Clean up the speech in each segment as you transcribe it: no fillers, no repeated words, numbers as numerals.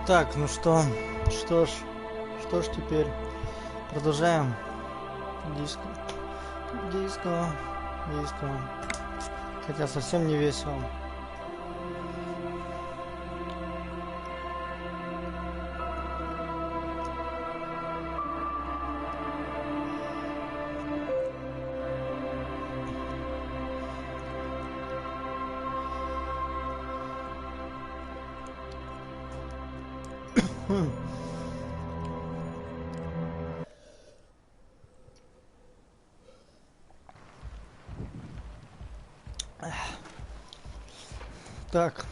Так, ну что? Что ж, что ж теперь? Продолжаем. Диско. Диско. Диско. Хотя совсем не весело. Так.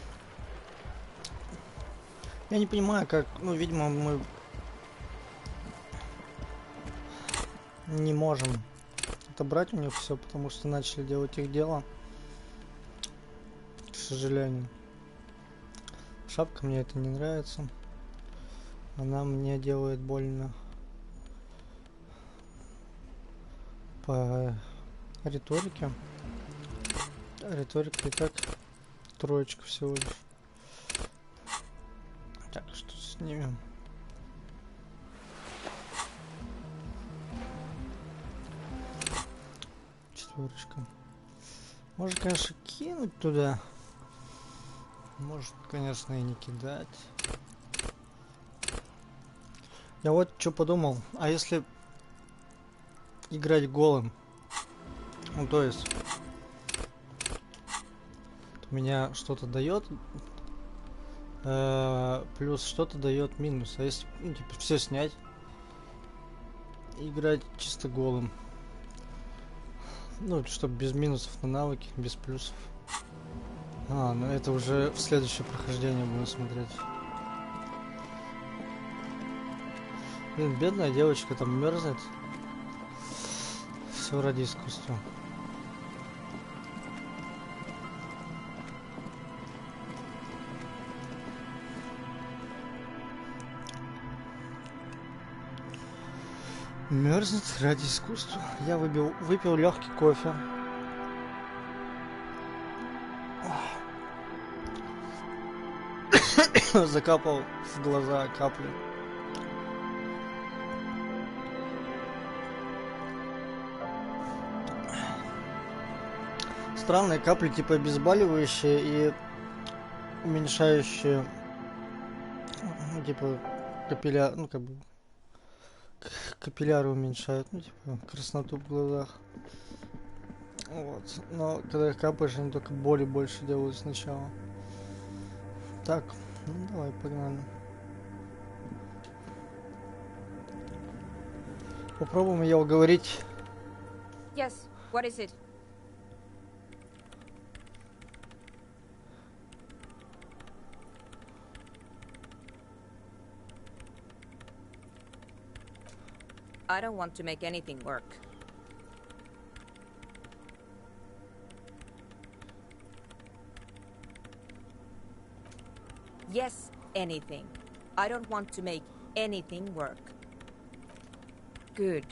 Я не понимаю, как... Ну, видимо, мы не можем отобрать у них все, потому что начали делать их дело. К сожалению. Шапка мне это не нравится. Она мне делает больно. По риторике. Риторика и так троечка всего лишь. Так, что снимем? Четверочка. Может, конечно, кинуть туда. Может, конечно, и не кидать. Я вот что подумал. А если играть голым? Ну, то есть... меня что-то дает плюс, что-то дает минус. А если, ну, типа, все снять, играть чисто голым, ну, чтобы без минусов на навыки, без плюсов. Ну это уже в следующее прохождение будем смотреть. Блин, бедная девочка там мерзнет. Все ради искусства. Мерзнет ради искусства. Я выпил легкий кофе. Закапал в глаза капли. Странные капли, типа обезболивающие и уменьшающие, ну, типа капилляр, ну, как бы капилляры уменьшают, ну, типа красноту в глазах. Вот. Но когда их капаешь, они только боли больше делают сначала. Так, ну давай, погнали. Попробуем ее уговорить. Yes, what is it? I don't want to make anything work. Yes, anything. I don't want to make anything work. Good.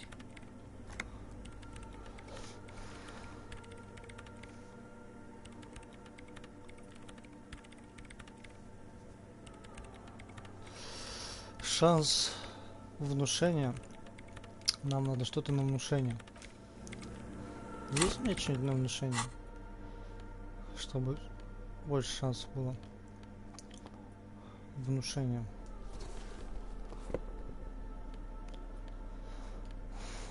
Шанс внушения. Нам надо что-то на внушение. Есть у меня что-нибудь на внушение? Чтобы больше шансов было. Внушение.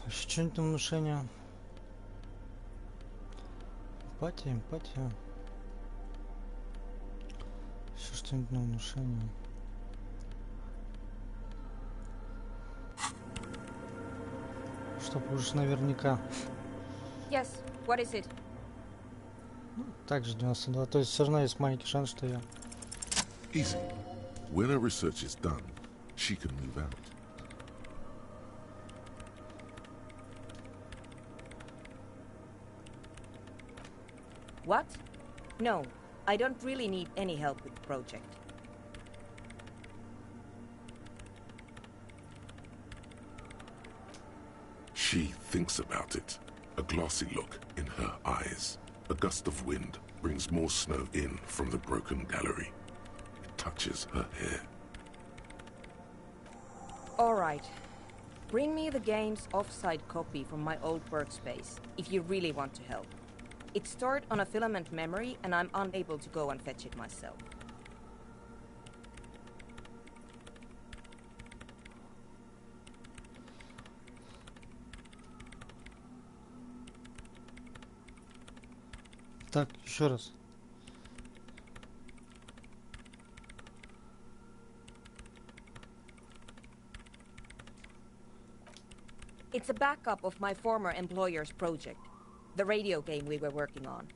Еще что-нибудь на внушение. Эмпатия, эмпатия. Еще что-нибудь на внушение. Чтобы уж наверняка. Yes, what is it? Также 92. То есть все равно есть маленький шанс, что я. Easy. When her research is done, she can move out. What? No, I don't really need any help with the project. She thinks about it, a glassy look in her eyes. A gust of wind brings more snow in from the broken gallery. It touches her hair. All right. Bring me the game's offsite copy from my old workspace, if you really want to help. It's stored on a filament memory, and I'm unable to go and fetch it myself. Так, еще раз. It's a backup of my former employer's project, the radio game we were working on.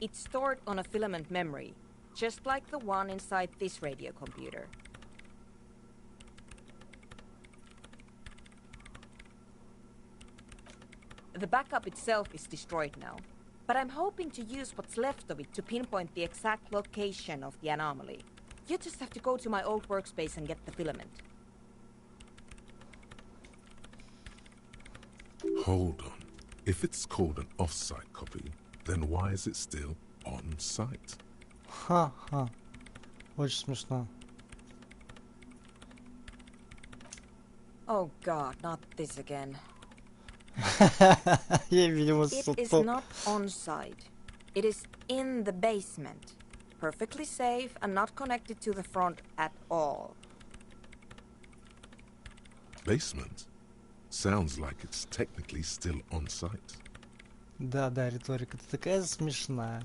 It's stored on a filament memory, just like the one inside this radio computer. The backup itself is destroyed now, but I'm hoping to use what's left of it to pinpoint the exact location of the anomaly. You just have to go to my old workspace and get the filament. Hold on. If it's called an off-site copy, then why is it still on-site? Ха-ха. Очень смешно. Oh god, not this again. Я, видимо, It is not on site. It is in the basement. Perfectly safe and not connected to the front at all. Basement? Sounds like it's technically still on-site. Да, риторика, ты такая смешная.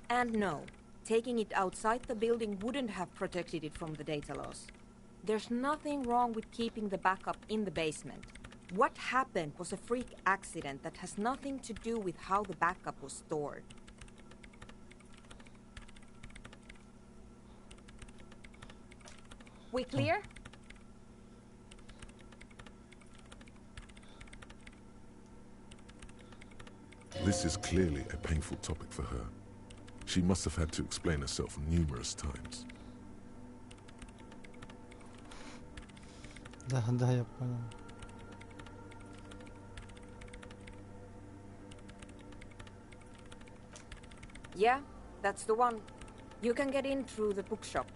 And no, taking it outside the building wouldn't have protected it from the data loss. There's nothing wrong with keeping the backup in the basement. What happened was a freak accident that has nothing to do with how the backup was stored. We clear? This is clearly a painful topic for her. She must have had to explain herself numerous times. Да, я понял. Yeah, that's the one. You can get in through the bookshop.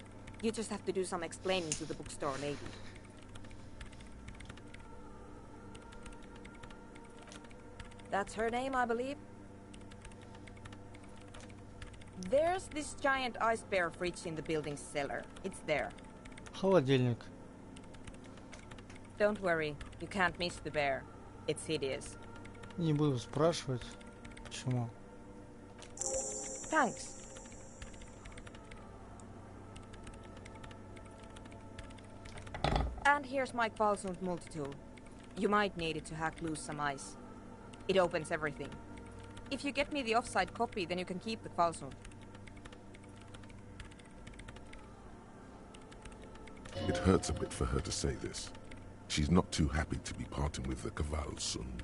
You just have to do some explaining to the bookstore lady. That's her name, I believe. There's this giant ice bear fridge in the building's cellar. It's there. Холодильник. Don't worry, you can't miss the bear. It's hideous. Не буду спрашивать, почему. Thanks. And here's my Qualsund multi-tool. You might need it to hack loose some ice. It opens everything. If you get me the offsite copy, then you can keep the Qualsund. It hurts a bit for her to say this. She's not too happy to be parting with the Qualsund.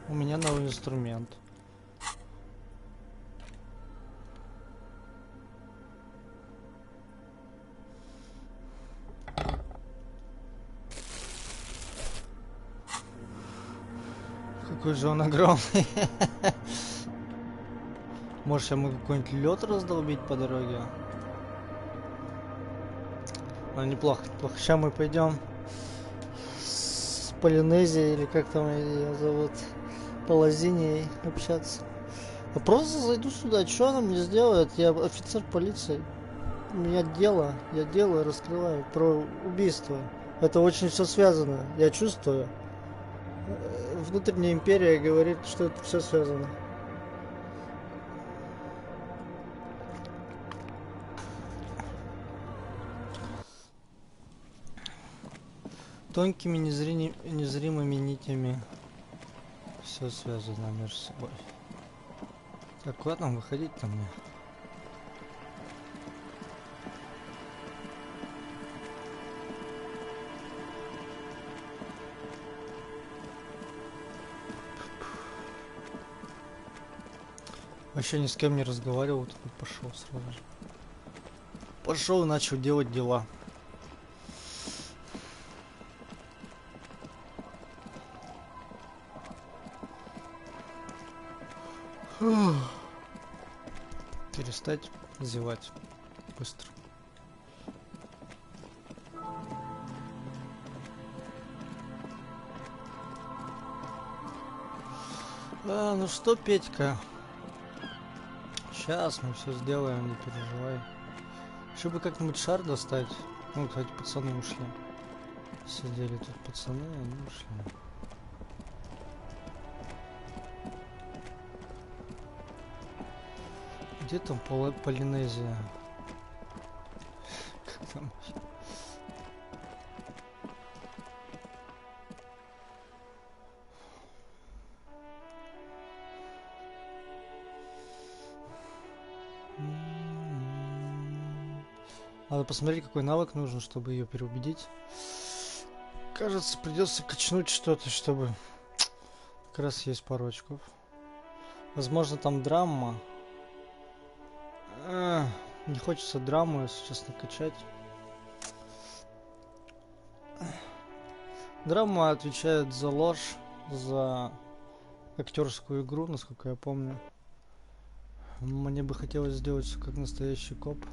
У меня новый инструмент. Какой же он огромный. Может, я могу какой-нибудь лед раздолбить по дороге? Ну, неплохо, неплохо. Сейчас мы пойдем с Полинезией, или как там ее зовут, по Лазине общаться. Я просто зайду сюда, что она мне сделает? Я офицер полиции. У меня дело, я дело раскрываю про убийство. Это очень все связано, я чувствую. Внутренняя империя говорит, что это все связано. Тонкими незримыми нитями все связано между собой. Так, куда нам выходить-то мне? Вообще ни с кем не разговаривал, такой пошел сразу же. Пошел и начал делать дела. Перестать зевать быстро. Да, ну что, Петька? Сейчас мы все сделаем, не переживай. Еще бы как-нибудь шар достать. Ну, кстати, пацаны ушли. Сидели тут пацаны, они ушли. Где там Полинезия? Как там? Надо посмотреть, какой навык нужен, чтобы ее переубедить. Кажется, придется качнуть что-то, чтобы как раз есть пару очков. Возможно, там драма. Не хочется драму, если честно, качать. Драма отвечает за ложь, за актерскую игру, насколько я помню. Мне бы хотелось сделать все как настоящий коп.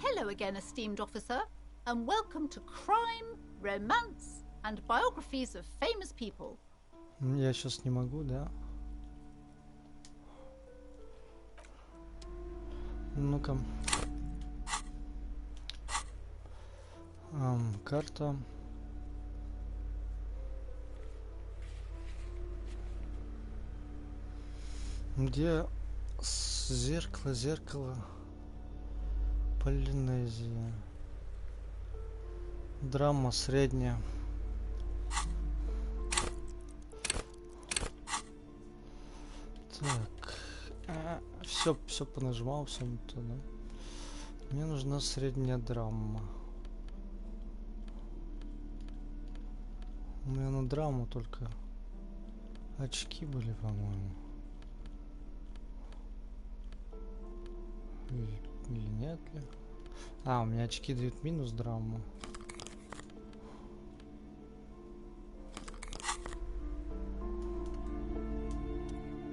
Hello again, esteemed officer, and welcome to crime, romance, and biographies of famous people. Я сейчас не могу, да? Ну-ка. Карта. Где зеркало? Полинезия. Драма средняя. Так. Все понажимал, все не то, да? Мне нужна средняя драма. У меня на драму только очки были, по-моему. Или нет ли? У меня очки дают минус драму.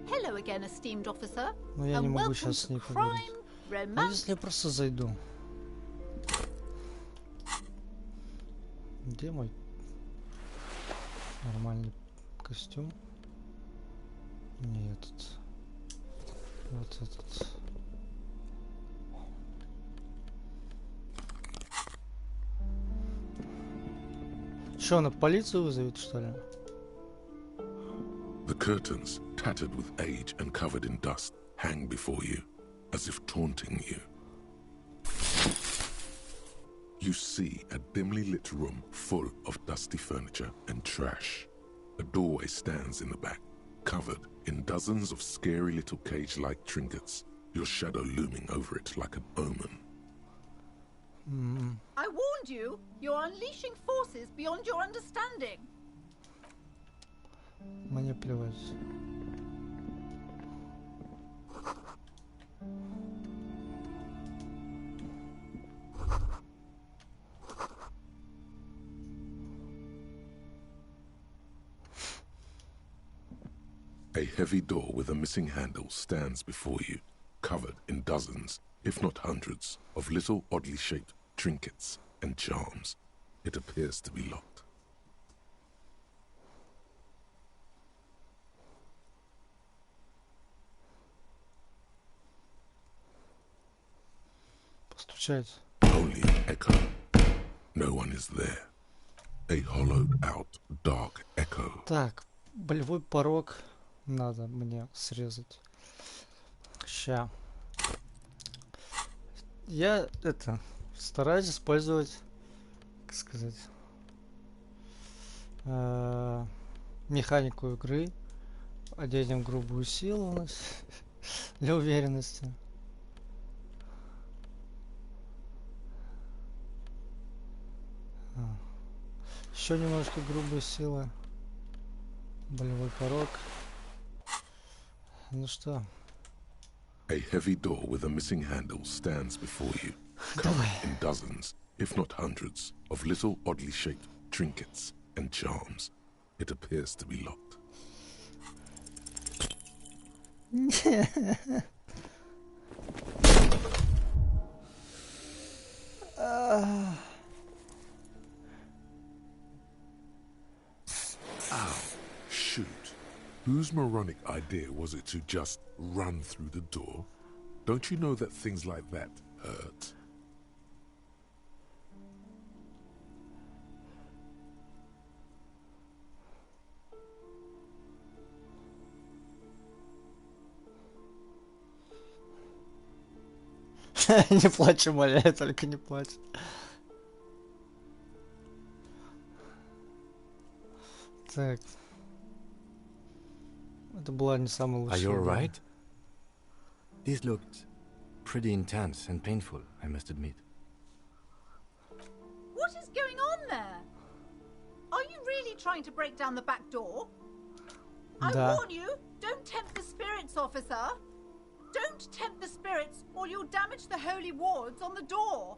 Hello again, esteemed officer, Но я не and могу welcome сейчас с to ней crime, поговорить. А romance. если я просто зайду? Где мой нормальный костюм? Не этот. Вот этот. Что, на полицию вызовет, что ли? The curtains, tattered with age and covered in dust, hang before you, as if taunting you. You see a dimly lit room full of dusty furniture and trash. A doorway stands in the back, covered in dozens of scary little cage-like trinkets, your shadow looming over it like an omen. I warned you, you're unleashing forces beyond your understanding. Мне плевать. A heavy door with a missing handle stands before you, covered in dozens, if not hundreds, of little oddly shaped trinkets and charms. It appears to be locked. Постучать. Only an echo. No one is there. A hollowed out, dark echo. Так, болевой порог надо мне срезать. Ща. Я стараюсь использовать, как сказать, механику игры. Оденем грубую силу для уверенности. Еще немножко грубой силы. Болевой порог. Ну что? A heavy door with a missing handle stands before you, covered in dozens, if not hundreds, of little oddly shaped trinkets and charms. It appears to be locked. Whose moronic idea was it to just run through the door? Don't you know that things like that hurt? Не плачь, умоляю, только не плачь. Так. Это была не самая лучшая. Are you идея. alright? This looked pretty intense and painful, I must admit. What is going on there? Are you really trying to break down the back door? I Да. warn you, don't tempt the spirits, officer. Don't tempt the spirits, or you'll damage the holy wards on the door.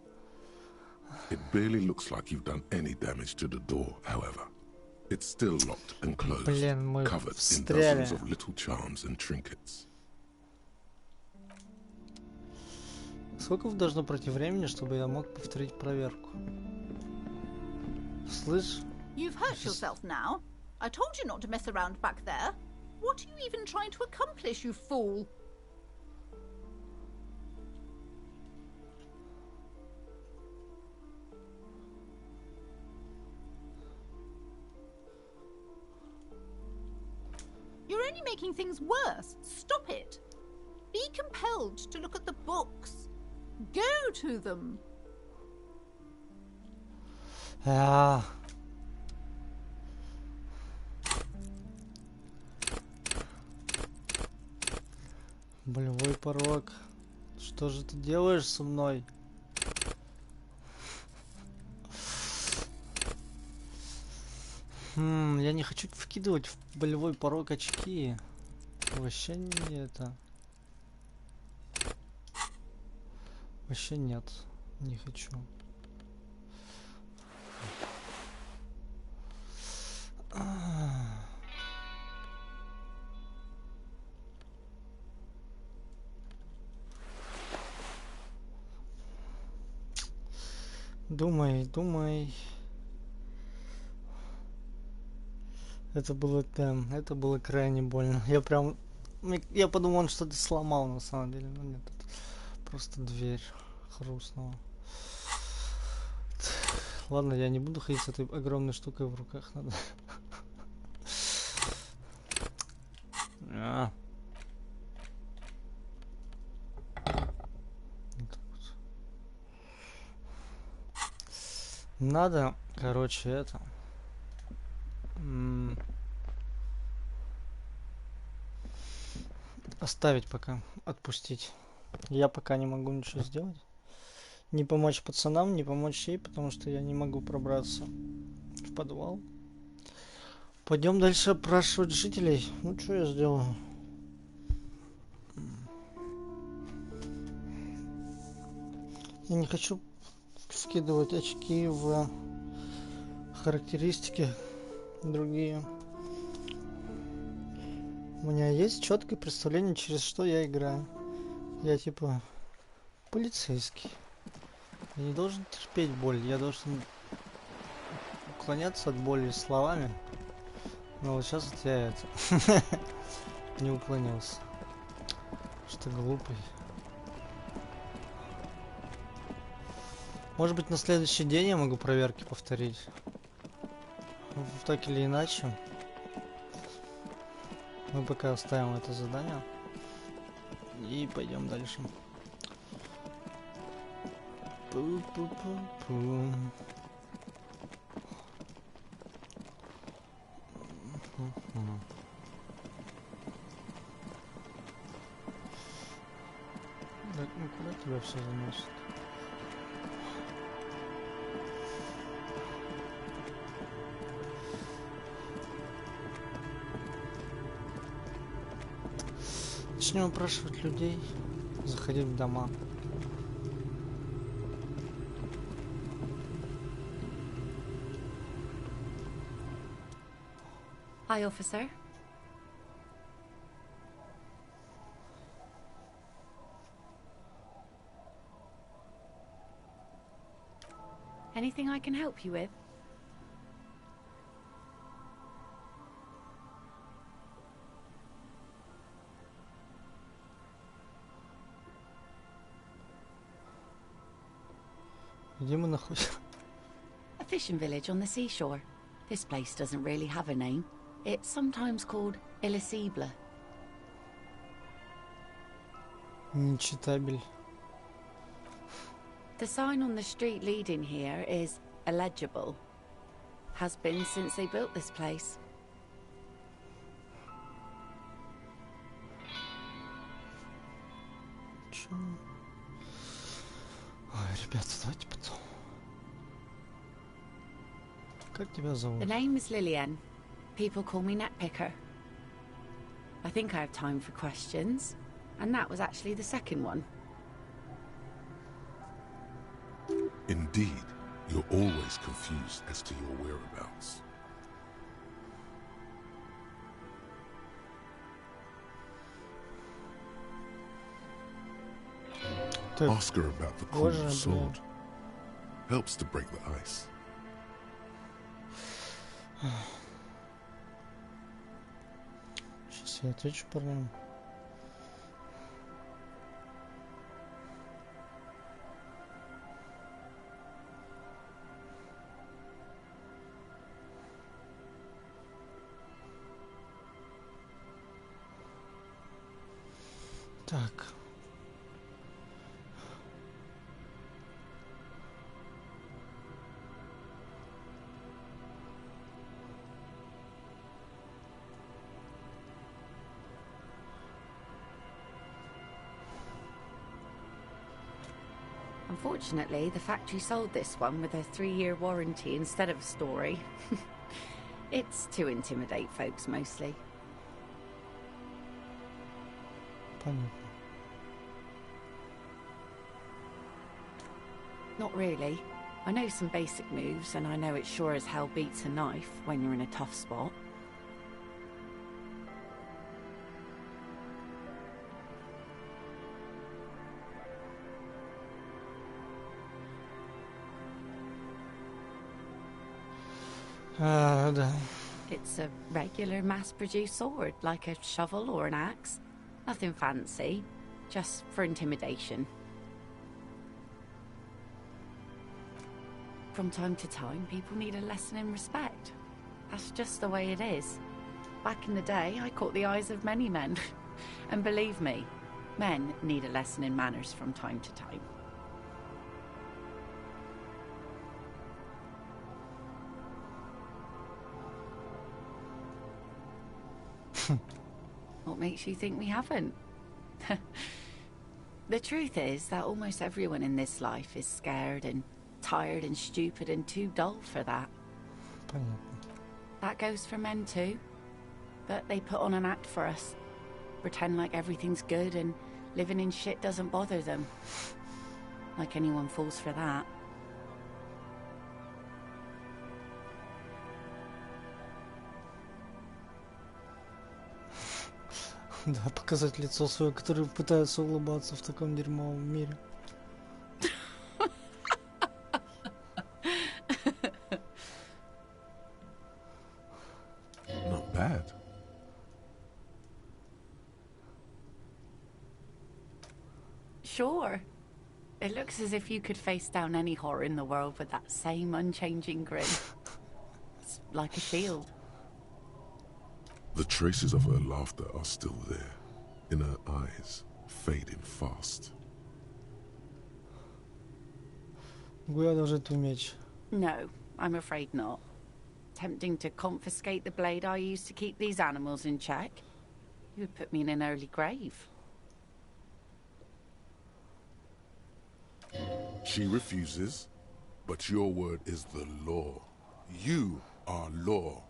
It barely looks like you've done any damage to the door, however. It's still locked and closed, Блин, мы covered in встряли. dozens of little charms and trinkets. Сколько должно пройти времени, чтобы я мог повторить проверку? Слышь? You've hurt yourself now. I told you not to mess around back there. What are you even trying to accomplish, you fool? You're only making things worse. Stop it. Be compelled to look at the books. Go to them. Болевой порог. Что же ты делаешь со мной? Я не хочу вкидывать в болевой порог очки. Вообще не это. Вообще нет. Не хочу. Думай, думай. Это было это было крайне больно. Я подумал, он что-то сломал на самом деле, но нет, это просто дверь хрустнула. Ладно, я не буду ходить с этой огромной штукой в руках, надо. Надо, короче, это. Оставить пока, отпустить. Я пока не могу ничего сделать. Не помочь пацанам, не помочь ей, потому что я не могу пробраться в подвал. Пойдем дальше опрашивать жителей. Ну, что я сделаю? Я не хочу вкидывать очки в характеристики другие. У меня есть четкое представление, через что я играю. Я типа полицейский. Я не должен терпеть боль, я должен уклоняться от боли словами. Но вот сейчас вот я это не уклонился. Что глупый. Может быть, на следующий день я могу проверки повторить. Так или иначе. Мы пока оставим это задание. И пойдем дальше. Пу-пу-пу-пу. Так, ну куда тебя все заносит? Начнем опрашивать людей, заходить в дома. Hi, officer. Anything I can help you with? Где мы находимся? A fishing village on the seashore. This place doesn't really have a name. It's sometimes called Elysium. Нечитабель. The sign on the street leading here is illegible. Has been since they built this place. Чё? Ой, ребята, давайте потом. Как тебя зовут? The name is Lillian. People call me Netpicker. I think I have time for questions, and that was actually the second one. Indeed, you're always confused as to your whereabouts. Так, Ask her about the cool Боже, sword. Helps to break the ice. сейчас я отвечу парням. Так. Unfortunately, the factory sold this one with a 3-year warranty instead of a story. It's to intimidate folks mostly. Понятно. Not really. I know some basic moves, and I know it sure as hell beats a knife when you're in a tough spot. Да. It's a regular mass-produced sword, like a shovel or an axe. Nothing fancy, just for intimidation. From time to time, people need a lesson in respect. That's just the way it is. Back in the day, I caught the eyes of many men. And believe me, men need a lesson in manners from time to time. What makes you think we haven't? The truth is that almost everyone in this life is scared and tired and stupid and too dull for that. Понятно. That goes for men too. But they put on an act for us. Pretend like everything's good and living in shit doesn't bother them. Like anyone falls for that. Да, показать лицо свое, которое пытается улыбаться в таком дерьмовом мире. Not bad. Sure. It looks as if you could face down any horror in the world with that same unchanging grin. It's like a shield. The traces of her laughter are still there, in her eyes, fading fast. Могу я одолжить твой меч? No, I'm afraid not. Tempting to confiscate the blade I used to keep these animals in check? You would put me in an early grave. She refuses, but your word is the law. You are law.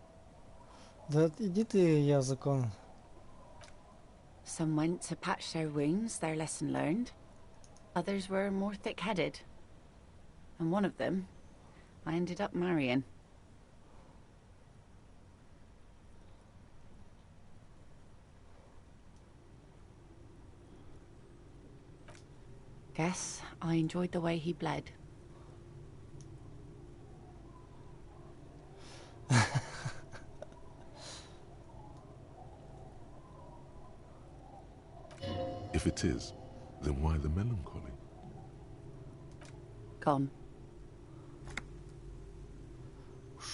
Да иди ты, я закон. Some went to patch their wounds, their lesson learned. Others were more thick-headed. And one of them, I ended up marrying. Guess I enjoyed the way he bled. If it is, then why the melancholy? Gone.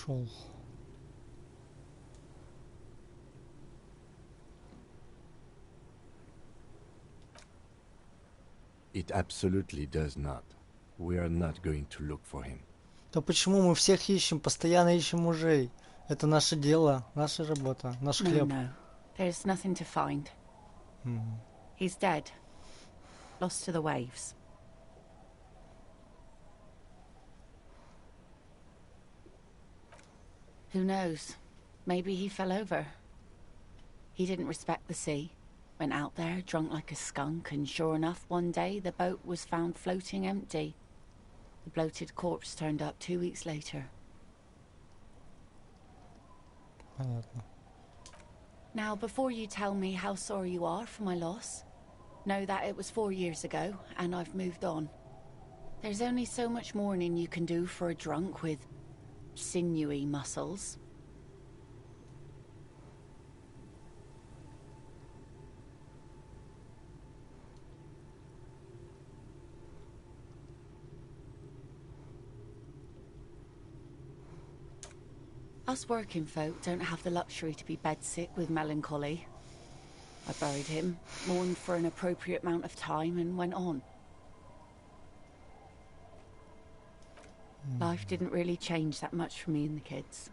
ушел. It absolutely does not. We are not going to look for him. Да почему мы всех ищем, постоянно ищем мужей? Это наше дело, наша работа, наш No, хлеб. no. There's nothing to find. He's dead. Lost to the waves. Who knows? Maybe he fell over. He didn't respect the sea. Went out there drunk like a skunk, and sure enough, one day the boat was found floating empty. The bloated corpse turned up 2 weeks later. Понятно. Now, before you tell me how sorry you are for my loss, know that it was 4 years ago, and I've moved on. There's only so much mourning you can do for a drunk with sinewy muscles. Us working folk don't have the luxury to be bedsick with melancholy. I buried him, mourned for an appropriate amount of time, and went on. Life didn't really change that much for me and the kids.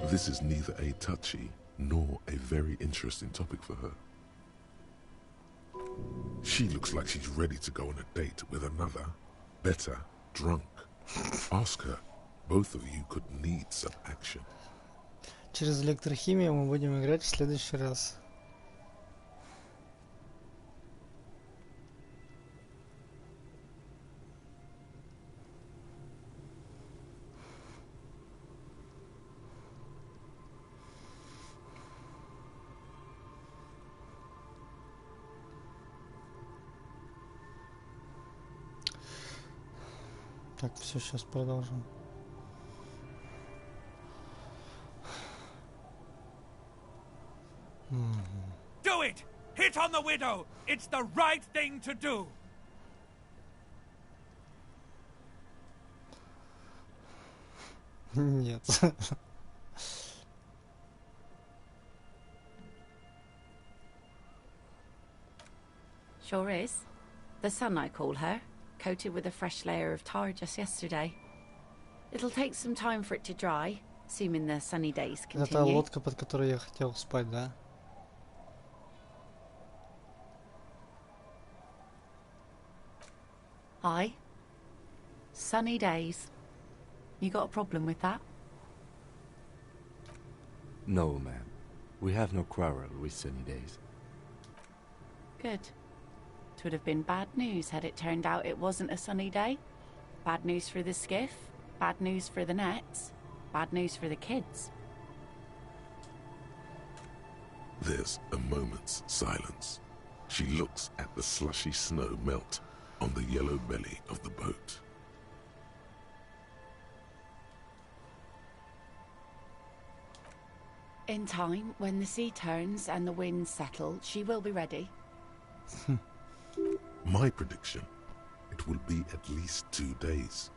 This is neither a touchy nor a very interesting topic for her. She looks like she's ready to go on a date with another, better, drunk. Ask her. Both of you could need some action. Через электрохимию мы будем играть в следующий раз. Так, все, сейчас продолжим. Do it! Hit on the widow! It's the right thing to do! Нет. Sure is. The sun, I call her, coated with a fresh layer of tar just yesterday. It'll take some time for it to dry, assuming the sunny days Это continue. лодка, под которой я хотел спать, да? Aye. Sunny days. You got a problem with that? No, ma'am. We have no quarrel with sunny days. Good. It would have been bad news had it turned out it wasn't a sunny day. Bad news for the skiff, bad news for the nets, bad news for the kids. There's a moment's silence. She looks at the slushy snow melt on the yellow belly of the boat. In time, when the sea turns and the winds settle, she will be ready. My prediction, it will be at least 2 days.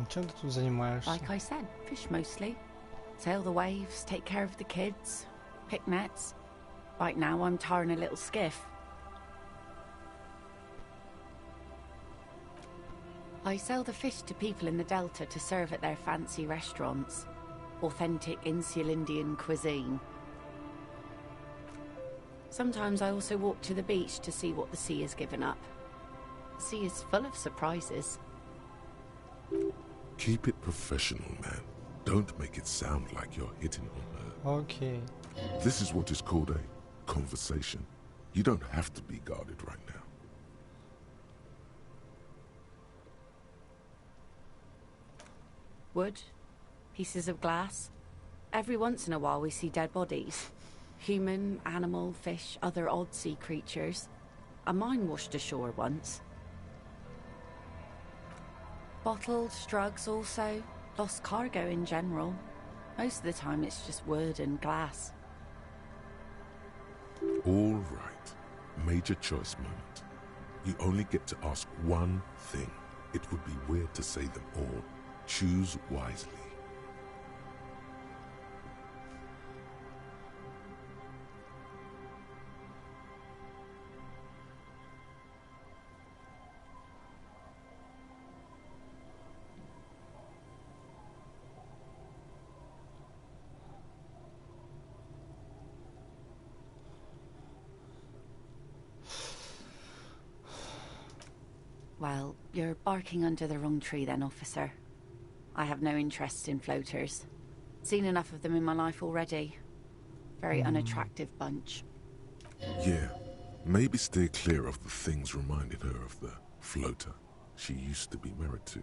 Чем ты тут занимаешься? Like I said, fish mostly. Sail the waves, take care of the kids, pick nets. Right now I'm tarring a little skiff. I sell the fish to people in the Delta to serve at their fancy restaurants. Authentic insular Indian cuisine. Sometimes I also walk to the beach to see what the sea has given up. The sea is full of surprises. Keep it professional, man. Don't make it sound like you're hitting on her. Окей. This is what is called a conversation. You don't have to be guarded right now. Wood, pieces of glass. Every once in a while we see dead bodies. Human, animal, fish, other odd sea creatures. A mine washed ashore once. Bottles, drugs also. Lost cargo in general. Most of the time it's just wood and glass. All right. Major choice moment. You only get to ask one thing. It would be weird to say them all. Choose wisely. Well, you're barking under the wrong tree then, officer. I have no interest in floaters. Seen enough of them in my life already. Very unattractive bunch. Yeah, maybe stay clear of the things reminded her of the floater she used to be married to.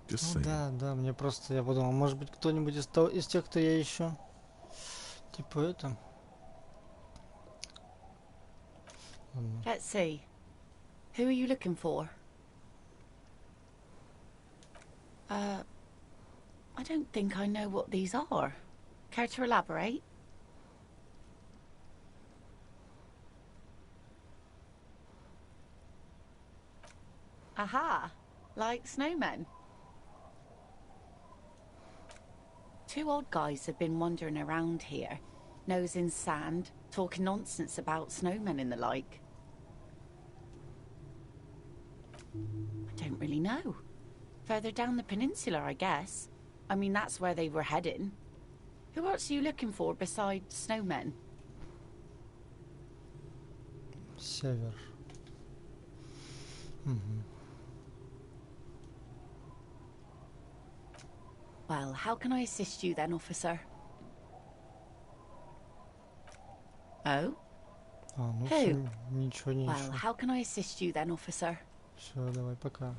Just Ну saying. да, мне просто, я подумал, может быть кто-нибудь из тех, кто я ищу. Типа это. Ладно. Let's see. Who are you looking for? I don't think I know what these are. Care to elaborate? Aha! Like snowmen. Two odd guys have been wandering around here, nose in sand, talking nonsense about snowmen and the like. I don't really know. Further down the peninsula, I guess. I mean, that's where they were heading. Who else are you looking for besides snowmen? Север. Well, how can I assist you then, officer? Oh? А, ну Who? все, ничего не Well, ищу. how can I assist you then, officer? Все, давай, пока.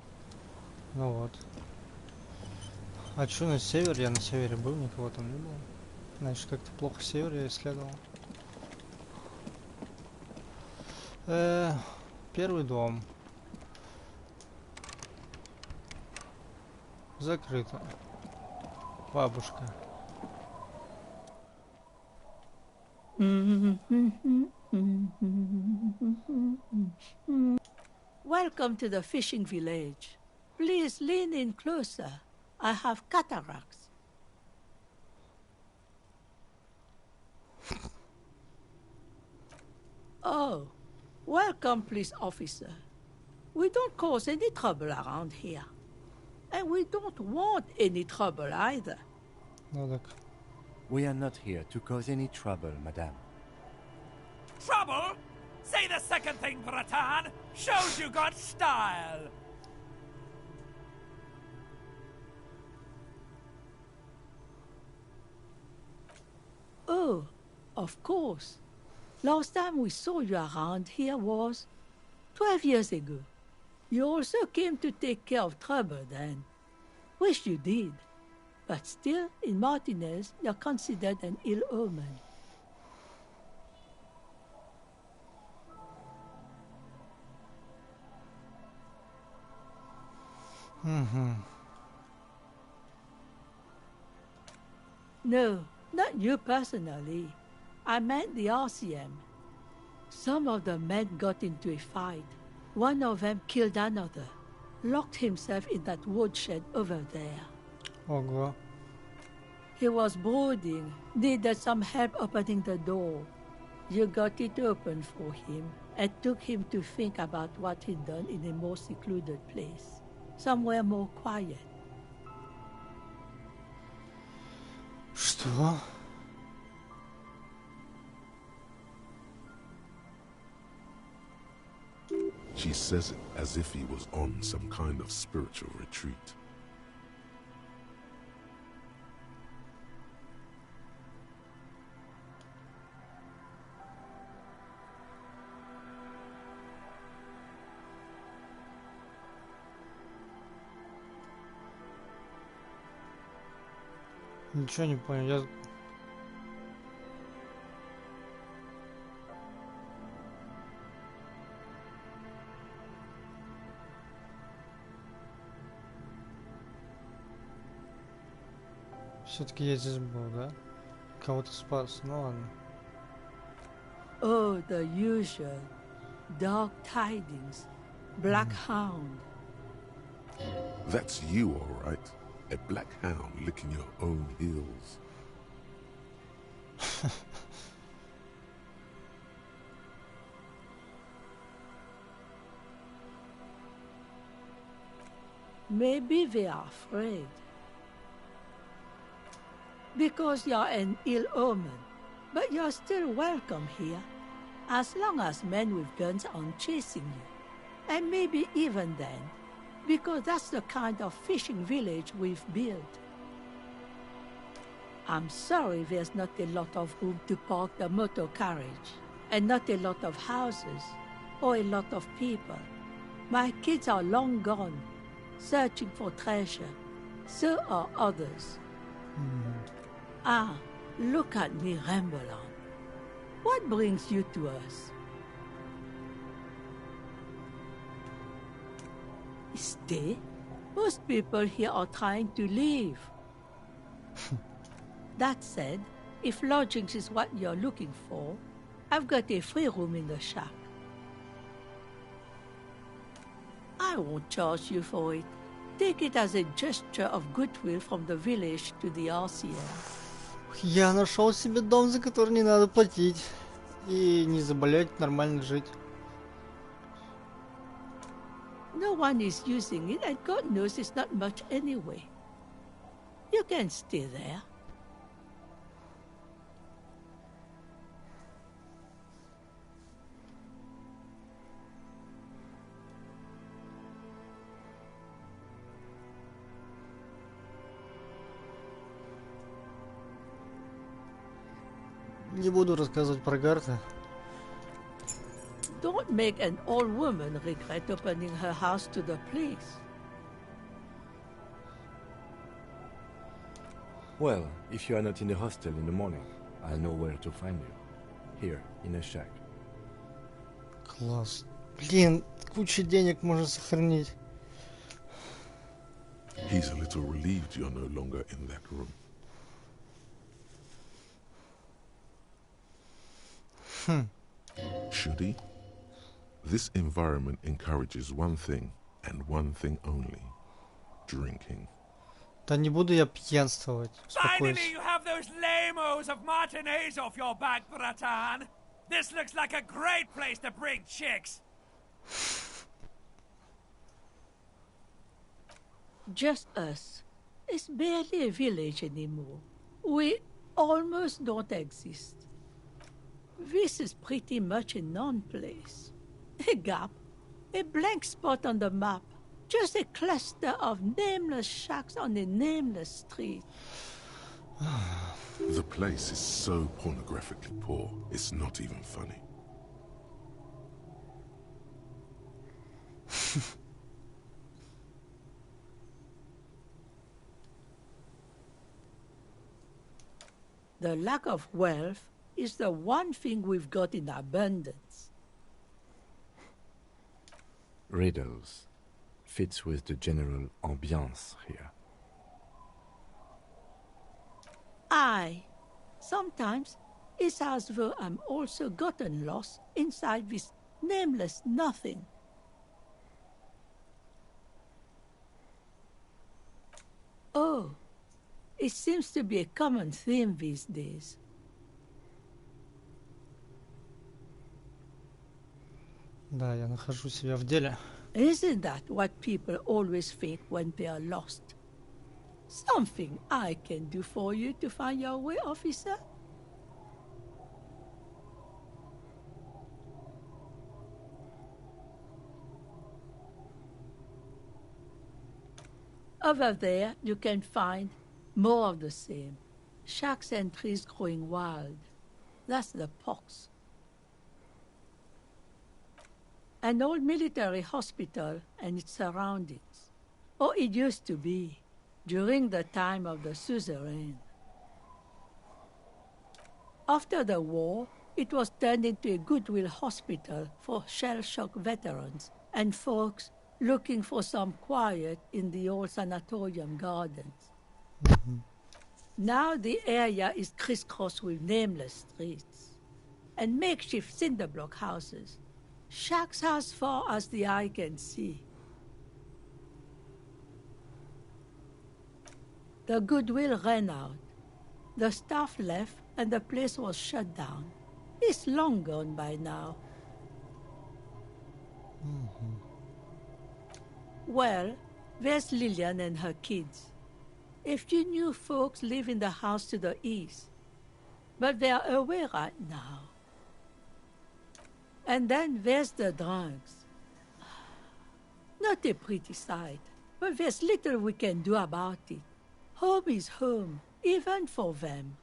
Ну вот. А что на север? Я на севере был, никого там не было. Значит, как-то плохо север я исследовал. Первый дом. Закрыто. Бабушка. Welcome to the fishing village. Please lean in closer. I have cataracts. Oh, welcome, police officer. We don't cause any trouble around here. And we don't want any trouble either. Ну так. We are not here to cause any trouble, madame. Trouble? Say the second thing, Bratan. Shows you got style. Oh, of course. Last time we saw you around here was 12 years ago. You also came to take care of trouble then. Wish you did. But still, in Martinez, you're considered an ill omen. No, not you personally. I meant the RCM. Some of the men got into a fight. One of them killed another. Locked himself in that woodshed over there. Ого. He was brooding, needed some help opening the door. You got it open for him and took him to think about what he'd done in a more secluded place. Somewhere more quiet. Что? She says it as if he was on some kind of spiritual retreat. Ничего не понял. Я... Все-таки я здесь был, да? Кого-то спас, ну ладно. Oh, the usual. Dark tidings. Black hound. That's you, all right. A black hound licking your own heels. Maybe they are afraid. Because you're an ill omen. But you're still welcome here. As long as men with guns aren't chasing you. And maybe even then. Because that's the kind of fishing village we've built. I'm sorry there's not a lot of room to park the motor carriage. And not a lot of houses. Or a lot of people. My kids are long gone. Searching for treasure. So are others. Ah, look at me ramble on. What brings you to us? Stay? Most people here are trying to leave. That said, if lodgings is what you're looking for, I've got a free room in the shack. I won't charge you for it. Take it as a gesture of goodwill from the village to the RCM. Я нашел себе дом, за который не надо платить. И не заболеть, нормально жить. No one is using it, and God knows it's not much anyway. You can stay there. Не буду рассказывать про карты. Don't make an old woman regret opening her house to the police. Well, if you are not in the hostel in the morning, I'll know where to find you. Here, in a shack. Класс. Блин, куча денег можно сохранить. He's a little relieved you're no longer in that room. Should he? This environment encourages one thing, and one thing only. Drinking. Да не буду я пьянствовать. Finally, Успокойся. you have those lame-os of matinees off your back, Bratan. This looks like a great place to bring chicks. Just us. It's barely a village anymore. We almost don't exist. This is pretty much a non-place. A gap. A blank spot on the map. Just a cluster of nameless shacks on a nameless street. The place is so pornographically poor, it's not even funny. The lack of wealth is the one thing we've got in abundance. Riddles. Fits with the general ambiance here. Aye. Sometimes it's as though I'm also gotten lost inside this nameless nothing. Oh, it seems to be a common theme these days. Да, я нахожу себя в деле. Isn't that what people always think when they are lost? Something I can do for you to find your way, officer? Over there, you can find more of the same. Shacks and trees growing wild. That's the pox. An old military hospital and its surroundings. Or it used to be, during the time of the suzerain. After the war, it was turned into a goodwill hospital for shell-shock veterans and folks looking for some quiet in the old sanatorium gardens. Now the area is crisscrossed with nameless streets and makeshift cinder block houses, shacks as far as the eye can see. The goodwill ran out. The staff left and the place was shut down. It's long gone by now. Well, there's Lillian and her kids. A few new folks live in the house to the east, but they're away right now. And then there's the drunks. Not a pretty sight, but there's little we can do about it. Home is home, even for them.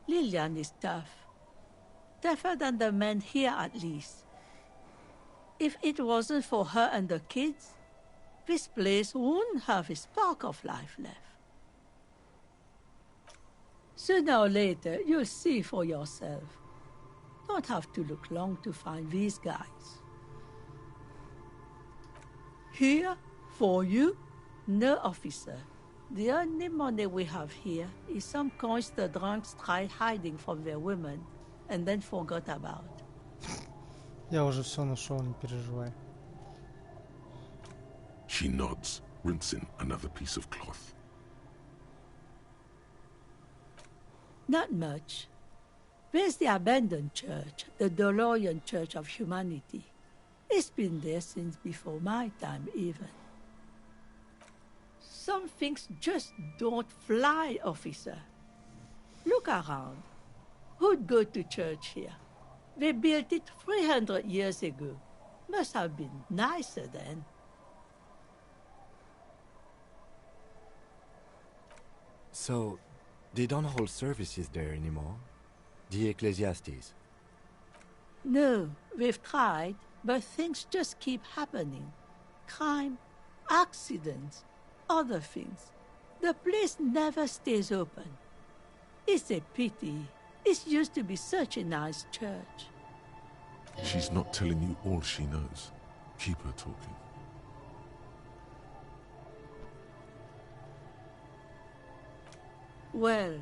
Lillian is tough. Tougher than the men here, at least. If it wasn't for her and the kids, this place wouldn't have a spark of life left. Sooner or later, you'll see for yourself. Don't have to look long to find these guys. Here, for you, no officer. The only money we have here is some coins the drunks tried hiding from their women and then forgot about. Я уже все нашел, не переживай. She nods, rinsing another piece of cloth. Not much. There's the abandoned church, the DeLorean Church of Humanity. It's been there since before my time, even. Some things just don't fly, officer. Look around. Who'd go to church here? They built it 300 years ago. Must have been nicer then. So, they don't hold services there anymore? The Ecclesiastes? No, we've tried, but things just keep happening. Crime, accidents, other things. The place never stays open. It's a pity. It used to be such a nice church. She's not telling you all she knows. Keep her talking. Well,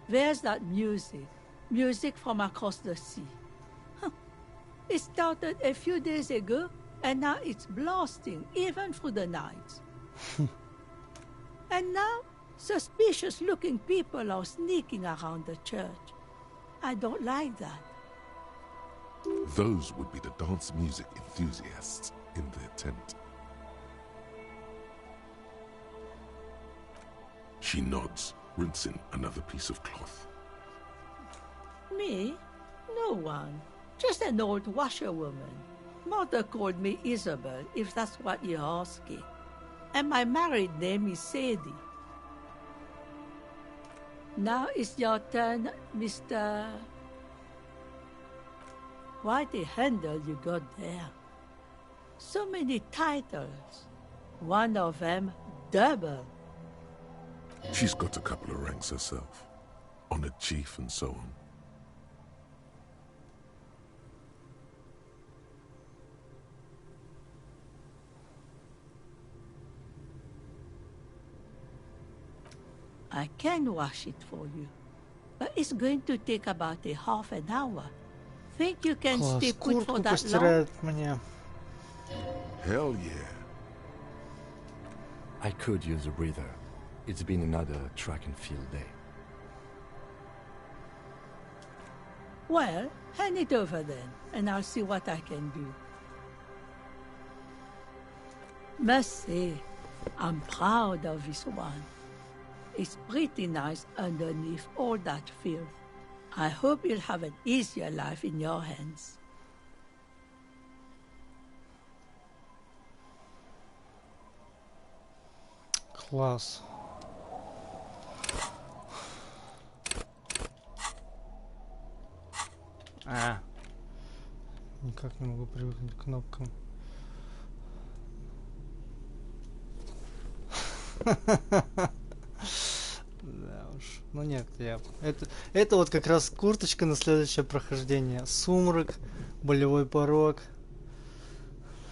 there's that music. Music from across the sea. Huh. It started a few days ago, and now it's blasting even through the night. And now, suspicious-looking people are sneaking around the church. I don't like that. Those would be the dance music enthusiasts in their tent. She nods, rinsing another piece of cloth. Me? No one. Just an old washerwoman. Mother called me Isabel, if that's what you're asking. And my married name is Sadie. Now it's your turn, Mr. Quite a handle you got there. So many titles. One of them double. She's got a couple of ranks herself. Honored chief and so on. I can wash it for you, but it's going to take about a half an hour. Think you can Класс, stay put for куртку that long? постирает мне. Hell yeah. I could use a breather. It's been another track and field day. Well, hand it over then, and I'll see what I can do. Must say, I'm proud of this one. It's pretty nice underneath all that filth. I hope you'll have an easier life in your hands. Класс. Никак не могу привыкнуть к кнопкам. Да уж. Ну нет, я... Это вот как раз курточка на следующее прохождение. Сумрак, болевой порог.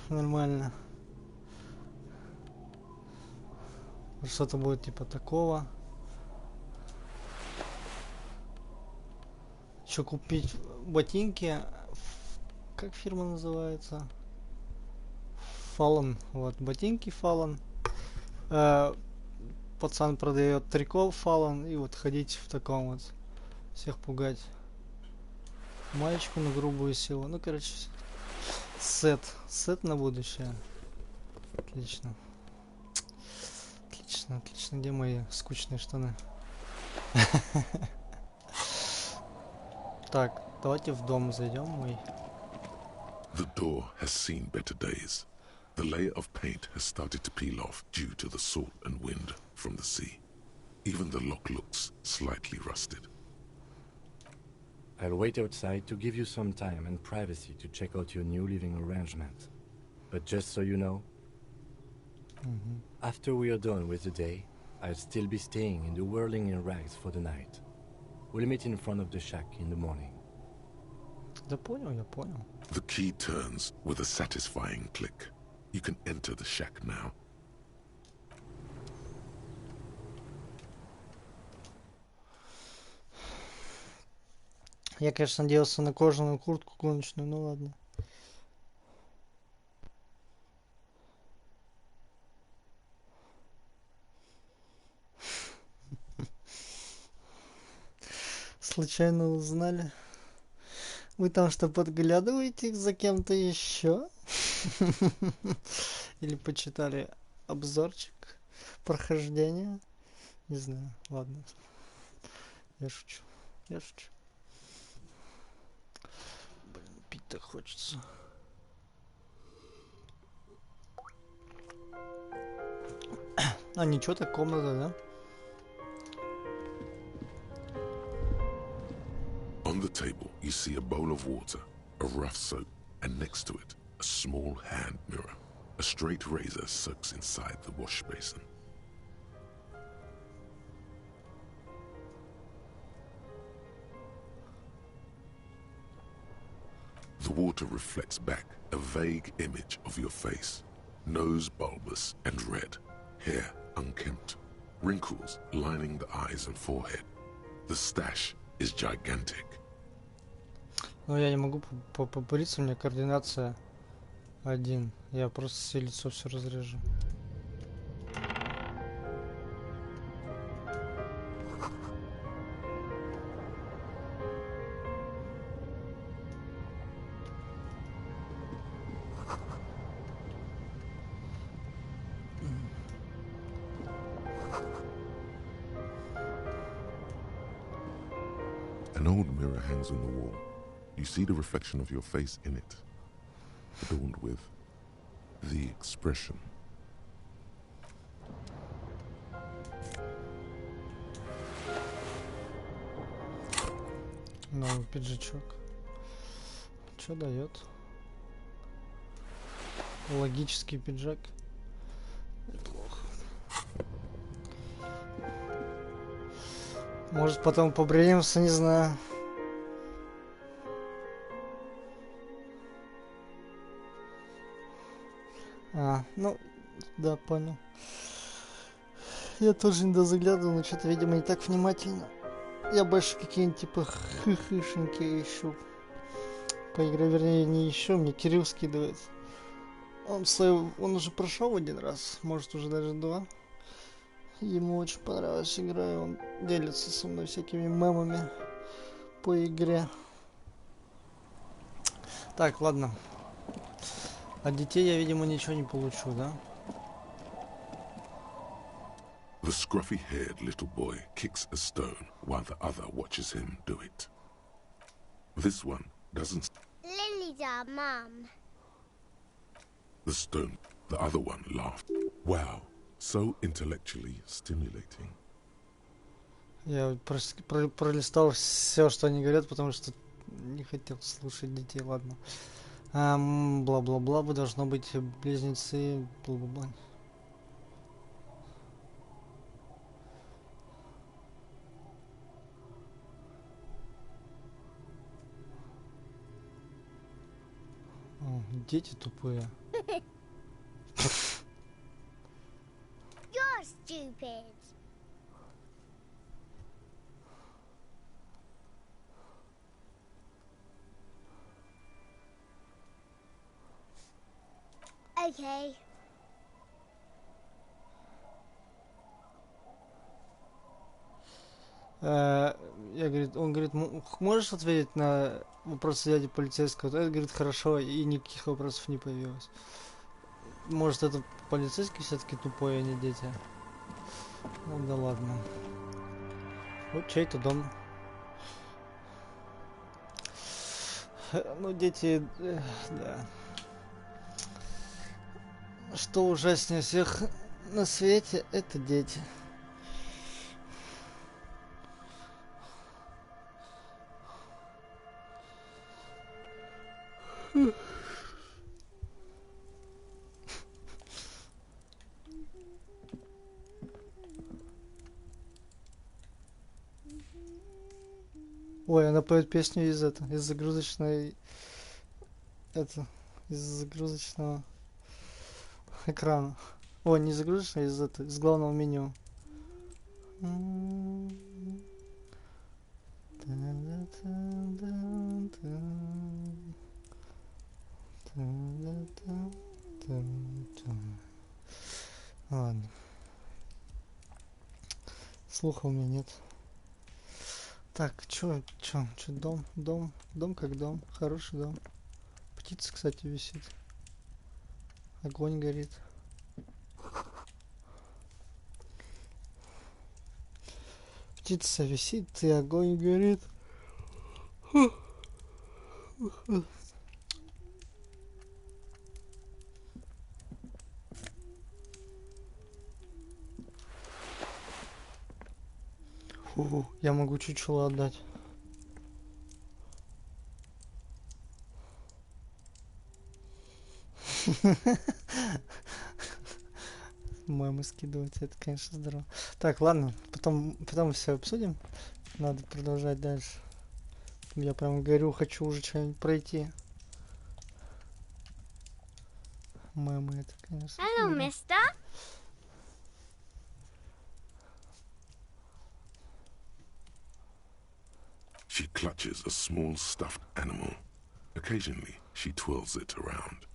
Нормально. Что-то будет типа такого. Еще купить ботинки. Как фирма называется? Fallen. Вот, ботинки Fallen. Пацан продает трико Fallen. И вот ходить в таком вот. Всех пугать. Маечку на грубую силу. Ну, короче, сет. Сет на будущее. Отлично. Отлично, отлично. Где мои скучные штаны? Так, давайте в дом зайдем мой. The door has seen better days. The layer of paint has started to peel off due to the salt and wind from the sea. Even the lock looks slightly rusted. I'll wait outside to give you some time and privacy to check out your new living arrangement. But just so you know, after we are done with the day, I'll still be staying in the whirling in rags for the night. We'll meet in front of the shack in the morning. Да понял, я понял. The key turns with a satisfying click. You can enter the shack now. Я, конечно, надеялся на кожаную куртку гоночную, ну ладно. Случайно узнали? Вы там что, подглядываете за кем-то еще? Или почитали обзорчик прохождения? Не знаю, ладно. Я шучу, я шучу. Блин, пить-то хочется. А ничего, так комната, да? On the table, you see a bowl of water, a rough soap, and next to it, a small hand mirror. A straight razor soaks inside the wash basin. The water reflects back a vague image of your face. Nose bulbous and red, hair unkempt, wrinkles lining the eyes and forehead. The stash is gigantic. Ну, я не могу побриться, у меня координация 1. Я просто все лицо все разрежу. An old mirror hangs on the wall. You see the reflection of your face in it, adorned with the expression. Новый пиджачок. Что дает? Логический пиджак. Неплохо. Может, потом побреемся, не знаю. Ну, да, понял. Я тоже иногда заглядываю, но что-то, видимо, не так внимательно. Я больше какие-нибудь типа хыхышеньки ищу. По игре, вернее, не ищу, мне Кирилл скидывает. Он уже прошел один раз, может уже даже 2. Ему очень понравилась игра, и он делится со мной всякими мемами по игре. Так, ладно. От детей я, видимо, ничего не получу, да? The scruffy-haired little boy kicks a stone while the other watches him do it. This one doesn't... Lily's our mum. The stone, the other one laughed. Wow, so intellectually stimulating. Я пролистал все, что они говорят, потому что не хотел слушать детей, ладно. Бла-бла-бла, вы должно быть близнецы, бла-бла-бла. Дети тупые. You're stupid. stupid. Okay. Он говорит, можешь ответить на вопросы дяди полицейского? Тот говорит, хорошо, и никаких вопросов не появилось. Может, это полицейский все-таки тупой, а не дети? Ну да ладно. Вот чей-то дом. Ну, дети, да. Что ужаснее всех на свете, это дети. Ой, она поет песню из загрузочной, из загрузочного экрана. Ой, не загрузочной, из главного меню. Ладно. Слуха у меня нет. Так, чё, дом как дом, хороший дом. Птица, кстати, висит. Огонь горит. Птица висит, и огонь горит. Фу, я могу чучело отдать. Мамы скидывать, это, конечно, здорово. Так, ладно, потом все обсудим. Надо продолжать дальше. Я прям горю, хочу уже что-нибудь пройти. Мамы, это, конечно. Hello, mister. She clutches a small stuffed animal. Occasionally, she twirls it around.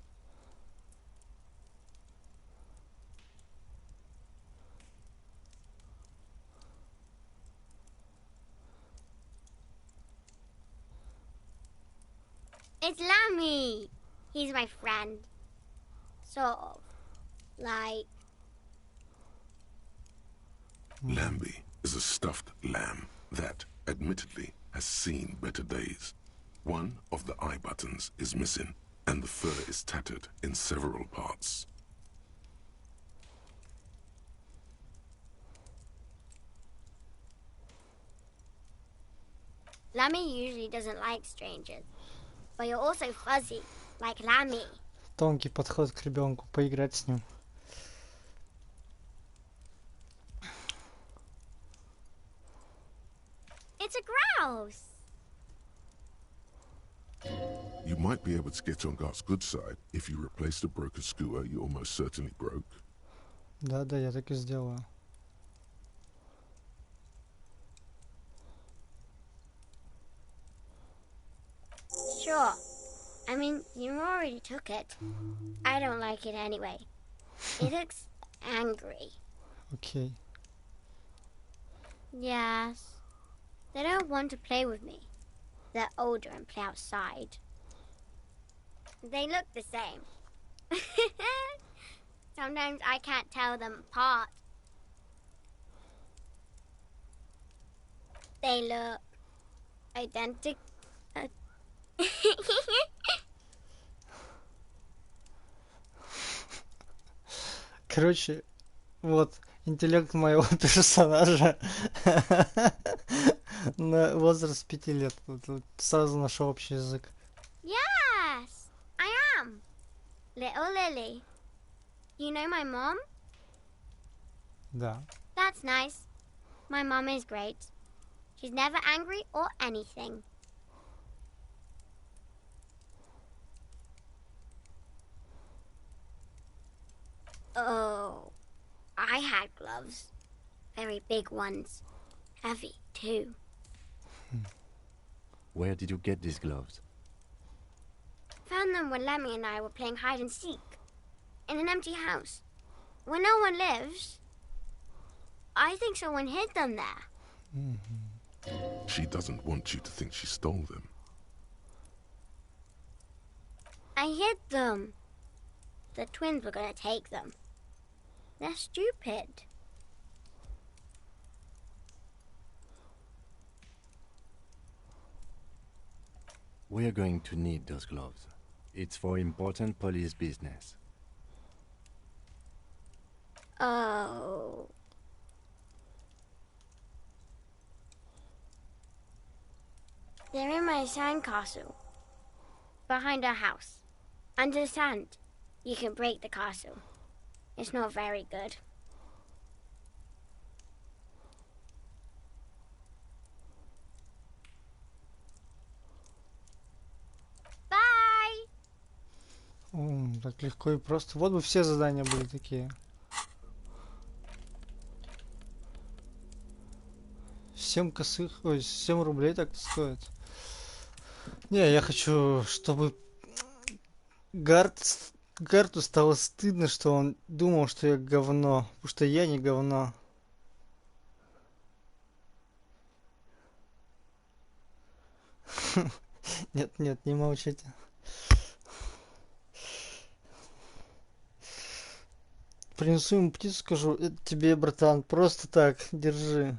It's Lammy. He's my friend. Sort of. Like... Lambie is a stuffed lamb that, admittedly, has seen better days. One of the eye buttons is missing, and the fur is tattered in several parts. Lammy usually doesn't like strangers. But you're also fuzzy, like Lammy. Тонкий подход к ребенку, поиграть с ним. It's a grouse. You might be able to get on Gart's good side if you replace the broken skewer you almost certainly broke. Да, я так и сделаю. Sure. I mean, you already took it. I don't like it anyway. It looks angry. Окей. Yes. They don't want to play with me. They're older and play outside. They look the same. Sometimes I can't tell them apart. They look identical. Короче, вот интеллект моего персонажа на возраст 5 лет. Вот сразу нашел общий язык. Yes, I am. Little Lily. You know my mom? Да. That's nice. My mom is great. She's never angry or anything. Oh, I had gloves. Very big ones. Heavy, too. Where did you get these gloves? Found them when Lemmy and I were playing hide and seek. In an empty house. Where no one lives. I think someone hid them there. She doesn't want you to think she stole them. I hid them. The twins were gonna take them. They're stupid. We are going to need those gloves. It's for important police business. Oh. They're in my sandcastle. Behind our house. Under the sand. You can break the castle. It's not very good. Bye! Так легко и просто. Вот бы все задания были такие. 7 косых, ой, 7 рублей так стоит. Не, я хочу, чтобы Гарту стало стыдно, что он думал, что я говно. Потому что я не говно. Нет, нет, не молчите. Принесу ему птицу, скажу, это тебе, братан, просто так, держи.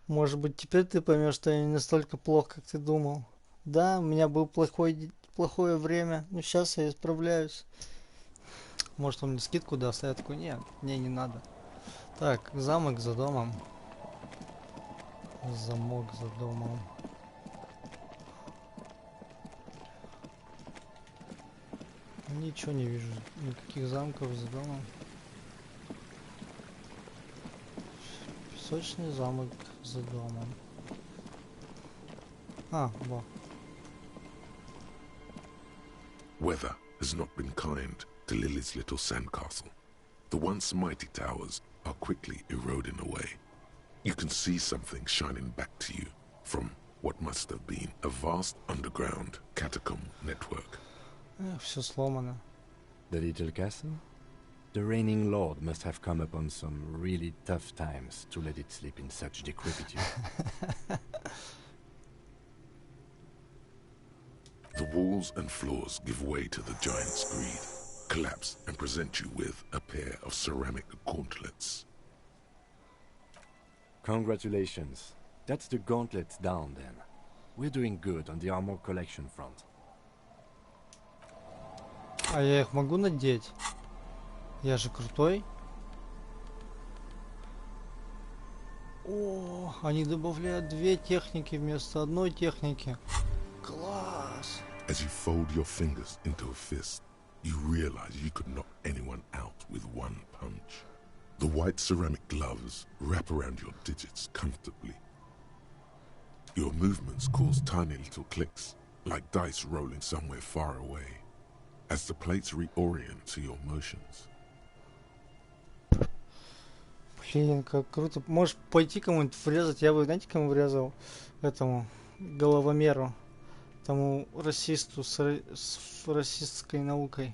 Может быть, теперь ты поймешь, что я не настолько плох, как ты думал. Да, у меня было плохое время, но сейчас я исправляюсь. Может, он мне скидку даст, а я такой, нет, мне не надо. Так, замок за домом. Замок за домом. Ничего не вижу, никаких замков за домом. Песочный замок за домом. Во. Weather has not been kind to Lily's little sandcastle. The once mighty towers are quickly eroding away. You can see something shining back to you from what must have been a vast underground catacomb network. Все сломано. The little castle? The reigning lord must have come upon some really tough times to let it sleep in such decrepitude. The walls and floors give way to the giant's greed, collapse and present you with a pair of ceramic gauntlets. Congratulations. That's the gauntlets down then. We're doing good on the armor collection front. А я их могу надеть? Я же крутой. О, они добавляют 2 техники вместо одной техники. Класс! As you fold your fingers into a fist, you realize you could knock anyone out with one punch. The white ceramic gloves wrap around your digits comfortably. Your movements cause tiny little clicks, like dice rolling somewhere far away, as the plates reorient to your motions. Блин, как круто. Можешь пойти кому-нибудь врезать. Я бы, знаете, кому врезал? Этому головомеру. Тому расисту с расистской наукой.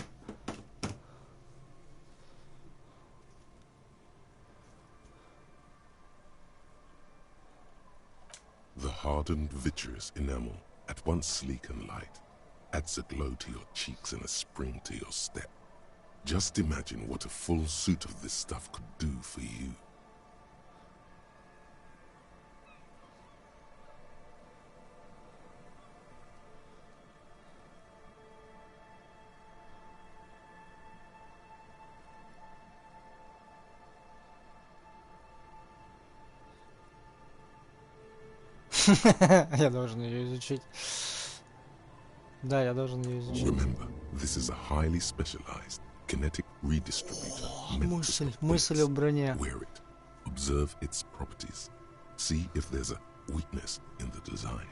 The hardened vitreous enamel, at once sleek and light, adds a glow to your cheeks and a spring to your step. Just imagine what a full suit of this stuff could do for you. Я должен ее изучить. Да, я должен ее изучить. Remember, this is a highly specialized kinetic redistributor. Мысль о броне. Wear it. Observe its properties. See if there's a weakness in the design.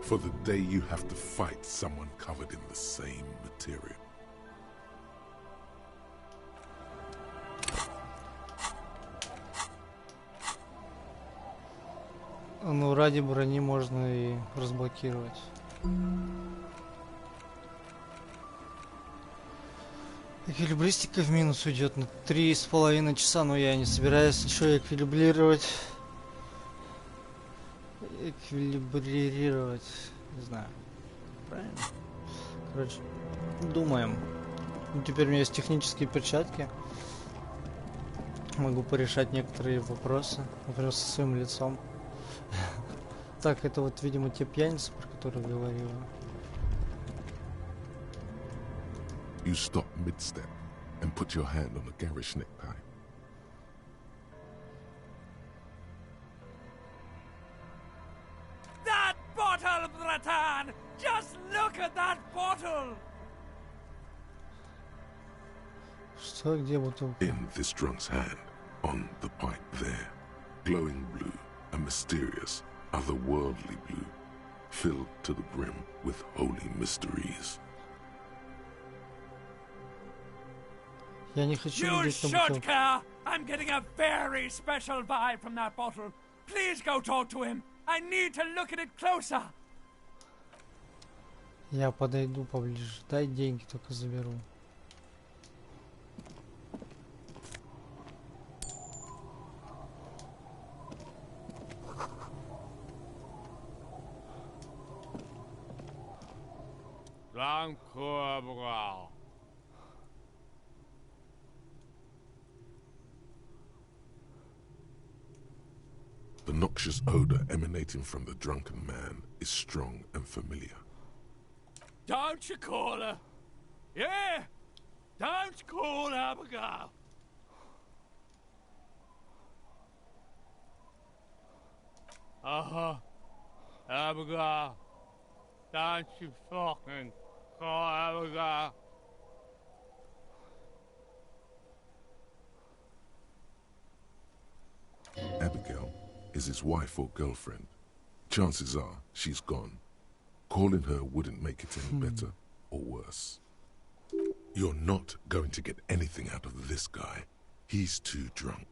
For the day you have to fight someone covered in the same material. Ну, ради брони можно и разблокировать. Эквилибристика в минус уйдет на 3,5 часа, но я не собираюсь еще эквилибрировать. Эквилибрировать. Не знаю. Правильно? Короче, думаем. Ну, теперь у меня есть технические перчатки. Могу порешать некоторые вопросы. Например, со своим лицом. Так, это вот, видимо, те пьяницы, про которые говорил. You stop mid-step and put your hand on the garish necktie. That bottle, Bratan! Just look at that bottle! Что, где бутылка? In this drunk's hand, on the pipe there, glowing blue, a mysterious, otherworldly blue, filled to the brim with holy mysteries. Я не хочу You видеть на should бутылку. care! I'm getting a very special vibe from that bottle. Please go talk to him. I need to look at it closer. Я подойду поближе. Дай деньги, только заберу. The noxious odor emanating from the drunken man is strong and familiar. Don't you call her? Yeah! Don't call Abigail! Abigail. Don't you fucking call Abigail. Abigail is his wife or girlfriend. Chances are she's gone. Calling her wouldn't make it any better or worse. You're not going to get anything out of this guy. He's too drunk.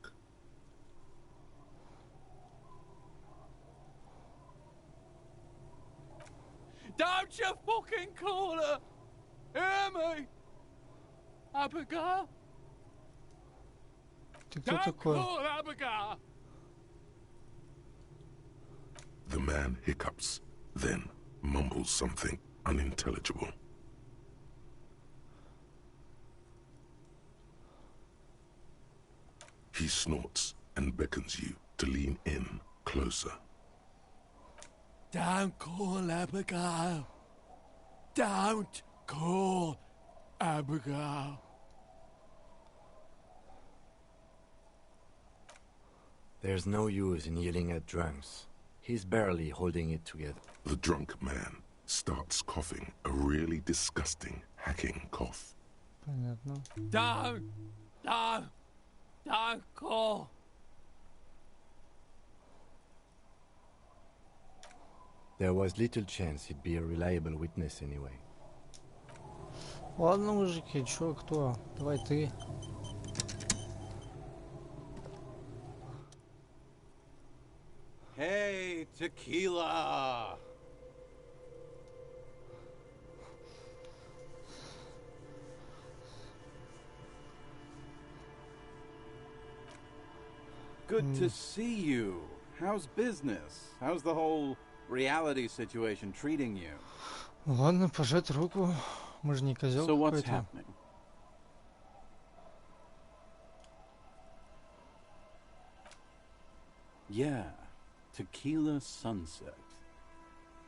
Don't you fucking call her! Hear me? Abigail? Ты кто Don't такой? call Abigail! The man hiccups, then mumbles something unintelligible. He snorts and beckons you to lean in closer. Don't call Abigail. Don't call Abigail. There's no use in yelling at drunks. He's barely holding it together. The drunk man starts coughing a really disgusting, hacking cough. Понятно. Don't call. There was little chance he'd be a reliable witness anyway. Ладно, мужики, чё, кто? Давай ты. Hey, tequila! Good to see you. How's business? How's the whole reality situation treating you? Ладно, пожать руку. Мы же не козел So what's какой-то. happening? Yeah, tequila sunset.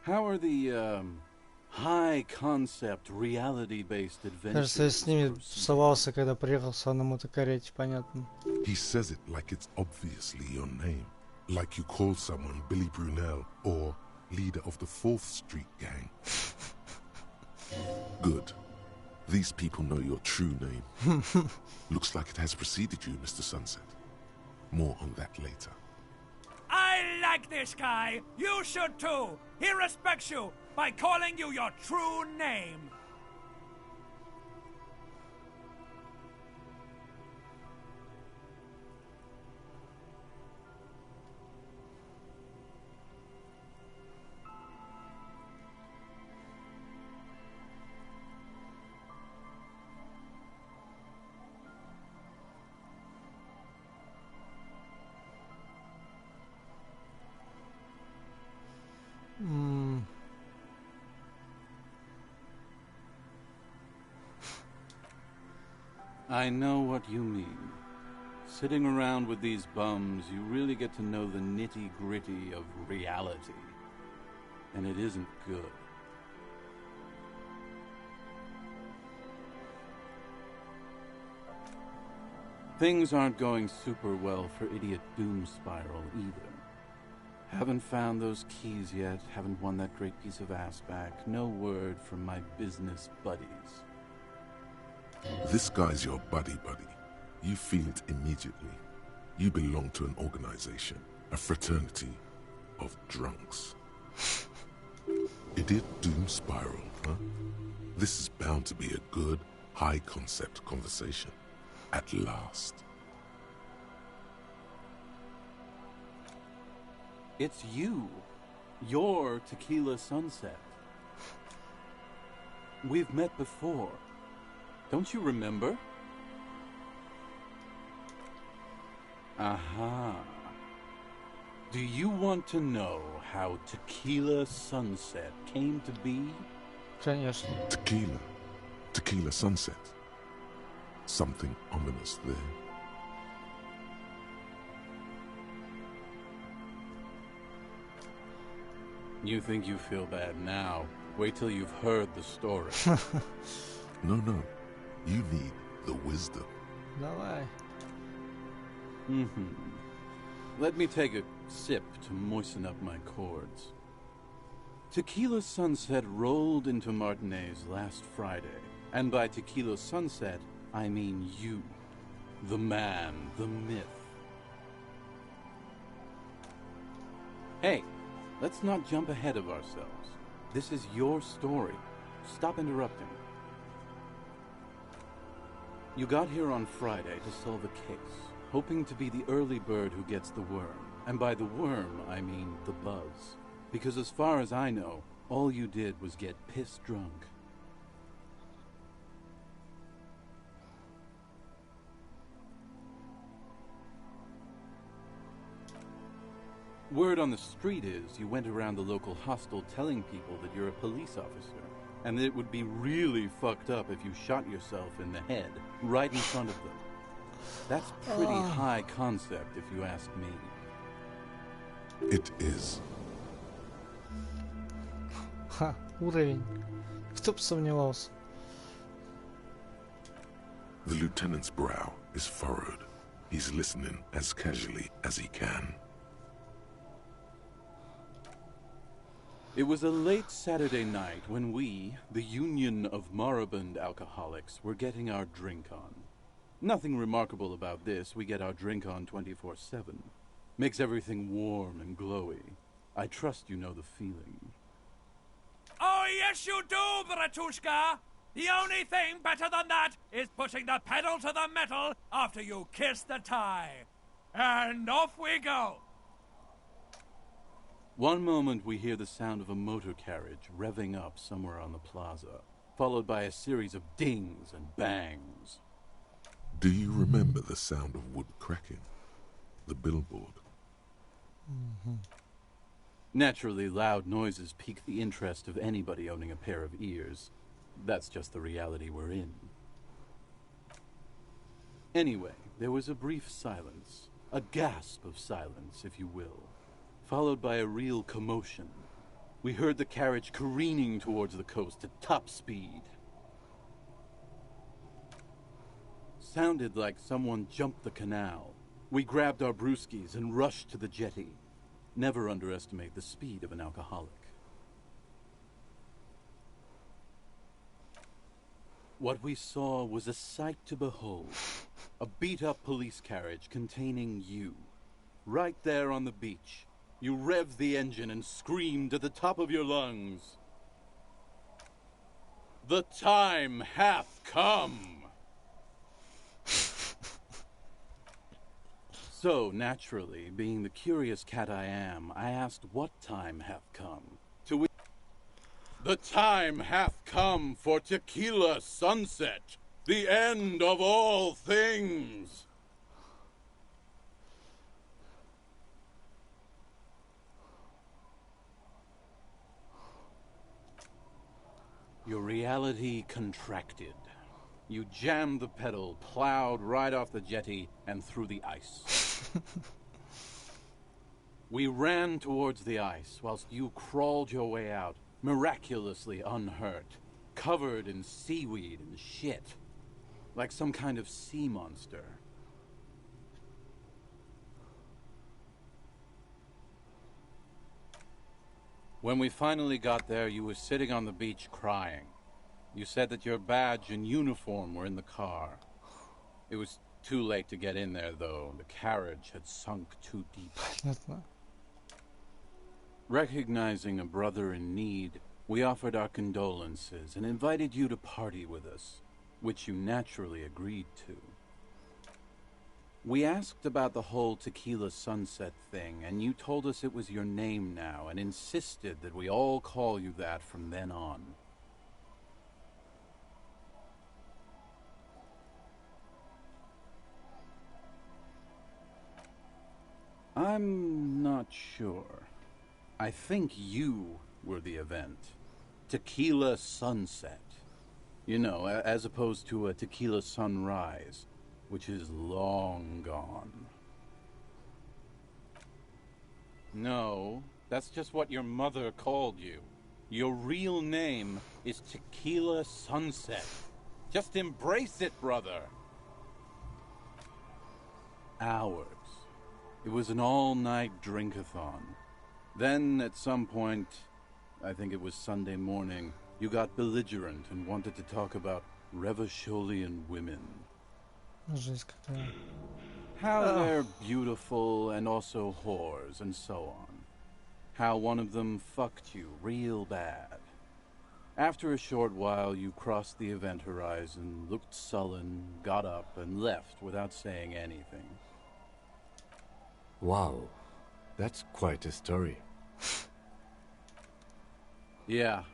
How are the high concept reality based adventures? Кажется, я с ними тусовался, когда приехал сюда на мотокарете, понятно. He says it like it's obviously your name. Like you call someone Billy Brunel or leader of the 4th Street gang. Good. These people know your true name. Looks like it has preceded you, Mr. Sunset. More on that later. I like this guy, you should too. He respects you by calling you your true name. I know what you mean. Sitting around with these bums, you really get to know the nitty-gritty of reality. And it isn't good. Things aren't going super well for Idiot Doom Spiral either. Haven't found those keys yet, haven't won that great piece of ass back. No word from my business buddies. This guy's your buddy. You feel it immediately. You belong to an organization, a fraternity of drunks. Idiot Doom Spiral, huh? This is bound to be a good, high-concept conversation. At last. It's you. You're Tequila Sunset. We've met before. Don't you remember? Aha. Do you want to know how Tequila Sunset came to be? Конечно. Tequila Sunset. Something ominous there. You think you feel bad now. Wait till you've heard the story. No. You need the wisdom. Давай. Let me take a sip to moisten up my cords. Tequila Sunset rolled into Martinez last Friday. And by Tequila Sunset, I mean you. The man, the myth. Hey, let's not jump ahead of ourselves. This is your story. Stop interrupting. You got here on Friday to solve a case, hoping to be the early bird who gets the worm. And by the worm, I mean the buzz. Because as far as I know, all you did was get piss drunk. Word on the street is you went around the local hostel telling people that you're a police officer, and that it would be really fucked up if you shot yourself in the head, right in front of them. That's pretty high concept, if you ask me. It is. Ха, уровень. Кто бы сомневался. The lieutenant's brow is furrowed. He's listening as casually as he can. It was a late Saturday night when we, the Union of Moribund Alcoholics, were getting our drink on. Nothing remarkable about this. We get our drink on 24/7. Makes everything warm and glowy. I trust you know the feeling. Oh, yes you do, Bratushka! The only thing better than that is putting the pedal to the metal after you kiss the tie. And off we go! One moment we hear the sound of a motor carriage revving up somewhere on the plaza, followed by a series of dings and bangs. Do you remember the sound of wood cracking? The billboard? Naturally, loud noises pique the interest of anybody owning a pair of ears. That's just the reality we're in. Anyway, there was a brief silence. A gasp of silence, if you will. Followed by a real commotion. We heard the carriage careening towards the coast at top speed. Sounded like someone jumped the canal. We grabbed our brewskis and rushed to the jetty. Never underestimate the speed of an alcoholic. What we saw was a sight to behold. A beat-up police carriage containing you. Right there on the beach. You revved the engine and screamed at the top of your lungs. The time hath come! So, naturally, being the curious cat I am, I asked what time hath come. To which the time hath come for tequila sunset, the end of all things! Your reality contracted. You jammed the pedal, plowed right off the jetty, and through the ice. We ran towards the ice, whilst you crawled your way out, miraculously unhurt, covered in seaweed and shit, like some kind of sea monster. When we finally got there, you were sitting on the beach crying. You said that your badge and uniform were in the car. It was too late to get in there, though. The carriage had sunk too deep. Recognizing a brother in need, we offered our condolences and invited you to party with us, which you naturally agreed to. We asked about the whole tequila sunset thing, and you told us it was your name now and insisted that we all call you that from then on. I'm not sure. I think you were the event. Tequila sunset. You know, as opposed to a tequila sunrise, which is long gone. No, that's just what your mother called you. Your real name is Tequila Sunset. Just embrace it, brother. Hours. It was an all-night drink-a-thon. Then, at some point, I think it was Sunday morning, you got belligerent and wanted to talk about Revacholian women. How they're beautiful and also whores and so on. How one of them fucked you real bad. After a short while, you crossed the event horizon, looked sullen, got up, and left without saying anything. Wow, that's quite a story. Yeah,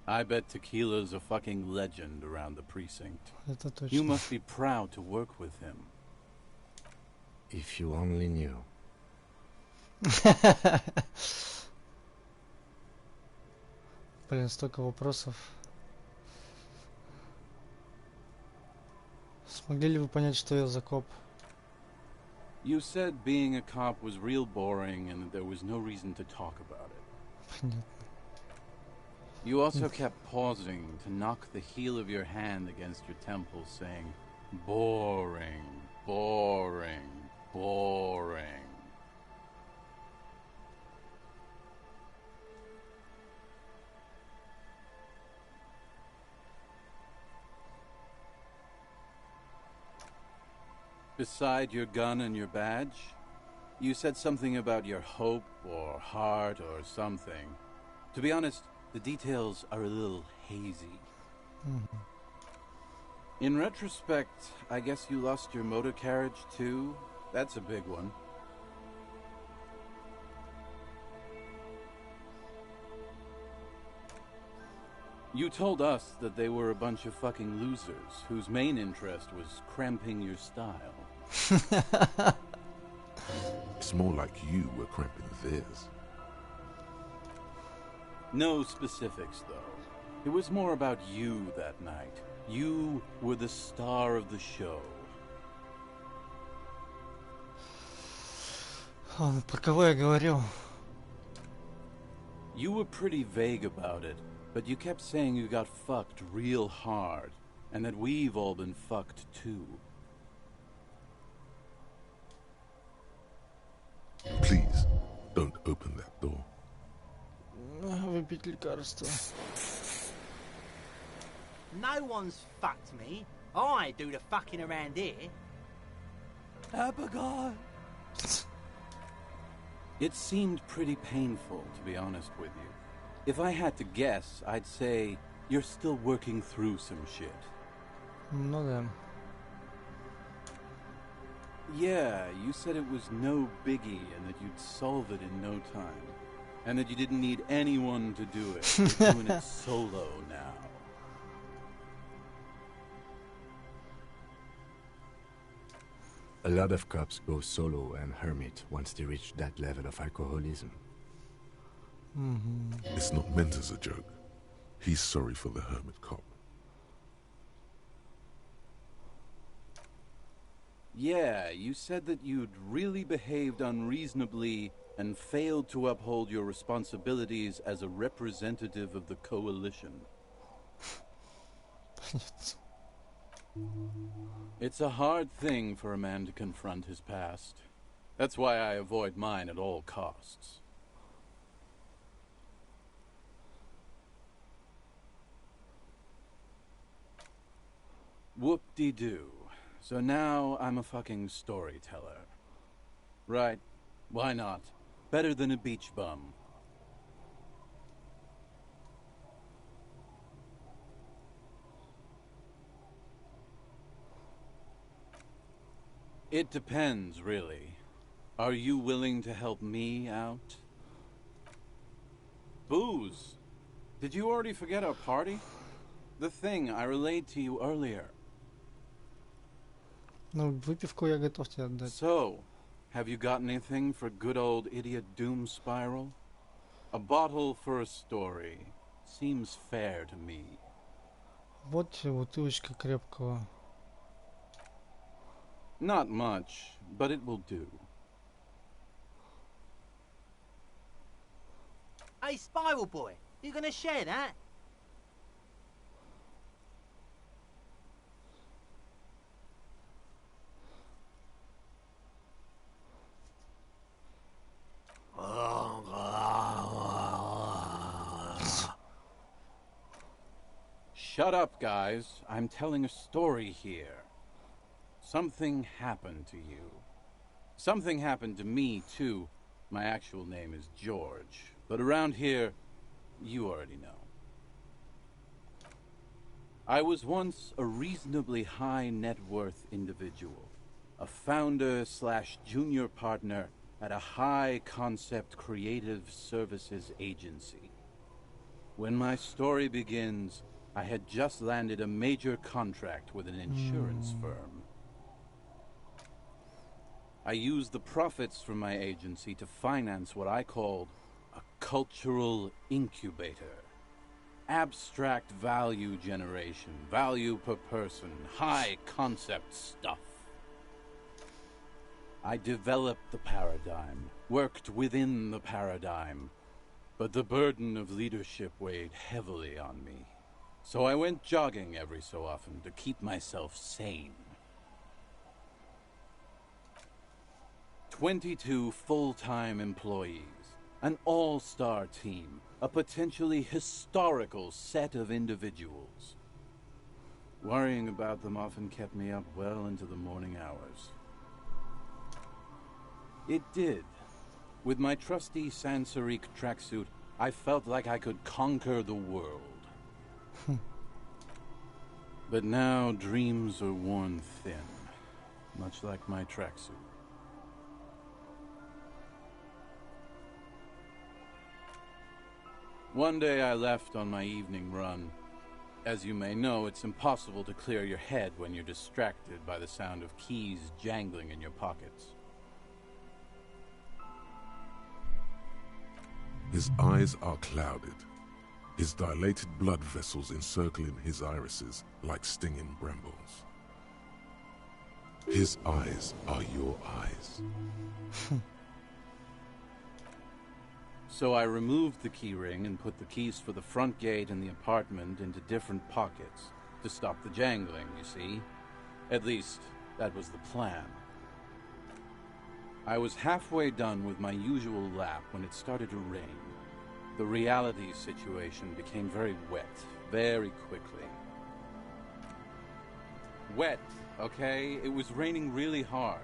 I bet Tequila's a fucking legend around the precinct. You must be proud to work with him. If you only knew. Блин, столько вопросов. Смогли ли вы понять, что я за коп? You said being a cop was real boring and that there was no reason to talk about it. Понятно. You also kept pausing to knock the heel of your hand against your temple, saying, boring, boring, boring. Beside your gun and your badge, you said something about your hope or heart or something. To be honest, the details are a little hazy. In retrospect, I guess you lost your motor carriage too? That's a big one. You told us that they were a bunch of fucking losers whose main interest was cramping your style. It's more like you were cramping theirs. No specifics, though. It was more about you that night. You were the star of the show. Про кого я говорил? You were pretty vague about it, but you kept saying you got fucked real hard, and that we've all been fucked too. Please, don't open that door. Выпить лекарство. No one's fucked me. I do the fucking around here. Abigail. It seemed pretty painful, to be honest with you. If I had to guess, I'd say you're still working through some shit. Ну да. Yeah, you said it was no biggie and that you'd solve it in no time. And that you didn't need anyone to do it. You're doing it solo now. A lot of cops go solo and hermit once they reach that level of alcoholism. It's not meant as a joke. He's sorry for the hermit cop. Yeah, you said that you'd really behaved unreasonably and failed to uphold your responsibilities as a representative of the coalition. It's a hard thing for a man to confront his past. That's why I avoid mine at all costs. Whoop-de-doo. So now I'm a fucking storyteller. Right. Why not? Better than a beach bum. It depends, really. Are you willing to help me out? Booze. Did you already forget our party? The thing I relayed to you earlier. Ну, выпивку я готов тебе отдать. So, have you got anything for good old idiot Doom Spiral? A bottle for a story. Seems fair to me. Вот тебе бутылочка крепкого. Not much, but it will do. Hey, Spiral Boy, you gonna share that? Shut up, guys. I'm telling a story here. Something happened to you. Something happened to me, too. My actual name is George. But around here, you already know. I was once a reasonably high net worth individual. A founder/junior partner at a high concept creative services agency. When my story begins, I had just landed a major contract with an insurance firm. I used the profits from my agency to finance what I called a cultural incubator. Abstract value generation, value per person, high concept stuff. I developed the paradigm, worked within the paradigm, but the burden of leadership weighed heavily on me. So I went jogging every so often to keep myself sane. 22 full-time employees, an all-star team, a potentially historical set of individuals. Worrying about them often kept me up well into the morning hours. It did. With my trusty Sansariq tracksuit, I felt like I could conquer the world. But now dreams are worn thin, much like my tracksuit. One day I left on my evening run. As you may know, it's impossible to clear your head when you're distracted by the sound of keys jangling in your pockets. His eyes are clouded, his dilated blood vessels encircling his irises like stinging brambles. His eyes are your eyes. So I removed the key ring and put the keys for the front gate and the apartment into different pockets to stop the jangling, you see. At least, that was the plan. I was halfway done with my usual lap when it started to rain. The reality situation became very wet, very quickly. Wet, okay? It was raining really hard.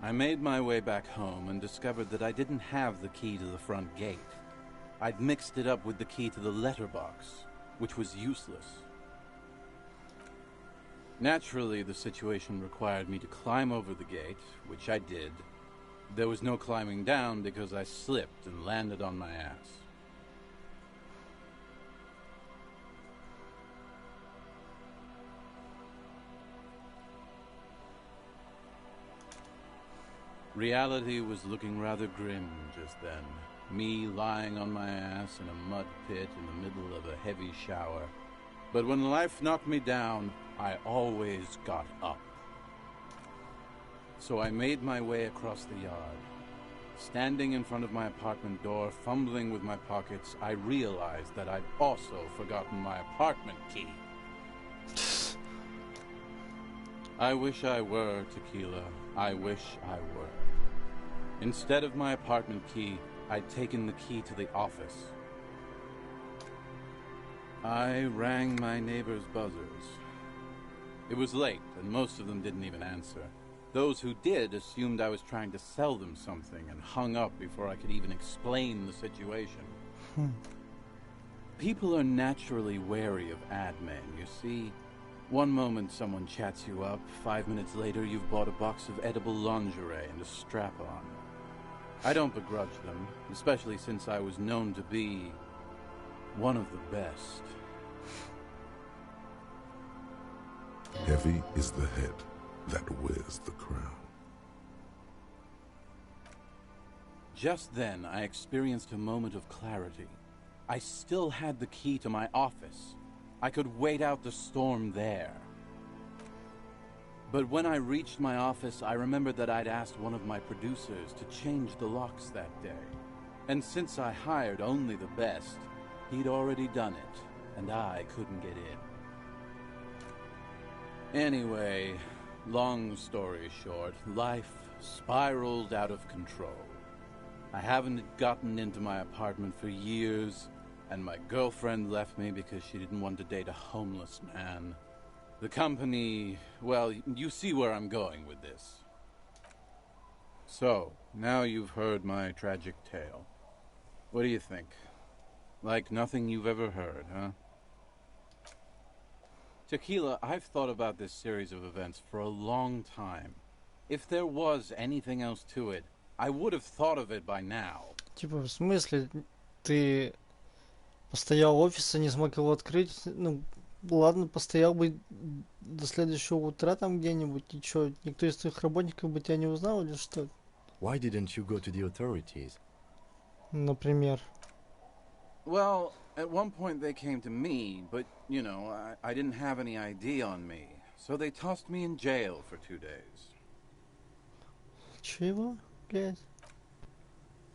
I made my way back home and discovered that I didn't have the key to the front gate. I'd mixed it up with the key to the letterbox, which was useless. Naturally, the situation required me to climb over the gate, which I did. There was no climbing down because I slipped and landed on my ass. Reality was looking rather grim just then. Me lying on my ass in a mud pit in the middle of a heavy shower. But when life knocked me down, I always got up. So I made my way across the yard. Standing in front of my apartment door, fumbling with my pockets, I realized that I'd also forgotten my apartment key. I wish I were Tequila. I wish I were. Instead of my apartment key, I'd taken the key to the office. I rang my neighbors' buzzers. It was late, and most of them didn't even answer. Those who did assumed I was trying to sell them something and hung up before I could even explain the situation. People are naturally wary of ad men, you see. One moment someone chats you up, 5 minutes later you've bought a box of edible lingerie and a strap-on. I don't begrudge them, especially since I was known to be one of the best. Heavy is the head that wears the crown. Just then, I experienced a moment of clarity. I still had the key to my office. I could wait out the storm there. But when I reached my office, I remembered that I'd asked one of my producers to change the locks that day. And since I hired only the best, he'd already done it, and I couldn't get in. Anyway, long story short, life spiraled out of control. I haven't gotten into my apartment for years, and my girlfriend left me because she didn't want to date a homeless man. The company, well, you see where I'm going with this. So, now you've heard my tragic tale. What do you think? Like nothing you've ever heard, huh? Tequila, I've thought about this series of events for a long time. If there was anything else to it, I would have thought of it by now. Типа, в смысле, ты постоял в офисе, не смог его открыть? Ну, ладно, постоял бы до следующего утра там где-нибудь, и чё, никто из твоих работников бы тебя не узнал или что? Why didn't you go to the authorities? Например. Well, at one point they came to me, but, you know, I didn't have any ID on me. So they tossed me in jail for 2 days. Чего, блядь?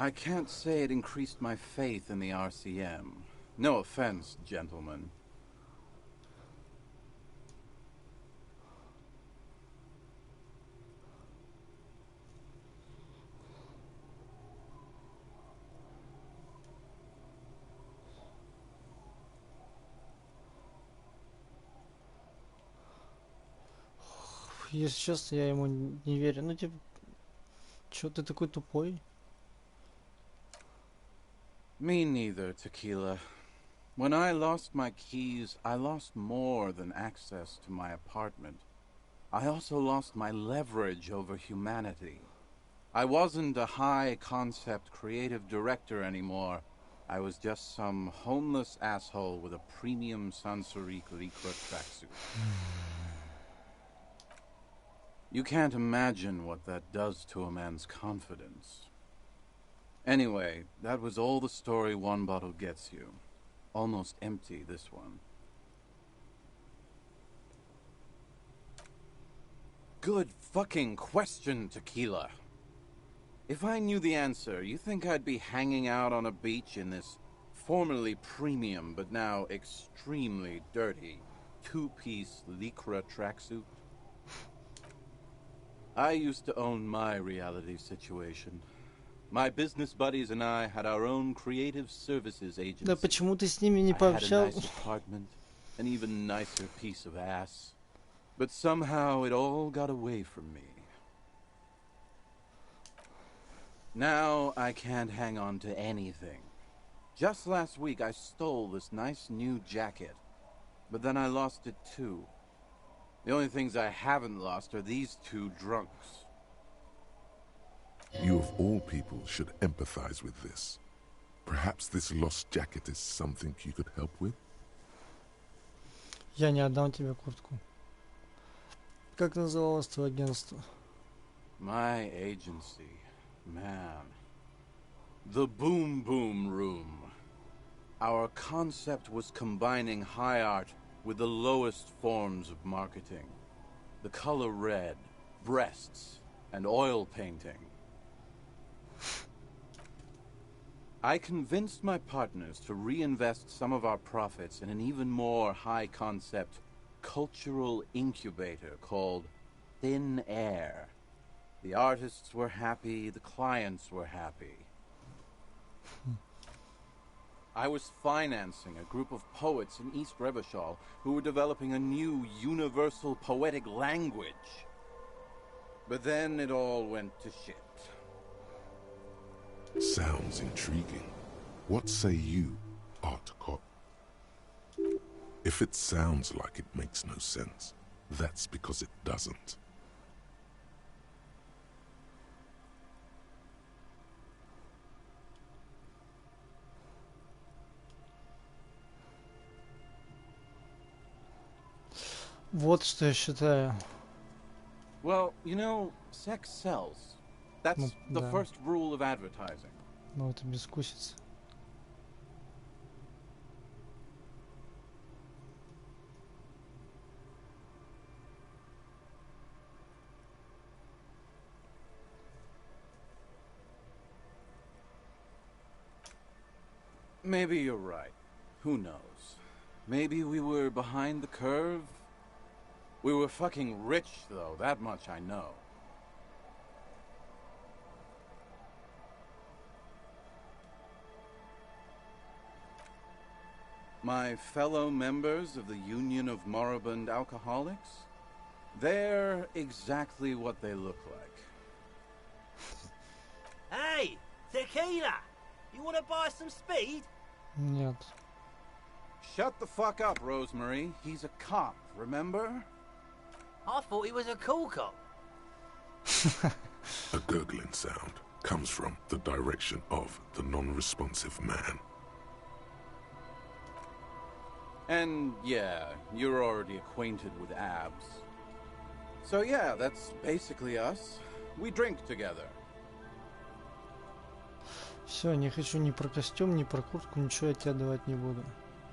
I can't say it increased my faith in the RCM. No offense, gentlemen. Если честно, я ему не верю. Ну, типа, чё ты такой тупой? Me neither, Tequila. When I lost my keys, I lost more than access to my apartment. I also lost my leverage over humanity. I wasn't a high-concept creative director anymore. I was just some homeless asshole with a premium Sansorique Lycra tracksuit. You can't imagine what that does to a man's confidence. Anyway, that was all the story one bottle gets you. Almost empty, this one. Good fucking question, Tequila. If I knew the answer, you think I'd be hanging out on a beach in this formerly premium but now extremely dirty two-piece Lycra tracksuit? I used to own my reality situation. My business buddies and I had our own creative services agency. Да почему ты с ними не I had a пообщался? nice apartment, an even nicer piece of ass. But somehow it all got away from me. Now I can't hang on to anything. Just last week I stole this nice new jacket, but then I lost it too. The only things I haven't lost are these two drunks. You of all people should empathize with this. Perhaps this lost jacket is something you could help with? Я не отдам тебе куртку. Как называлось твое агентство? My agency, man. The Boom Boom Room. Our concept was combining high art with the lowest forms of marketing. The color red, breasts, and oil painting. I convinced my partners to reinvest some of our profits in an even more high-concept cultural incubator called Thin Air. The artists were happy, the clients were happy. I was financing a group of poets in East Revachol who were developing a new universal poetic language. But then it all went to shit. Sounds intriguing. What say you, Ya-cop? If it sounds like it makes no sense, that's because it doesn't. Вот что я считаю. Well, you know, sex sells. That's the да. first rule of advertising. Ну, это бескусица. Maybe you're right. Who knows? Maybe we were behind the curve? We were fucking rich, though. That much I know. My fellow members of the Union of Moribund Alcoholics? They're exactly what they look like. Hey, tequila! You want to buy some speed? Нет. Shut the fuck up, Rosemary. He's a cop, remember? I thought he was a cool cop. A gurgling sound comes from the direction of the non-responsive man. And yeah, you're already acquainted with abs. So yeah, that's basically us. We drink together. Все, не хочу ни про костюм, ни про куртку, ничего я тебе давать не буду.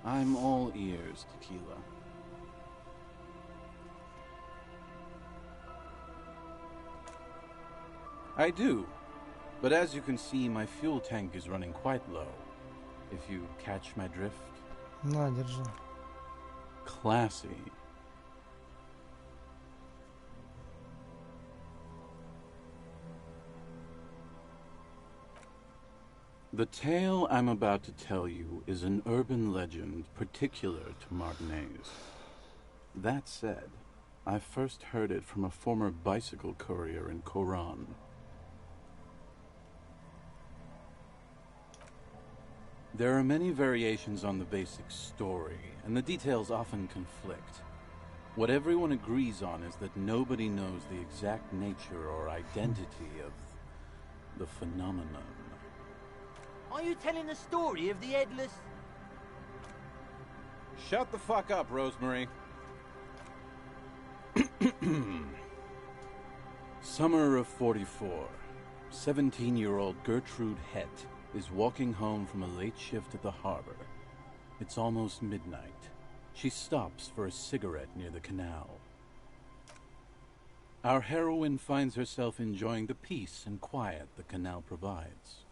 I'm all ears, Tequila. I do. But as you can see, my fuel tank is running quite low. If you catch my drift. На, держи. Classy. The tale I'm about to tell you is an urban legend particular to Martinaise. That said, I first heard it from a former bicycle courier in Koran. There are many variations on the basic story, and the details often conflict. What everyone agrees on is that nobody knows the exact nature or identity of the phenomenon. Are you telling the story of the headless... Shut the fuck up, Rosemary. Summer of 44. 17-year-old Gertrude Het is walking home from a late shift at the harbor. It's almost midnight. She stops for a cigarette near the canal. Our heroine finds herself enjoying the peace and quiet the canal provides.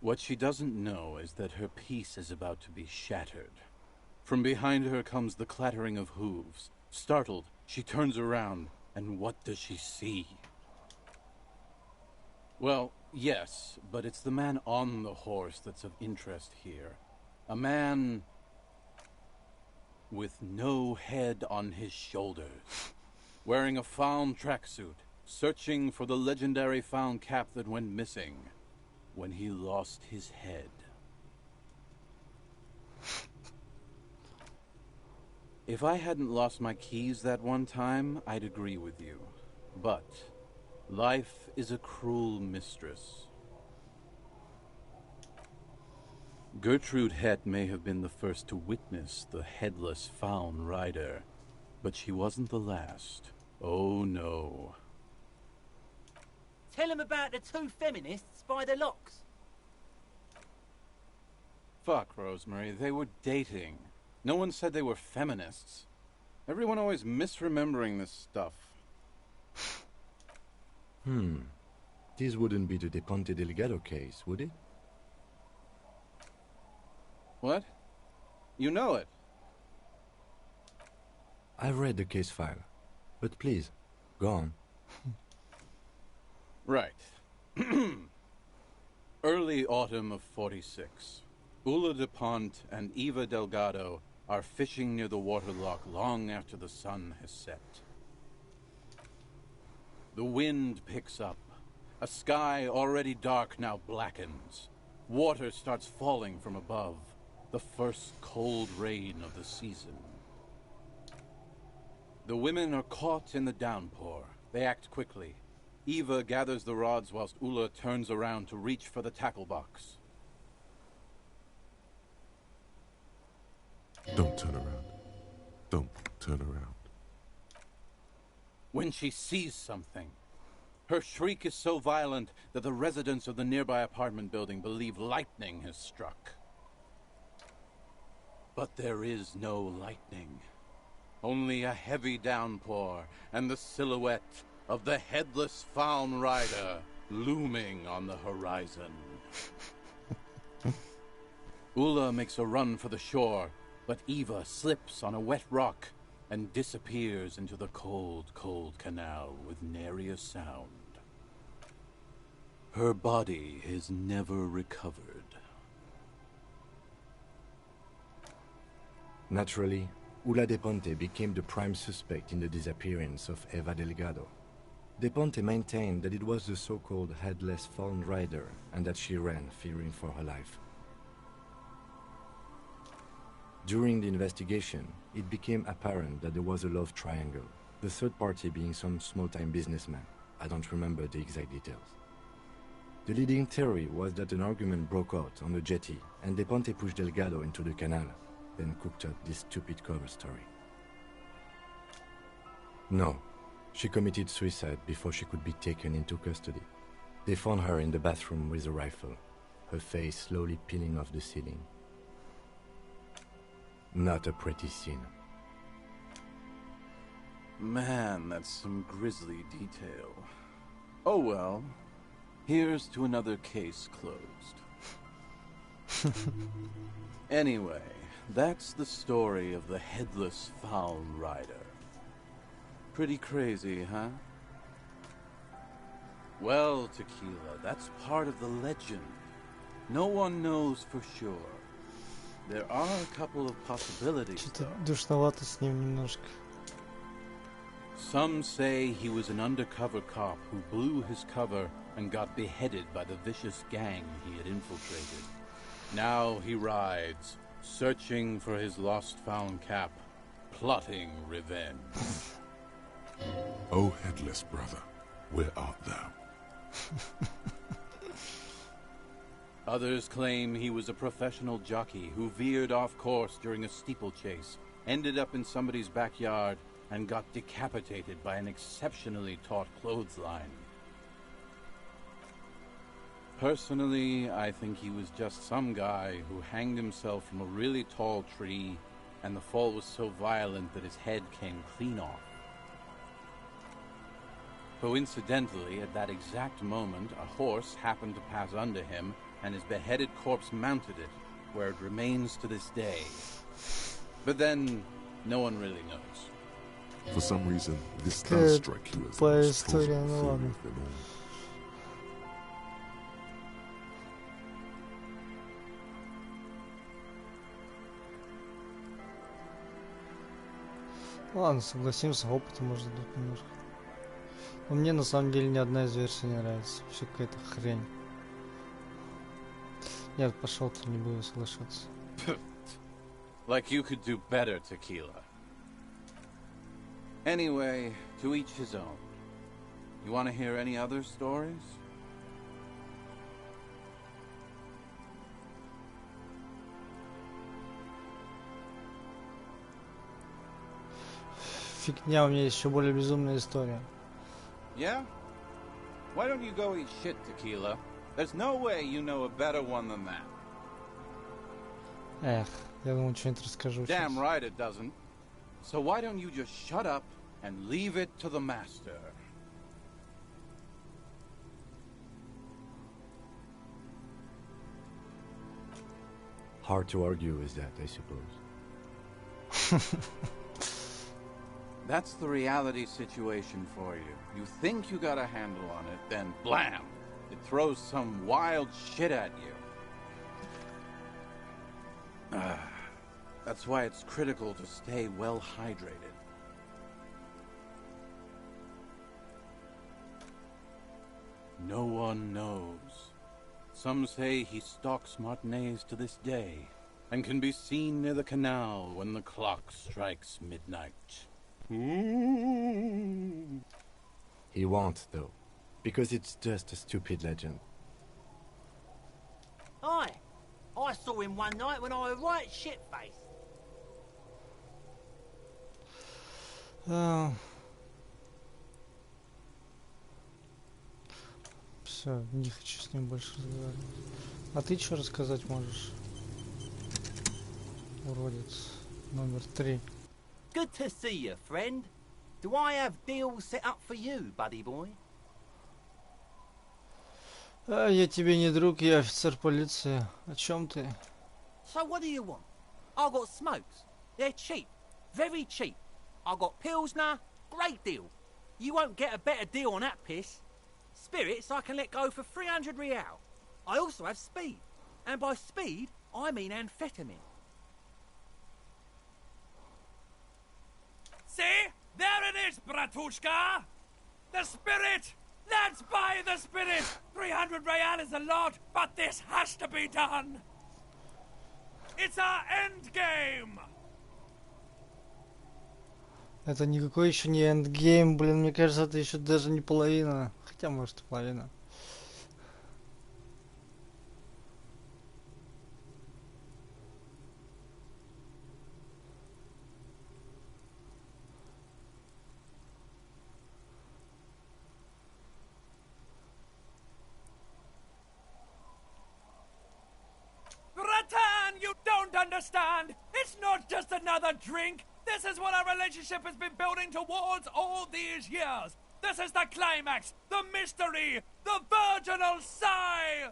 What she doesn't know is that her peace is about to be shattered. From behind her comes the clattering of hooves. Startled, she turns around, and what does she see? Well, yes, but it's the man on the horse that's of interest here. A man with no head on his shoulders, wearing a fawn tracksuit searching for the legendary found cap that went missing when he lost his head. If I hadn't lost my keys that one time, I'd agree with you. But life is a cruel mistress. Gertrude Het may have been the first to witness the headless found rider, but she wasn't the last. Oh no. Tell him about the two feminists by the locks. Fuck, Rosemary, they were dating. No one said they were feminists. Everyone always misremembering this stuff. This wouldn't be the De Ponte Delgado case, would it? What? You know it? I've read the case file, but please, go on. Right. Early autumn of 46. Ulla de Ponte and Eva Delgado are fishing near the waterlock long after the sun has set. The wind picks up. A sky already dark now blackens. Water starts falling from above. The first cold rain of the season. The women are caught in the downpour. They act quickly. Eva gathers the rods whilst Ulla turns around to reach for the tackle box. Don't turn around. Don't turn around. When she sees something, her shriek is so violent that the residents of the nearby apartment building believe lightning has struck. But there is no lightning. Only a heavy downpour and the silhouette of the headless found rider looming on the horizon. Ulla makes a run for the shore, but Eva slips on a wet rock and disappears into the cold, cold canal with nary a sound. Her body is never recovered. Naturally, Ulla de Ponte became the prime suspect in the disappearance of Eva Delgado. De Ponte maintained that it was the so-called headless found rider and that she ran, fearing for her life. During the investigation, it became apparent that there was a love triangle, the third party being some small-time businessman. I don't remember the exact details. The leading theory was that an argument broke out on the jetty and De Ponte pushed Delgado into the canal, then cooked up this stupid cover story. No, she committed suicide before she could be taken into custody. They found her in the bathroom with a rifle, her face slowly peeling off the ceiling. Not a pretty scene. Man, that's some grisly detail. Oh well, here's to another case closed. Anyway, that's the story of the headless found rider. Pretty crazy, huh? Well, Tequila, that's part of the legend. No one knows for sure. There are a couple of possibilities. Что-то душновато с ним немножко. Some say he was an undercover cop who blew his cover and got beheaded by the vicious gang he had infiltrated. Now he rides, searching for his lost-found cap, plotting revenge. O headless brother, where art thou? Others claim he was a professional jockey who veered off course during a steeplechase, ended up in somebody's backyard, and got decapitated by an exceptionally taut clothesline. Personally, I think he was just some guy who hanged himself from a really tall tree, and the fall was so violent that his head came clean off. Coincidentally, at that exact moment, a horse happened to pass under him, and his beheaded corpse mounted it, where it remains to this day. But then, no one really knows. For some reason, this does strike you as the most plausible theory of them all. Ладно, согласимся, опыта может быть немножко. Но мне на самом деле ни одна из версий не нравится. Все какая-то хрень. Я пошел-то, не буду соглашаться. Like you could do better, Tequila. Anyway, to each his own. You want to hear any other stories? Фигня, у меня есть еще более безумная история. Yeah? Why don't you go eat shit, Tequila? There's no way you know a better one than that. Эх, я думал, что-нибудь расскажу. Damn right it doesn't. So why don't you just shut up and leave it to the master? Hard to argue with that, I suppose. That's the reality situation for you. You think you got a handle on it, then blam! It throws some wild shit at you. That's why it's critical to stay well hydrated. No one knows. Some say he stalks Martinez to this day, and can be seen near the canal when the clock strikes midnight. He won't, though, because it's just a stupid legend. Aye. I saw him one night when I was right shit-faced. Все, не хочу с ним больше разговаривать. А ты что рассказать можешь? Уродец номер 3. Good to see you, friend. Do I have deals set up for you, buddy boy? Я тебе не друг, я офицер полиции. О чем ты? So what do you want? I got smokes. They're cheap. Very cheap. I got Pilsner. Great deal. You won't get a better deal on that piss. Spirits I can let go for 300 real. I also have speed. And by speed, I mean amphetamine. See? There it is, Bratushka! The spirit! Let's buy the spirit! 300 real is a lot, but this has to be done! It's our end game! Это никакой еще не эндгейм, блин, мне кажется, это еще даже не половина. Хотя, может, и половина. Bratan, you don't understand! It's not just another drink! This is what our relationship has been building towards all these years! This is the climax! The mystery! The virginal sigh!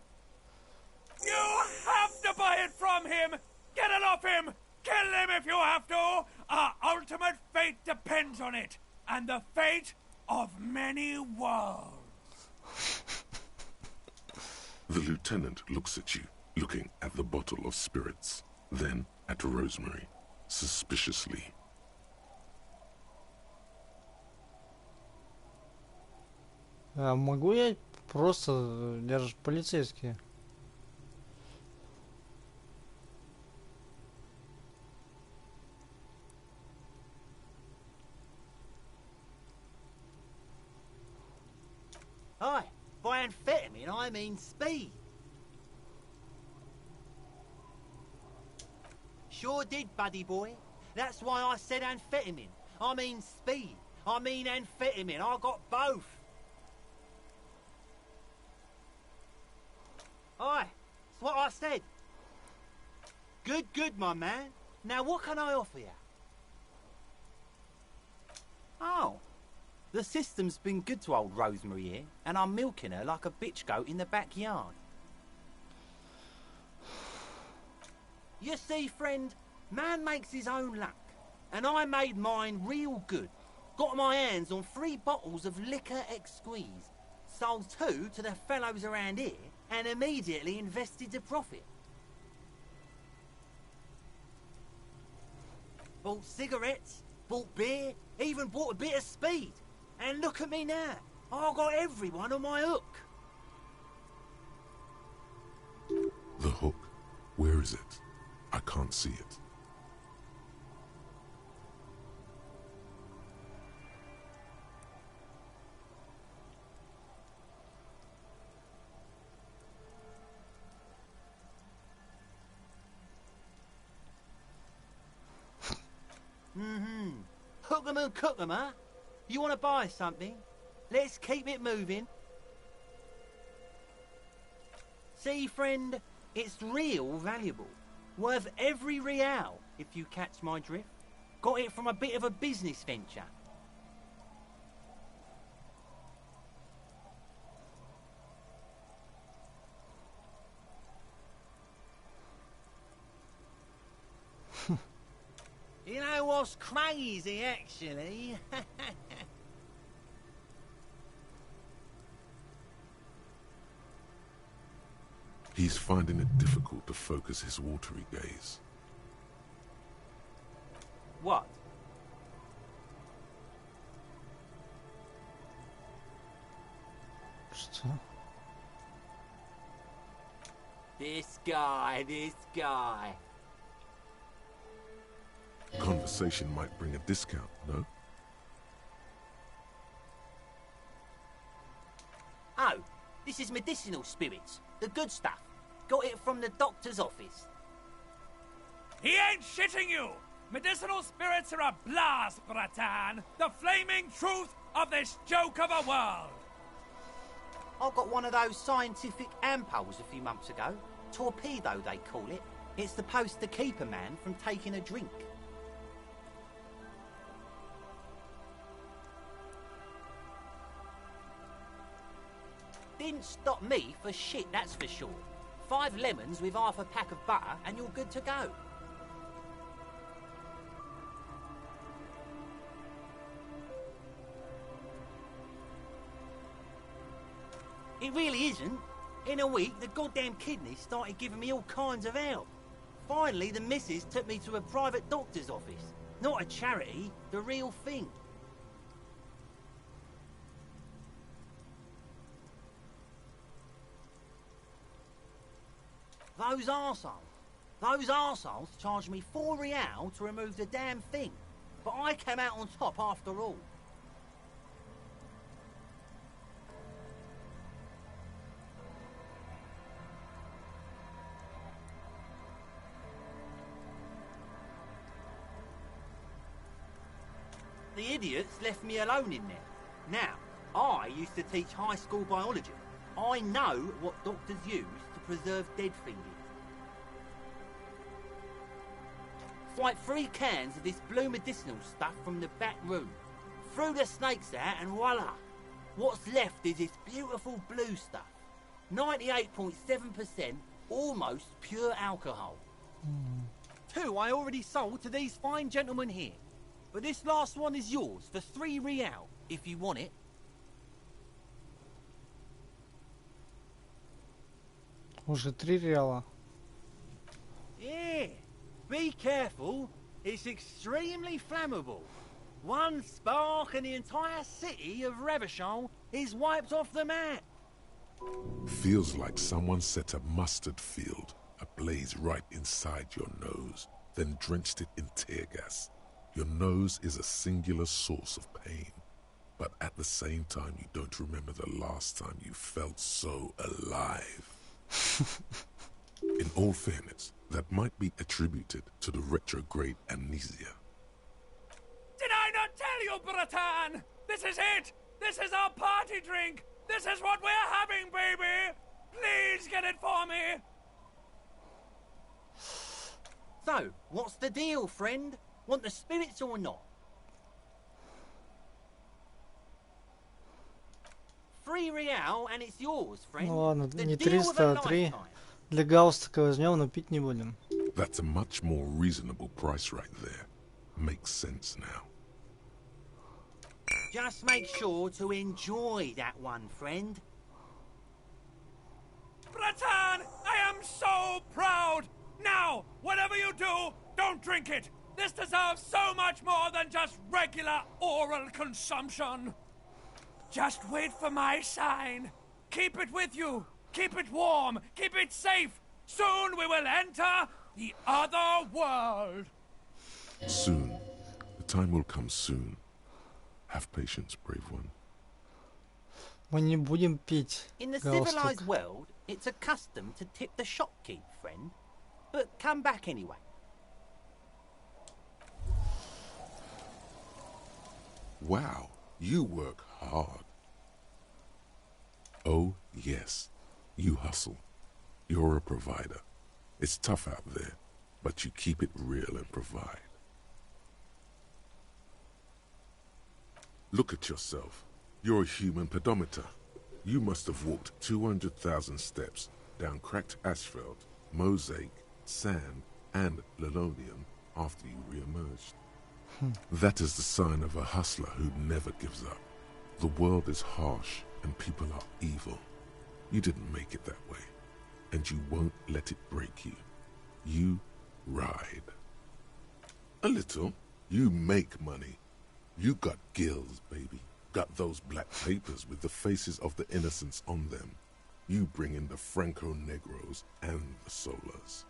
You have to buy it from him! Get it off him! Kill him if you have to! Our ultimate fate depends on it! And the fate of many worlds! The lieutenant looks at you, looking at the bottle of spirits, then at Rosemary, suspiciously. А могу я просто... Я же полицейский. Aye. By amphetamine, I mean speed. Sure did, buddy boy. That's why I said amphetamine. I mean speed. I mean amphetamine. I got both. Aye, that's what I said. Good, my man. Now what can I offer you? Oh, the system's been good to old Rosemary here, and I'm milking her like a bitch goat in the backyard. You see, friend, man makes his own luck, and I made mine real good. Got my hands on 3 bottles of liquor exquise, sold 2 to the fellows around here, and immediately invested the profit. Bought cigarettes, bought beer, even bought a bit of speed. And look at me now. I got everyone on my hook. The hook. Where is it? I can't see it. Hook 'em and cook 'em, huh? You want to buy something? Let's keep it moving. See, friend, it's real valuable. Worth every real, if you catch my drift. Got it from a bit of a business venture. You know what's crazy, actually? He's finding it difficult to focus his watery gaze. What? Что? This guy. Conversation might bring a discount, no? Oh, this is medicinal spirits. The good stuff. Got it from the doctor's office. He ain't shitting you! Medicinal spirits are a blast, Bratan! The flaming truth of this joke of a world! I got one of those scientific ampoules a few months ago. Torpedo, they call it. It's supposed to keep a man from taking a drink. Didn't stop me for shit, that's for sure. 5 lemons with half a pack of butter and you're good to go. It really isn't. In a week, the goddamn kidneys started giving me all kinds of help. Finally, the missus took me to a private doctor's office. Not a charity, the real thing. Those arseholes charged me 4 real to remove the damn thing. But I came out on top after all. The idiots left me alone in there. Now, I used to teach high school biology. I know what doctors use to preserve dead things. Like 3 cans of this blue medicinal stuff from the back room. Threw the snakes out and voila! What's left is this beautiful blue stuff. 98.7% almost pure alcohol. 2 I already sold to these fine gentlemen here. But this last one is yours for 3 real, if you want it. Уже 3 реала. Yeah. Be careful, it's extremely flammable. 1 spark and the entire city of Revachol is wiped off the map. Feels like someone set a mustard field ablaze right inside your nose, then drenched it in tear gas. Your nose is a singular source of pain, but at the same time you don't remember the last time you felt so alive. In all fairness, that might be attributed to the retrograde amnesia. Did I not tell you, Bratan? This is it! This is our party drink! This is what we're having, baby! Please get it for me! So, what's the deal, friend? Want the spirits or not? 3 real and it's yours, friend. Ну ладно, The не deal of 300, a а 3. lifetime. Для галстука возьмем, но пить не будем. That's a much more reasonable price right there. Makes sense now. Just make sure to enjoy that one, friend. Bratan, I am so proud! Now, whatever you do, don't drink it! This deserves so much more than just regular oral consumption! Just wait for my sign. Keep it with you. Keep it warm. Keep it safe. Soon we will enter the other world. Soon. The time will come soon. Have patience, brave one. Мы не будем пить. In the галстук. civilized world, it's a custom to tip the shopkeep, friend. But come back anyway. Wow, you work hard. Oh, yes. You hustle. You're a provider. It's tough out there, but you keep it real and provide. Look at yourself. You're a human pedometer. You must have walked 200,000 steps down cracked asphalt, mosaic, sand, and linoleum after you re-emerged. That is the sign of a hustler who never gives up. The world is harsh and people are evil. You didn't make it that way, and you won't let it break you. You ride. A little. You make money. You got gills, baby. Got those black papers with the faces of the innocents on them. You bring in the Franco Negros and the Solas.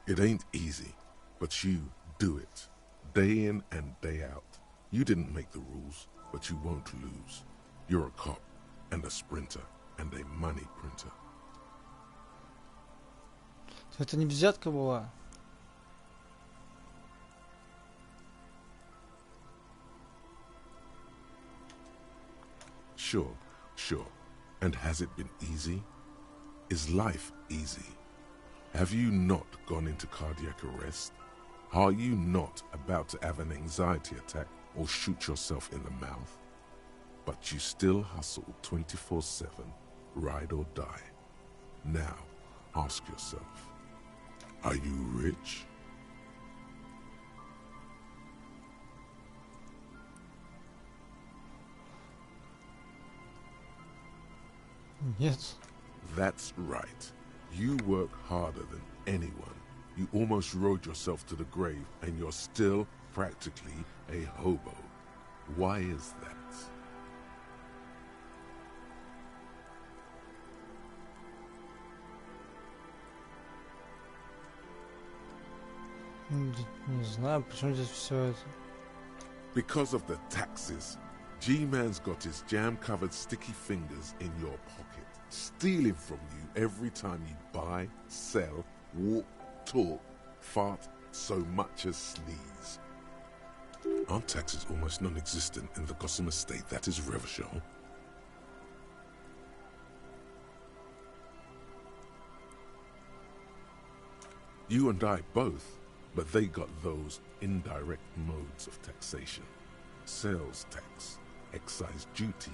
It ain't easy, but you do it. Day in and day out. You didn't make the rules, but you won't lose. You're a cop, and a sprinter, and a money printer. Это не взятка была. Sure, sure. And has it been easy? Is life easy? Have you not gone into cardiac arrest? Are you not about to have an anxiety attack or shoot yourself in the mouth? But you still hustle 24/7, ride or die. Now, ask yourself, are you rich? Нет. That's right. You work harder than anyone. You almost rode yourself to the grave, and you're still practically a hobo. Why is that? Не знаю, почему здесь все это. Because of the taxes. G-Man's got his jam-covered sticky fingers in your pocket, stealing from you every time you buy, sell, walk, talk, fart, so much as sneeze. Aren't taxes almost non-existent in the Gotham estate that is Revachol? You and I both, but they got those indirect modes of taxation. Sales tax, excise duty,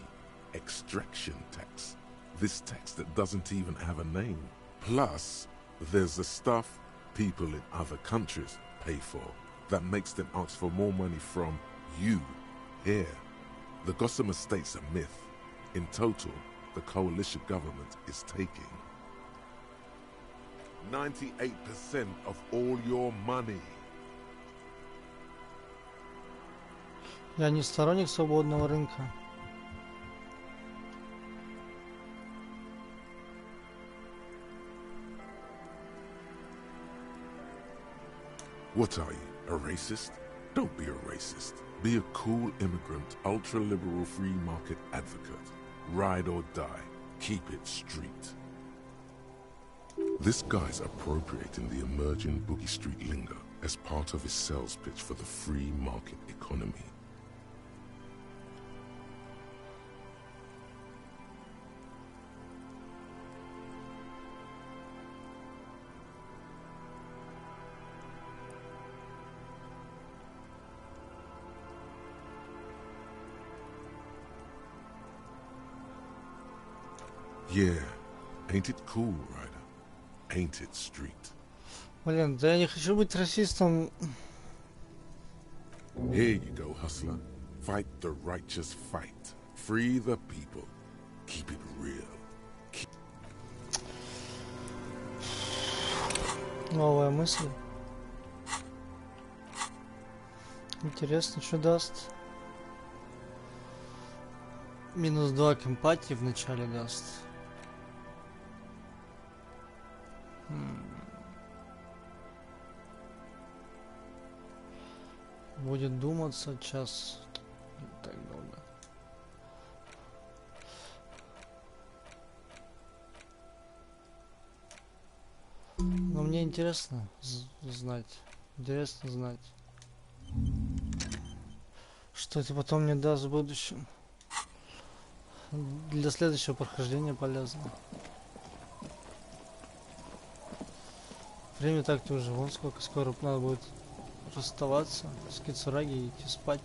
extraction tax. This tax that doesn't even have a name. Plus, there's the stuff people in other countries pay for that makes them ask for more money from you here. The Gotham estate's a myth. In total, the coalition government is taking 98% of all your money. Я не сторонник свободного рынка. What are you, a racist? Don't be a racist. Be a cool immigrant, ultra-liberal free market advocate. Ride or die. Keep it street. This guy's appropriating the emerging Boogie Street lingo as part of his sales pitch for the free market economy. Yeah, ain't it cool, Ryder? Ain't it street? Блин, да я не хочу быть расистом. Here you go, hustler. Fight the righteous fight. Free the people. Keep it real. Новая мысль. Интересно, что даст. -2 к эмпатии в начале даст. Будет думаться час. Не так долго. Но мне интересно знать. Интересно знать, что это потом мне даст в будущем. Для следующего прохождения полезно. Время так-то уже вон сколько, скоро надо будет расставаться с Кицураги и идти спать.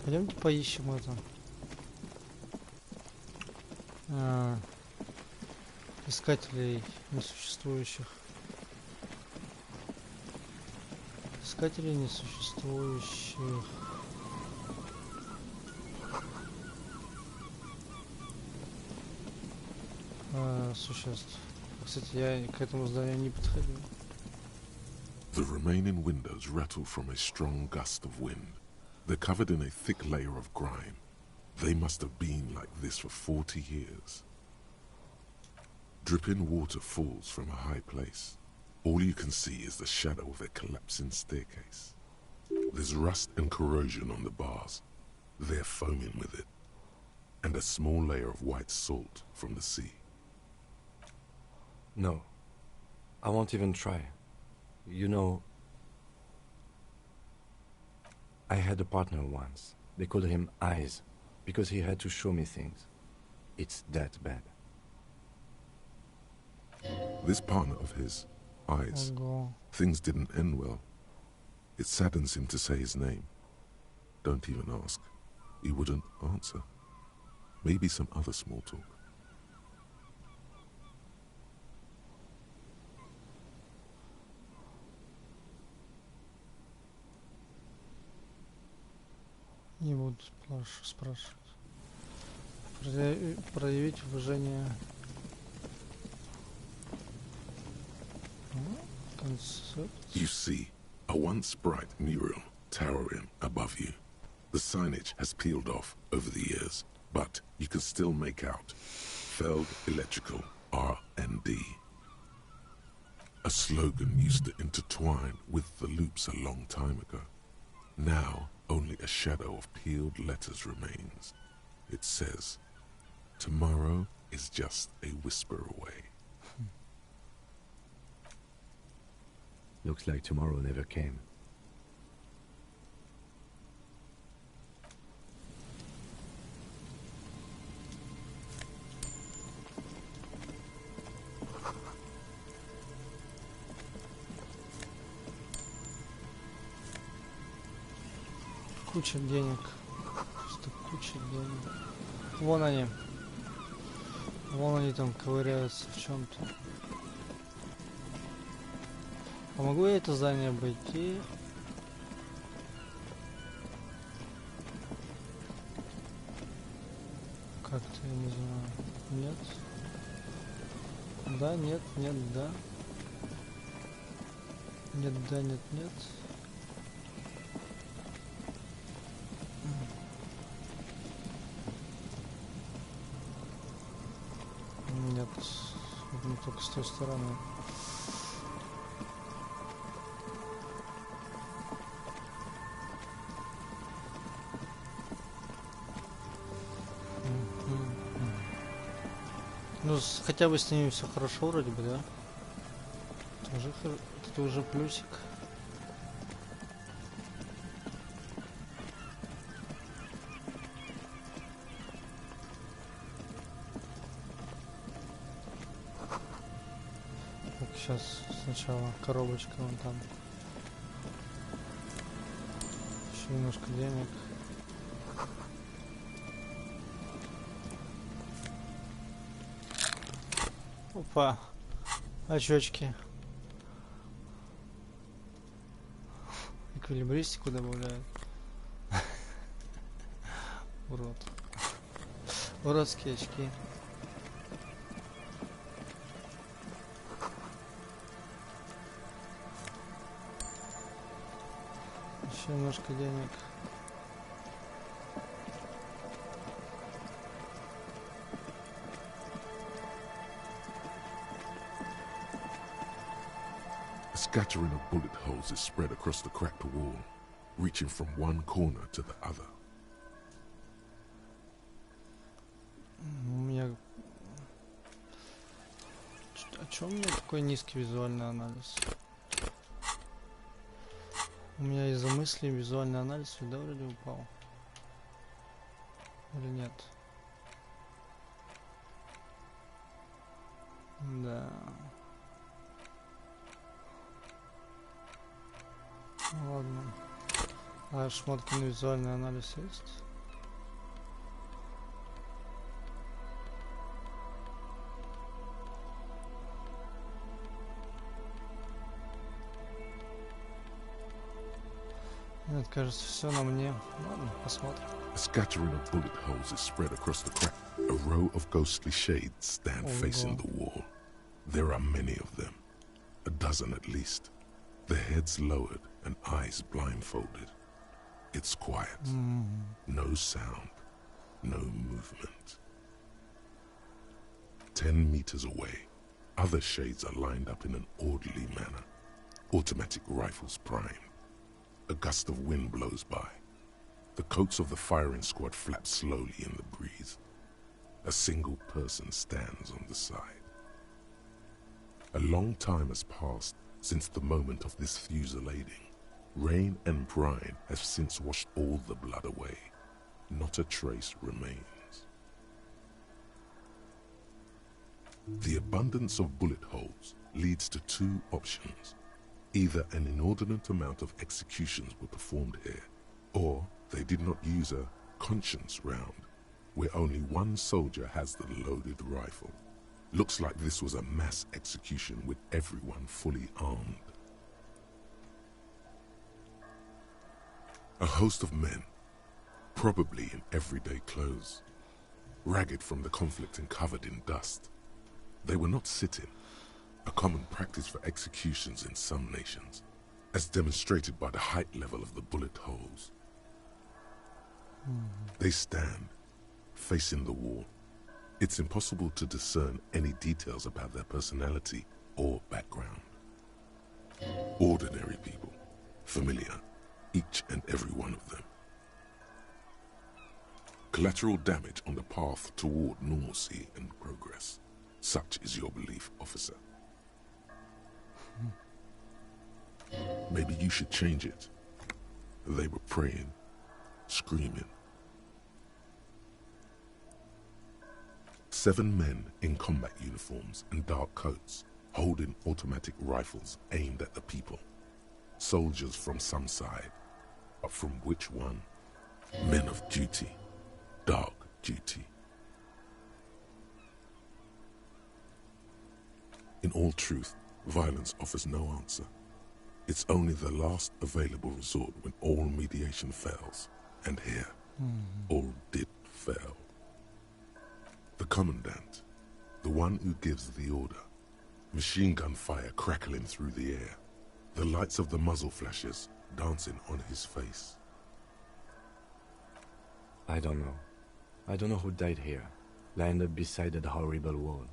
Пойдемте поищем это. Искателей несуществующих. Искателей несуществующих. Существ. Кстати, я к этому зданию не подходил. The remaining windows rattle from a strong gust of wind. They're covered in a thick layer of grime. They must have been like this for 40 years. Dripping water falls from a high place. All you can see is the shadow of a collapsing staircase. There's rust and corrosion on the bars. They're foaming with it. And a small layer of white salt from the sea. No. I won't even try. You know, I had a partner once. They called him Eyes, because he had to show me things. It's that bad. This partner of his, Eyes, Ого. things didn't end well. It saddens him to say his name. Don't even ask. He wouldn't answer. Maybe some other small talk. Не буду спрашивать. Проявить уважение. Концепт. You see a once bright mural towering above you. The signage has peeled off over the years, but you can still make out Feld Electrical R&D. A slogan used to intertwine with the loops a long time ago. Now, only a shadow of peeled letters remains. It says, tomorrow is just a whisper away. Looks like tomorrow never came. Куча денег. Просто куча денег. Вон они. Вон они там ковыряются в чем-то. А могу я это здание обойти? Как-то я не знаю. Нет. Да, нет, нет, да. Нет, да, нет, нет. Нет, не только с той стороны. Ну, хотя бы с ними все хорошо вроде бы, да? Это уже плюсик. Так, сейчас сначала коробочка вон там. Еще немножко денег. Опа, очечки. Эквилибристику добавляют. Урод. Уродские очки. Еще немножко денег. A scattering of bullet holes is spread across the cracked wall, reaching from one corner to the other. У меня... А чё у меня такой низкий визуальный анализ? У меня из-за мыслей визуальный анализ всегда вроде упал. Или нет? Да. Ладно. А шмотки на визуальный анализ есть? Нет, кажется, все на мне. Ладно, посмотрим. A scattering of bullet holes is spread across the crack. A row of ghostly shades stand facing the wall. There are many of them, a dozen at least, their heads lowered and eyes blindfolded. It's quiet, no sound, no movement. 10 meters away, other shades are lined up in an orderly manner, automatic rifles primed. A gust of wind blows by. The coats of the firing squad flap slowly in the breeze. A single person stands on the side. A long time has passed since the moment of this fusillading. Rain and brine have since washed all the blood away. Not a trace remains. The abundance of bullet holes leads to two options. Either an inordinate amount of executions were performed here, or they did not use a conscience round, where only one soldier has the loaded rifle. Looks like this was a mass execution with everyone fully armed. A host of men, probably in everyday clothes, ragged from the conflict and covered in dust. They were not sitting, a common practice for executions in some nations, as demonstrated by the height level of the bullet holes. They stand, facing the wall. It's impossible to discern any details about their personality or background. Ordinary people, familiar, each and every one of them. Collateral damage on the path toward normalcy and progress. Such is your belief, officer. Maybe you should change it. They were praying, screaming. 7 men in combat uniforms and dark coats, holding automatic rifles aimed at the people. Soldiers from some side, but from which one? Men of duty, dark duty. In all truth, violence offers no answer. It's only the last available resort when all mediation fails. And here, all did fail. The commandant, the one who gives the order, machine gun fire crackling through the air, the lights of the muzzle flashes dancing on his face. I don't know. I don't know who died here, lined up beside that horrible wall.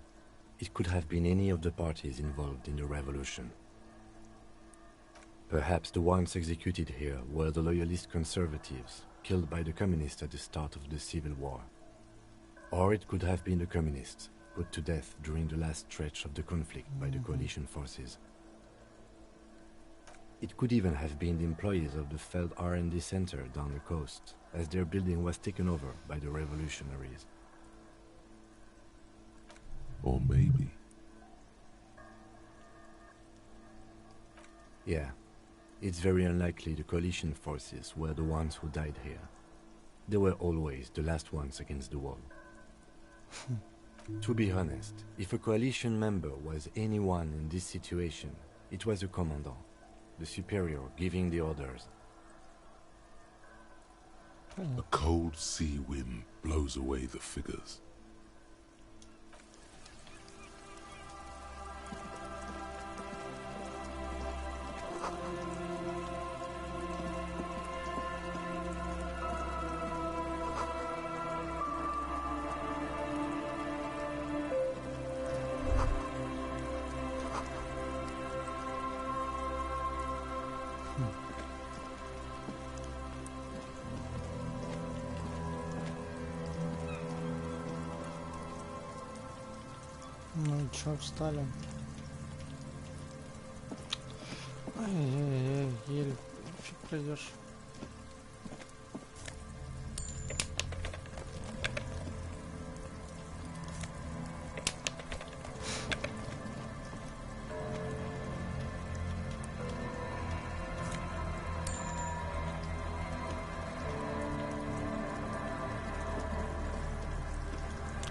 It could have been any of the parties involved in the revolution. Perhaps the ones executed here were the loyalist conservatives, killed by the communists at the start of the Civil War. Or it could have been the communists, put to death during the last stretch of the conflict by the coalition forces. It could even have been the employees of the failed R&D center down the coast, as their building was taken over by the revolutionaries. Or maybe... Yeah, it's very unlikely the coalition forces were the ones who died here. They were always the last ones against the wall. To be honest, if a coalition member was anyone in this situation, it was a commandant, the superior giving the orders. A cold sea wind blows away the figures. Ну и чё, встали? Ай-яй-яй, еле фиг пройдешь.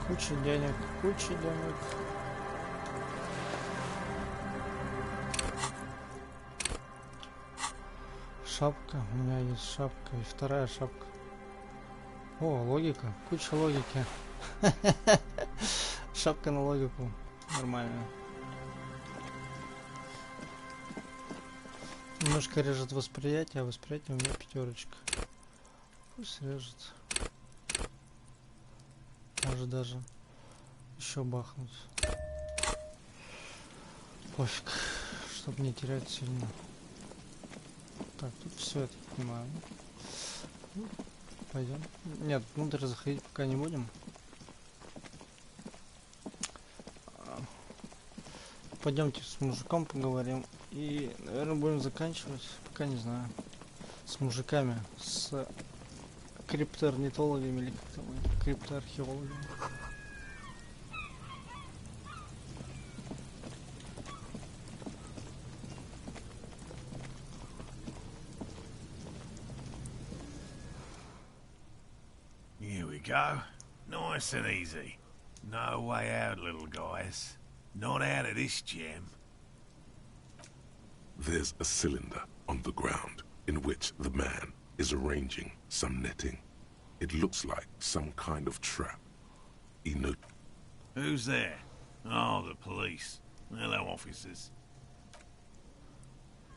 Куча денег, куча денег. Шапка, у меня есть шапка и вторая шапка. О, логика, куча логики. Шапка на логику, нормально. Немножко режет восприятие, а восприятие у меня 5. Пусть режет. Может даже еще бахнуть. Пофиг, чтобы не терять сильно. Так, тут все, я так понимаю. Ну, пойдем. Нет, внутрь заходить пока не будем. Пойдемте с мужиком поговорим. И, наверное, будем заканчивать. Пока не знаю. С мужиками. С криптоорнитологами или как там, криптоархеологами. Here we go. Nice and easy. No way out, little guys. Not out of this gem. There's a cylinder on the ground in which the man is arranging some netting. It looks like some kind of trap. Who's there? Oh, the police. Hello, officers.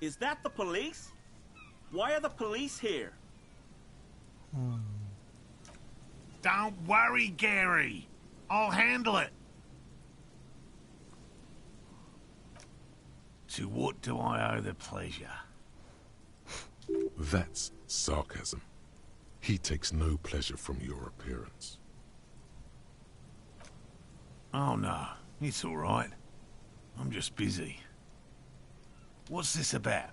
Is that the police? Why are the police here? Don't worry, Gary. I'll handle it. To what do I owe the pleasure? That's sarcasm. He takes no pleasure from your appearance. Oh no, it's all right. I'm just busy. What's this about?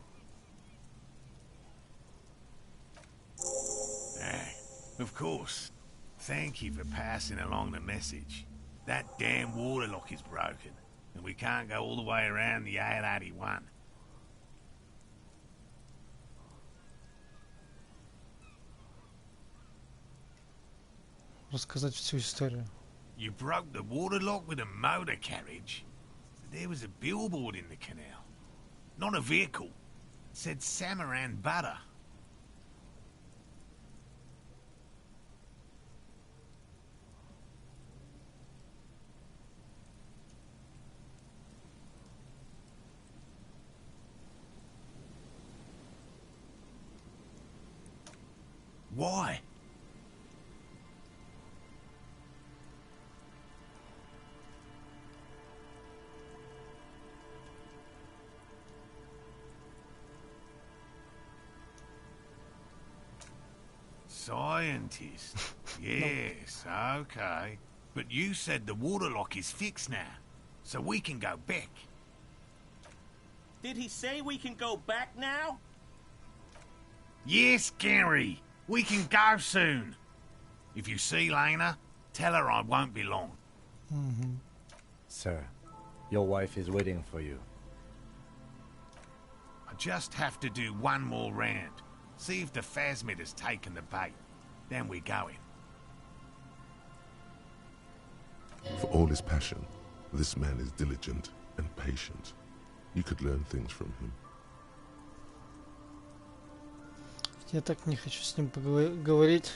Of course. Thank you for passing along the message. That damn water lock is broken, and we can't go all the way around the A81. Рассказать всю историю. You broke the water lock with a motor carriage? There was a billboard in the canal. Not a vehicle. It said Samaran Butter. Why? Scientist. Yes, okay. But you said the water lock is fixed now, so we can go back. Did he say we can go back now? Yes, Gary. We can go soon. If you see Lena, tell her I won't be long. Sir, your wife is waiting for you. I just have to do one more round. See if the phasmid has taken the bait. Then we're going. For all his passion, this man is diligent and patient. You could learn things from him. Я так не хочу с ним говорить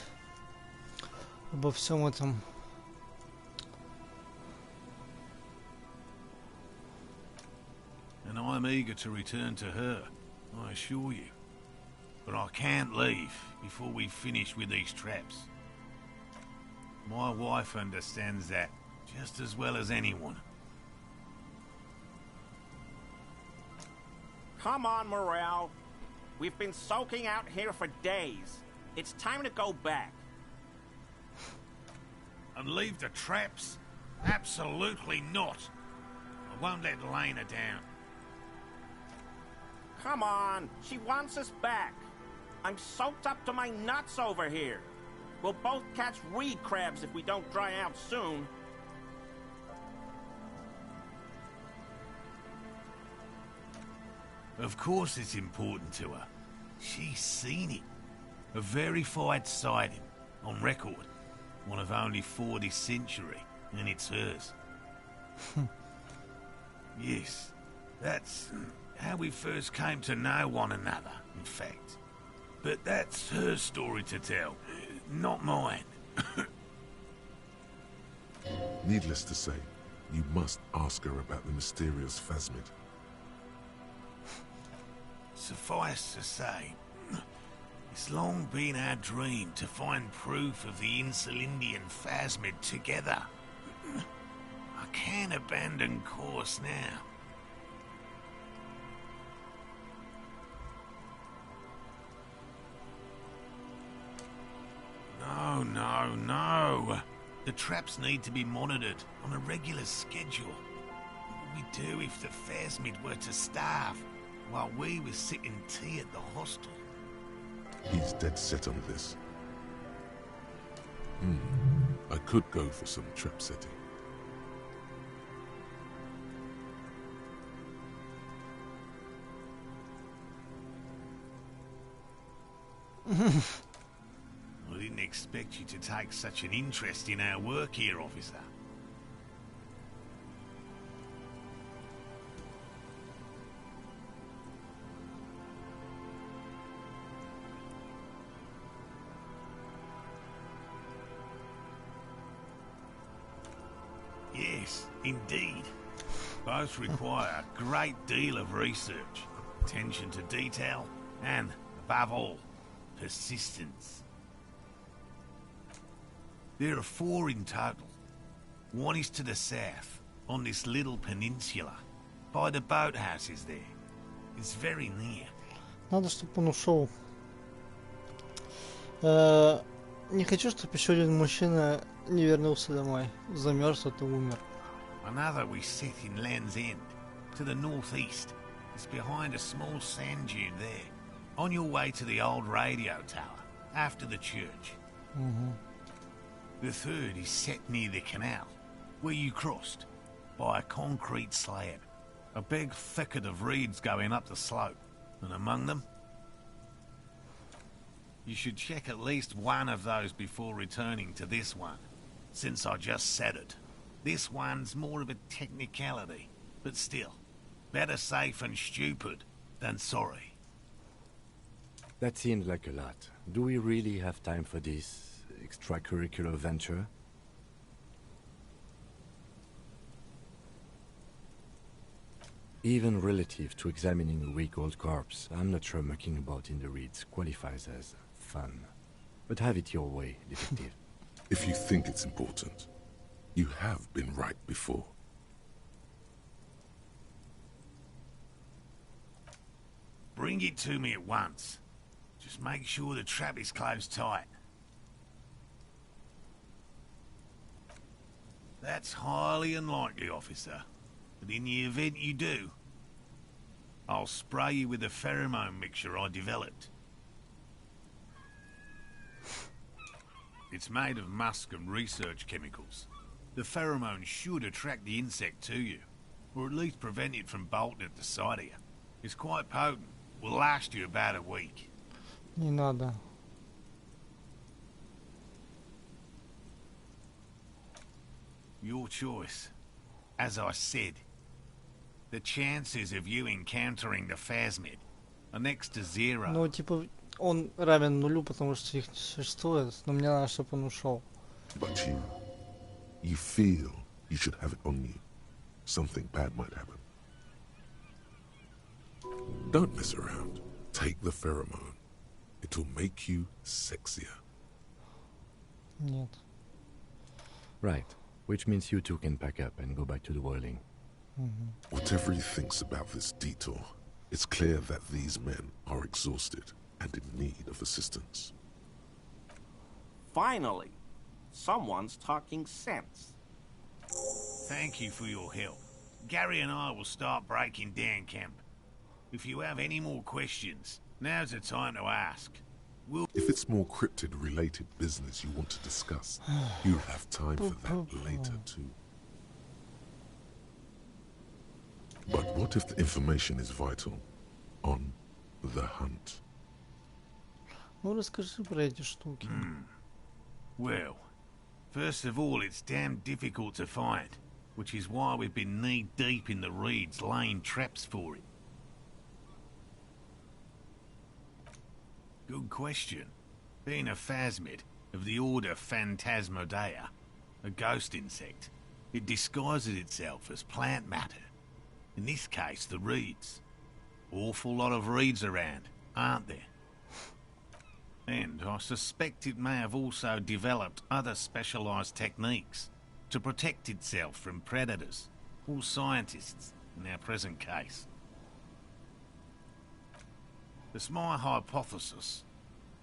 обо всем этом. And I'm eager to return to her, I assure you. But I can't leave before we finish with these traps. My wife understands that just as well as anyone. Come on, Morale. We've been soaking out here for days. It's time to go back. And leave the traps? Absolutely not. I won't let Lena down. Come on, she wants us back. I'm soaked up to my nuts over here. We'll both catch reed crabs if we don't dry out soon. Of course it's important to her. She's seen it. A verified sighting, on record. One of only 40th century, and it's hers. Yes, that's how we first came to know one another, in fact. But that's her story to tell, not mine. Needless to say, you must ask her about the mysterious phasmid. Suffice to say, it's long been our dream to find proof of the Insulindian phasmid together. I can't abandon course now. No. The traps need to be monitored on a regular schedule. What would we do if the phasmid were to starve while we were sipping tea at the hostel? He's dead set on this. I could go for some trap setting. I didn't expect you to take such an interest in our work here, officer. Yes, indeed. Both require a great deal of research, attention to detail, and, above all, persistence. There are 4 in total. One is to the south, on this little peninsula, by the boathouses there. It's very near. Надо, чтобы он ушел. Не хочу, чтобы еще один мужчина не вернулся домой. Замерз, а то умер. Another we set in Land's End, to the northeast. It's behind a small sand dune there, on your way to the old radio tower, after the church. The third is set near the canal, where you crossed, by a concrete slab. A big thicket of reeds going up the slope, and among them... You should check at least one of those before returning to this one, since I just said it. This one's more of a technicality, but still, better safe and stupid than sorry. That seems like a lot. Do we really have time for this extracurricular venture? Even relative to examining a week-old corpse, I'm not sure mucking about in the reeds qualifies as fun. But have it your way, detective. If you think it's important, you have been right before. Bring it to me at once. Just make sure the trap is closed tight. That's highly unlikely, officer. But in the event you do, I'll spray you with a pheromone mixture I developed. It's made of musk and research chemicals. The pheromone should attract the insect to you, or at least prevent it from bolting at the sight of you. It's quite potent. Will last you about a week. Не надо. Your choice. As I said, the chances of you encountering the phasmid are next to zero. Ну, типа, он равен нулю, потому что их не существует, но мне надо, чтобы он ушел. But you feel you should have it on you. Something bad might happen. Don't mess around. Take the pheromone. It'll make you sexier. Нет. Right. Which means you two can pack up and go back to the Whirling. Whatever he thinks about this detour, It's clear that these men are exhausted and in need of assistance. Finally, someone's talking sense. Thank you for your help. Gary and I will start breaking down camp. If you have any more questions, now's the time to ask. If it's more cryptid-related business you want to discuss, you'll have time for that later too. But what if the information is vital? On the hunt. Ну, расскажи про эти штуки. Well, first of all, it's damn difficult to find, which is why we've been knee-deep in the reeds laying traps for it. Good question. Being a phasmid of the order Phantasmodea, a ghost insect, it disguises itself as plant matter. In this case, the reeds. Awful lot of reeds around, aren't there? And I suspect it may have also developed other specialised techniques to protect itself from predators, or scientists, in our present case. It's my hypothesis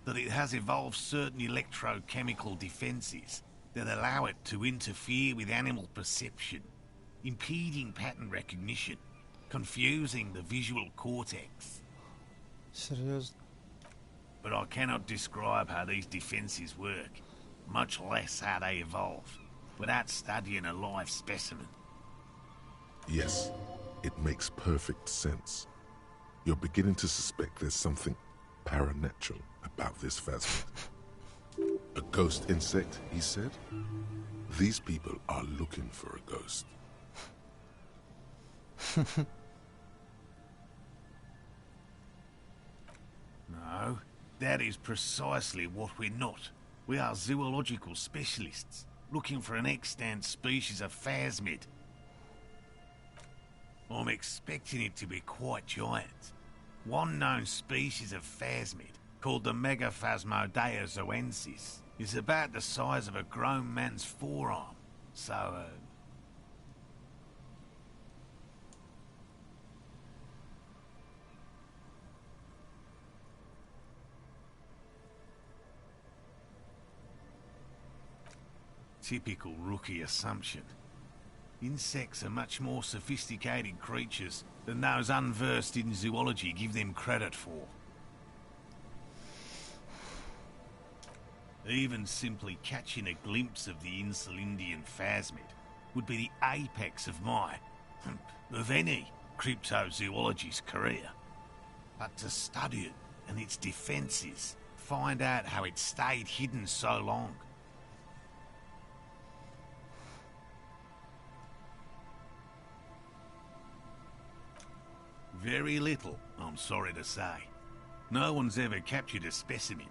that it has evolved certain electrochemical defences that allow it to interfere with animal perception, impeding pattern recognition, confusing the visual cortex. Серьезно? But I cannot describe how these defences work, much less how they evolve, without studying a live specimen. Yes, it makes perfect sense. You're beginning to suspect there's something paranatural about this phasmid. A ghost insect, he said? These people are looking for a ghost. No, that is precisely what we're not. We are zoological specialists, looking for an extant species of phasmid. I'm expecting it to be quite giant. One known species of phasmid, called the Megaphasmodea zoensis, is about the size of a grown man's forearm. So, typical rookie assumption. Insects are much more sophisticated creatures than those unversed in zoology give them credit for. Even simply catching a glimpse of the Insulindian phasmid would be the apex of of any cryptozoologist's career. But to study it and its defences, find out how it stayed hidden so long. Very little, I'm sorry to say. No one's ever captured a specimen,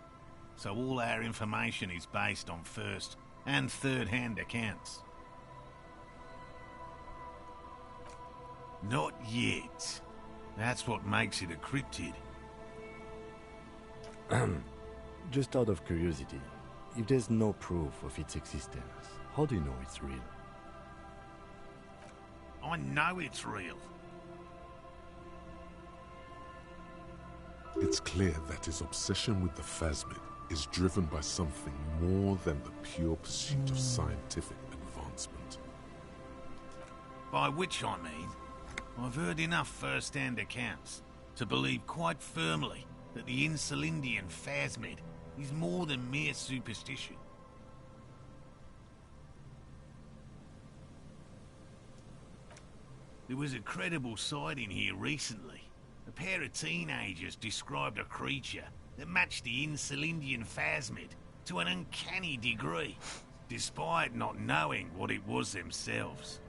so all our information is based on first and third-hand accounts. Not yet. That's what makes it a cryptid. Just out of curiosity, if there's no proof of its existence, how do you know it's real? I know it's real. It's clear that his obsession with the phasmid is driven by something more than the pure pursuit of scientific advancement. By which I mean, I've heard enough first-hand accounts to believe quite firmly that the Insulindian phasmid is more than mere superstition. There was a credible sighting here recently. A pair of teenagers described a creature that matched the Insulindian phasmid to an uncanny degree, despite not knowing what it was themselves.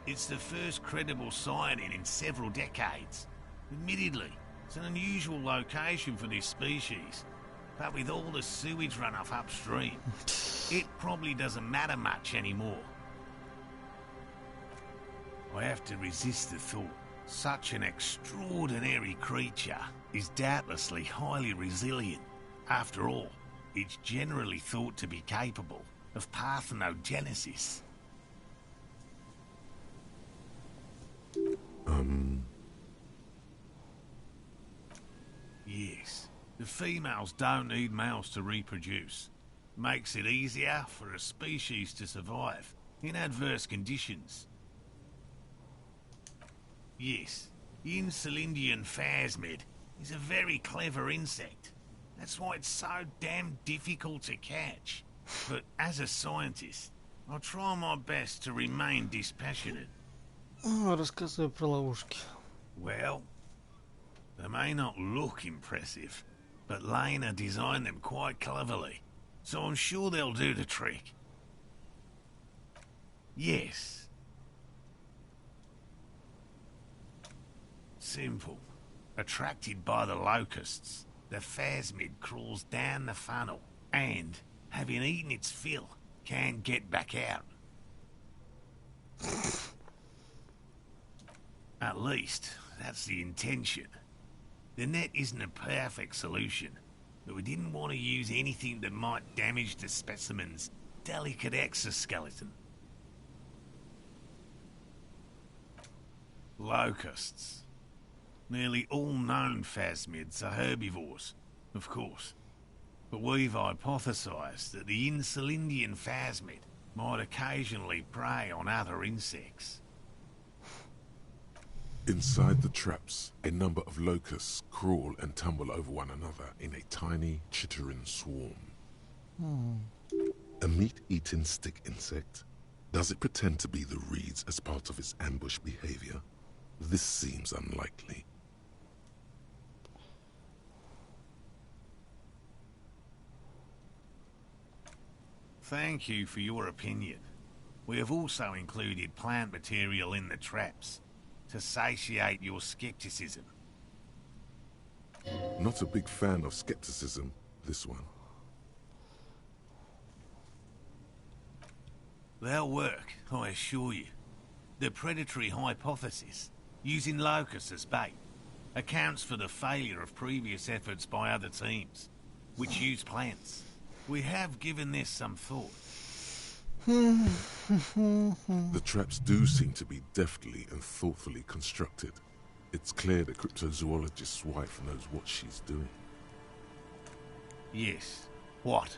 It's the first credible sighting in several decades. Admittedly, it's an unusual location for this species, but with all the sewage runoff upstream, it probably doesn't matter much anymore. I have to resist the thought. Such an extraordinary creature is doubtlessly highly resilient. After all, it's generally thought to be capable of parthenogenesis. Yes. The females don't need males to reproduce. Makes it easier for a species to survive in adverse conditions. Yes, the Insulindian phasmid is a very clever insect. That's why it's so damn difficult to catch. But as a scientist, I'll try my best to remain dispassionate. Рассказывай про ловушки. Well, they may not look impressive, but Lena designed them quite cleverly, so I'm sure they'll do the trick. Yes. Simple. Attracted by the locusts, the phasmid crawls down the funnel and, having eaten its fill, can't get back out. At least, that's the intention. The net isn't a perfect solution, but we didn't want to use anything that might damage the specimen's delicate exoskeleton. Locusts. Nearly all known phasmids are herbivores, of course. But we've hypothesized that the Insulindian phasmid might occasionally prey on other insects. Inside the traps, a number of locusts crawl and tumble over one another in a tiny, chittering swarm. A meat-eating stick insect? Does it pretend to be the reeds as part of its ambush behavior? This seems unlikely. Thank you for your opinion. We have also included plant material in the traps to satiate your skepticism. Not a big fan of skepticism, this one. They'll work, I assure you. The predatory hypothesis, using locusts as bait, accounts for the failure of previous efforts by other teams, which use plants. We have given this some thought. The traps do seem to be deftly and thoughtfully constructed. It's clear the cryptozoologist's wife knows what she's doing. Yes. What?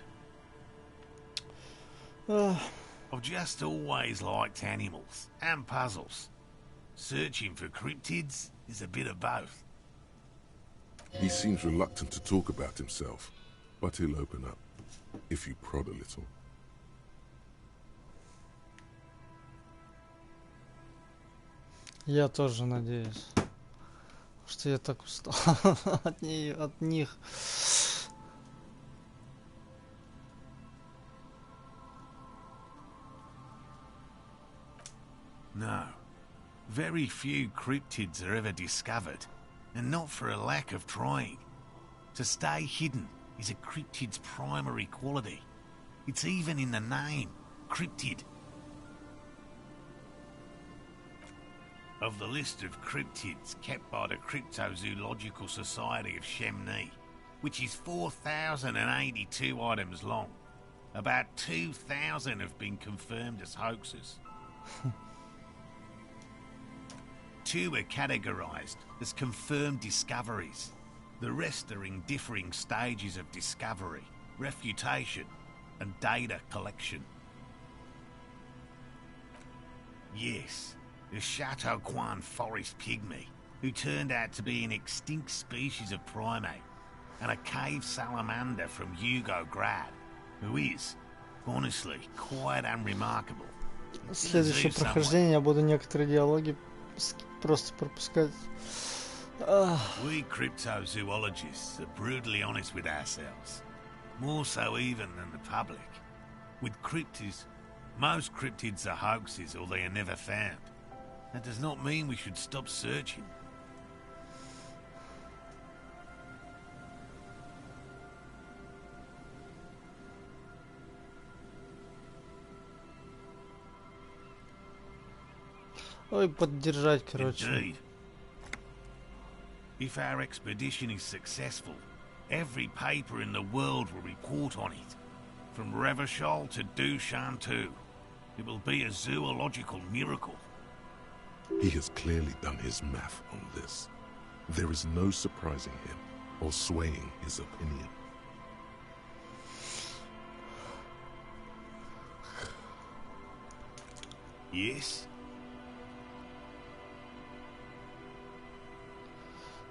I've just always liked animals and puzzles. Searching for cryptids is a bit of both. He seems reluctant to talk about himself, but he'll open up, if you prod a little. Я тоже надеюсь, что я так устал от них. No. Very few cryptids are ever discovered, and not for a lack of trying. To stay hidden is a cryptid's primary quality. It's even in the name, cryptid. Of the list of cryptids kept by the Cryptozoological Society of Chemney, which is 4,082 items long, about 2,000 have been confirmed as hoaxes. 2 are categorized as confirmed discoveries. The rest are in differing stages of discovery, refutation, and data collection. Yes, the Chateauquan forest pygmy, who turned out to be an extinct species of primate, and a cave salamander from Yugograd, who is, honestly, quite unremarkable. Следующее прохождение я буду некоторые диалоги просто пропускать. We cryptozoologists are brutally honest with ourselves, more so even than the public. With cryptids, most cryptids are hoaxes or they are never found. That does not mean we should stop searching. Ой, поддержать, короче. Indeed. If our expedition is successful, every paper in the world will report on it. From Revachol to Dushantu. It will be a zoological miracle. He has clearly done his math on this. There is no surprising him or swaying his opinion. Yes?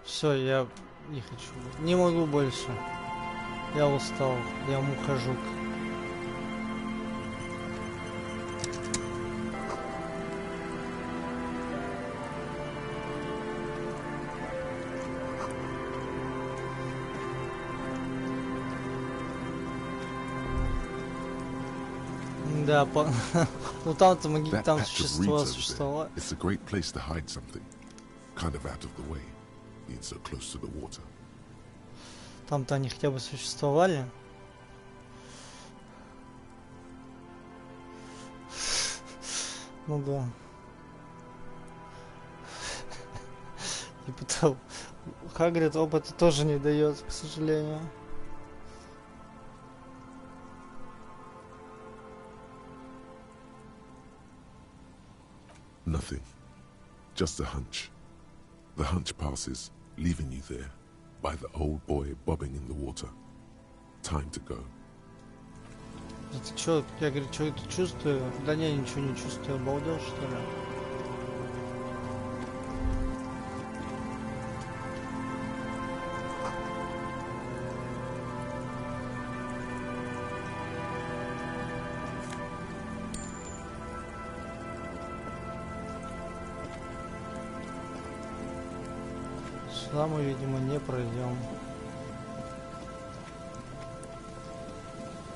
Все, я не хочу. Не могу больше. Я устал. Я мухожук. Да, ну там-то там существа существовало. It's a great place to hide something. Kind of out of the way, being so close to the water. Там-то они хотя бы существовали. Ну да. Типа там Хагрид опыта тоже не дает, к сожалению. Nothing. Just a hunch. The hunch passes, leaving you there, by the old boy bobbing in the water. Time to go. Ты чё, я говорю, что это чувствую? Да не, ничего не чувствую. Обалдел, что ли? Сюда мы, видимо, не пройдем.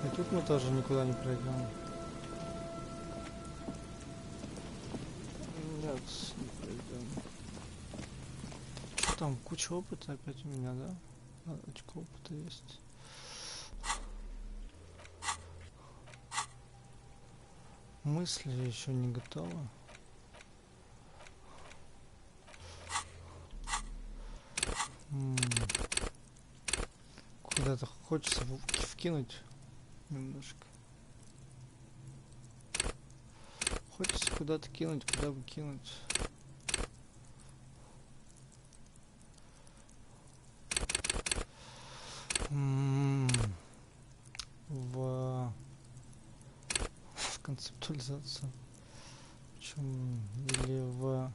И тут мы тоже никуда не пройдем. Нет, не пройдем. Что там, куча опыта опять у меня, да? Очко опыта есть. Мысли еще не готовы. Куда-то хочется вкинуть немножко. Хочется куда-то кинуть, куда бы кинуть. В концептуализацию. Причем или в...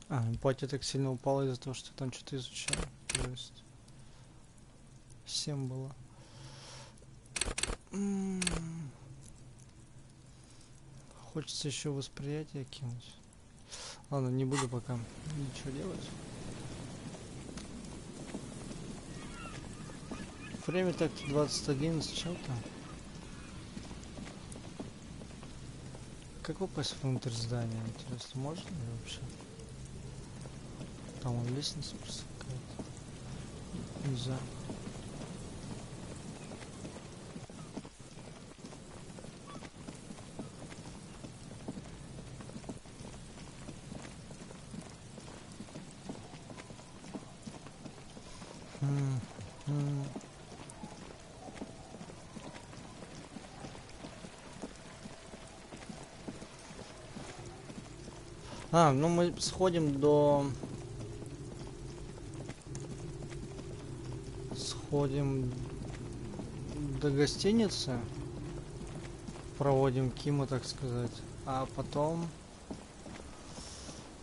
эмпатия так сильно упала из-за того, что там что-то изучал. То есть 7 было. Хочется еще восприятие кинуть. Ладно, не буду пока ничего делать. Время так-то 21 с чем-то. Как попасть внутрь здания, интересно, можно ли вообще? Там вон лестница просто какая-то. Нельзя. Ну мы сходим до гостиницы, проводим Кима, так сказать, а потом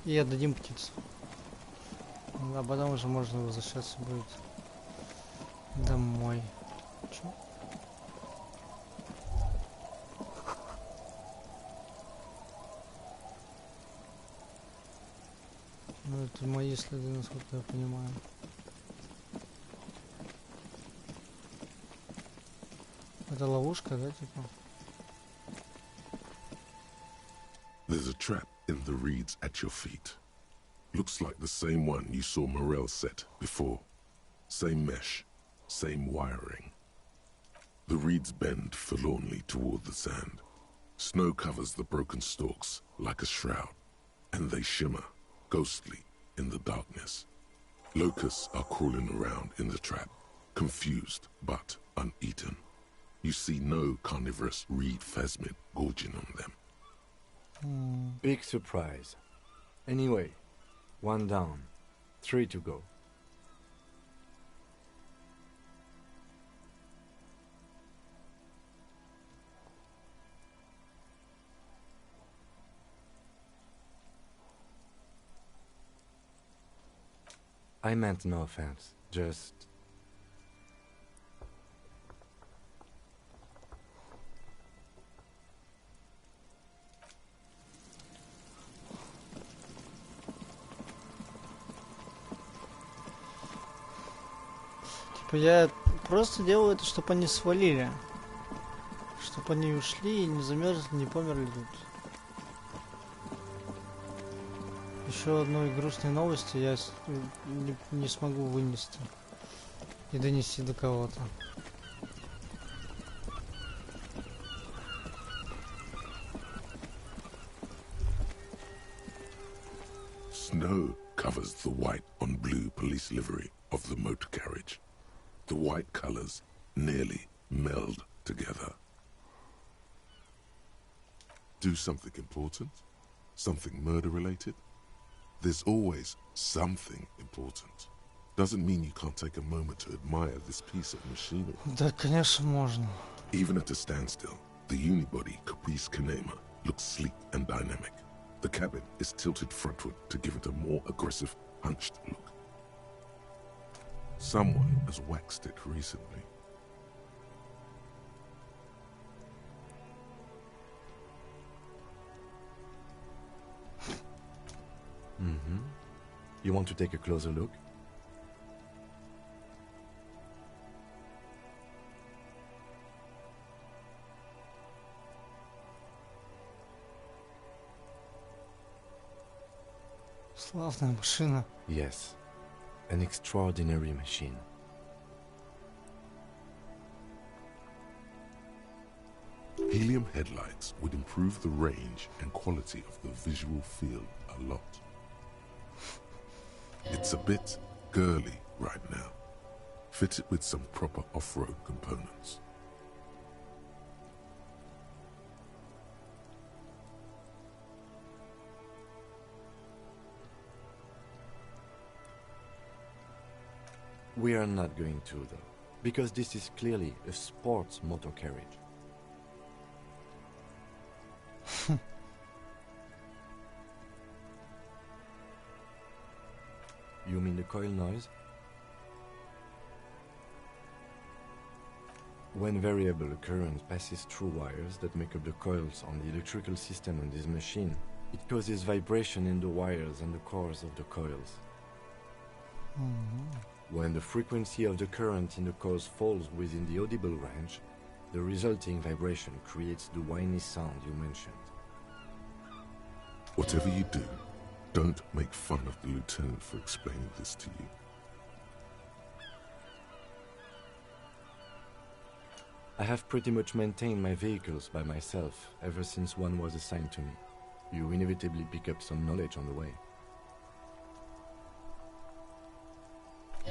и отдадим птицу. А потом уже можно возвращаться будет домой. Чё? Ну, это мои следы, насколько я понимаю. Это ловушка, да, типа? There's a trap in the reeds at your feet. Looks like the same one you saw Morel set before. Same mesh, same wiring. The reeds bend forlornly toward the sand. Snow covers the broken stalks like a shroud, and they shimmer, ghostly, in the darkness. Locusts are crawling around in the trap, confused but uneaten. You see no carnivorous reed phasmid gorging on them. Big surprise. Anyway, 1 down, 3 to go. I meant no offense, just... Типа я просто делаю это, чтобы они свалили. Чтобы они ушли и не замерзли, не померли тут. Еще одной грустной новости я не смогу вынести и донести до кого-то. Snow covers the white on blue police livery of the motor carriage. The white colors nearly meld together. Do something important? Something murder-related? There's always something important. Doesn't mean you can't take a moment to admire this piece of machinery. Да, конечно, можно. Even at a standstill, the unibody Caprice Kanema looks sleek and dynamic. The cabin is tilted frontward to give it a more aggressive, hunched look. Someone has waxed it recently. Mm-hmm. You want to take a closer look? Славная машина. Yes, an extraordinary machine. Helium headlights would improve the range and quality of the visual field a lot. It's a bit girly right now. Fit it with some proper off-road components. We are not going to, though, because this is clearly a sports motor carriage. You mean the coil noise? When variable current passes through wires that make up the coils on the electrical system on this machine, it causes vibration in the wires and the cores of the coils. When the frequency of the current in the coils falls within the audible range, the resulting vibration creates the whiny sound you mentioned. Whatever you do, don't make fun of the lieutenant for explaining this to you. I have pretty much maintained my vehicles by myself ever since one was assigned to me. You inevitably pick up some knowledge on the way.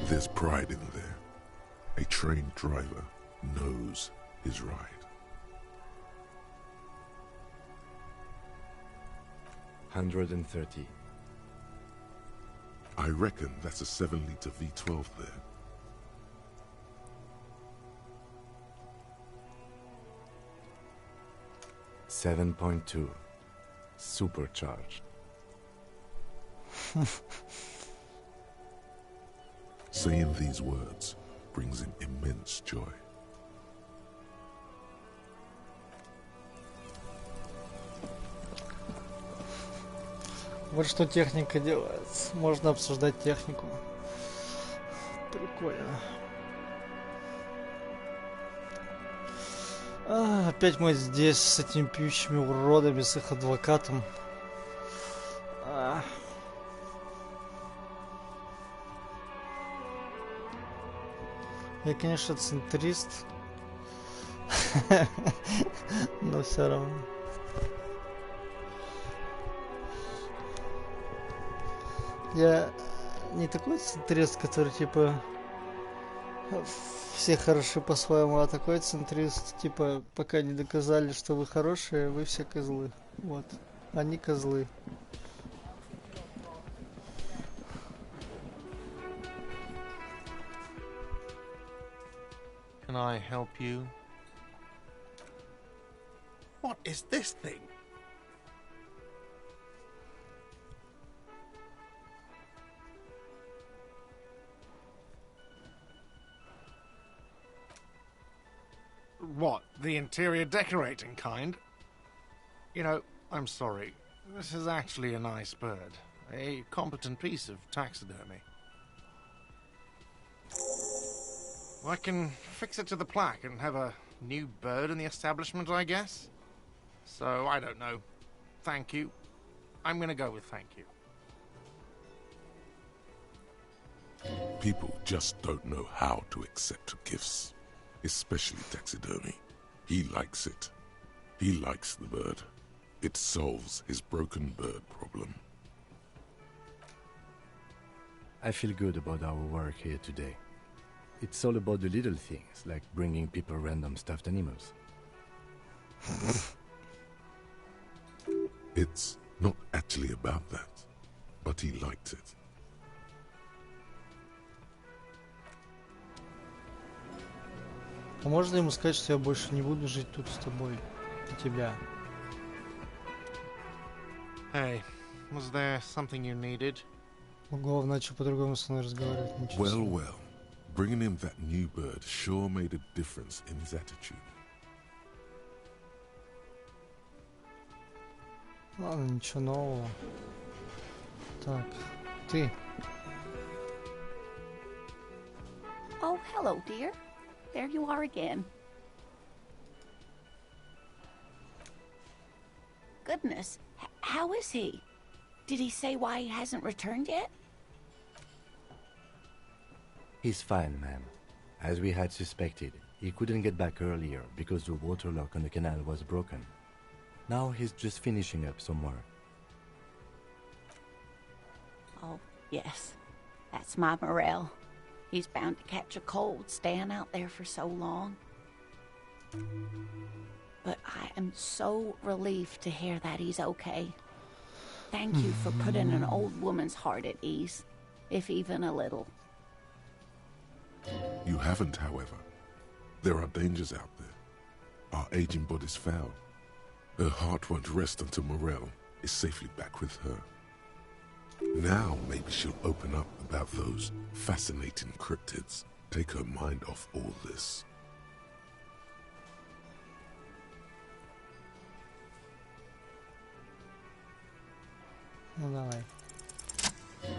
There's pride in there. A trained driver knows his ride. $130. I reckon that's a 7-liter V12 there. $7.2. Supercharged. Saying these words brings him immense joy. Вот что техника делает. Можно обсуждать технику. Прикольно. Опять мы здесь с этими пьющими уродами, с их адвокатом. Я, конечно, центрист. Но все равно. Я не такой центрист, который типа все хороши по-своему, а такой центрист, типа, пока не доказали, что вы хорошие, вы все козлы. Вот. Они козлы. can I help you? What is this thing? What, the interior decorating kind? You know, I'm sorry. This is actually a nice bird. A competent piece of taxidermy. I can fix it to the plaque and have a new bird in the establishment, I guess. So, I don't know. Thank you. I'm gonna go with thank you. People just don't know how to accept gifts, especially taxidermy. He likes it. He likes the bird. It solves his broken bird problem. I feel good about our work here today. It's all about the little things, like bringing people random stuffed animals. It's not actually about that, but he liked it. А можно ему сказать, что я больше не буду жить тут с тобой и тебя? Hey, was there something you needed? Главное, что по-другому со мной разговаривать. Ничего Well, себе. well. Bringing him that new bird sure made a difference in his attitude. Ладно, ничего нового. Так, ты. Oh, hello, dear. There you are again. Goodness, how is he? Did he say why he hasn't returned yet? He's fine, ma'am. As we had suspected, he couldn't get back earlier because the water lock on the canal was broken. Now he's just finishing up somewhere. Oh, yes. That's my Morel. He's bound to catch a cold staying out there for so long. But I am so relieved to hear that he's okay. Thank you for putting an old woman's heart at ease, if even a little. You haven't, however. There are dangers out there. Our aging body's foul. Her heart won't rest until Morel is safely back with her. Now maybe she'll open up about those fascinating cryptids. Take her mind off all this. Ну давай.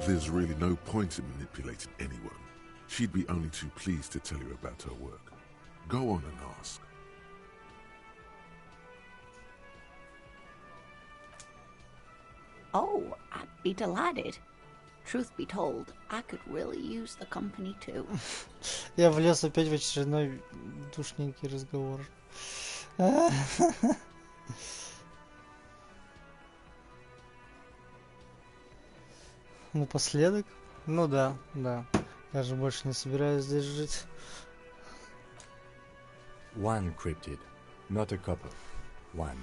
There's really no point in manipulating anyone. She'd be only too pleased to tell you about her work. Go on and ask. Oh, I'd be delighted. Truth be told, I could really use the company too. Я влез опять в очередной душненький разговор. Напоследок? Ну да, да. Я же больше не собираюсь здесь жить. One cryptid, not a couple. One.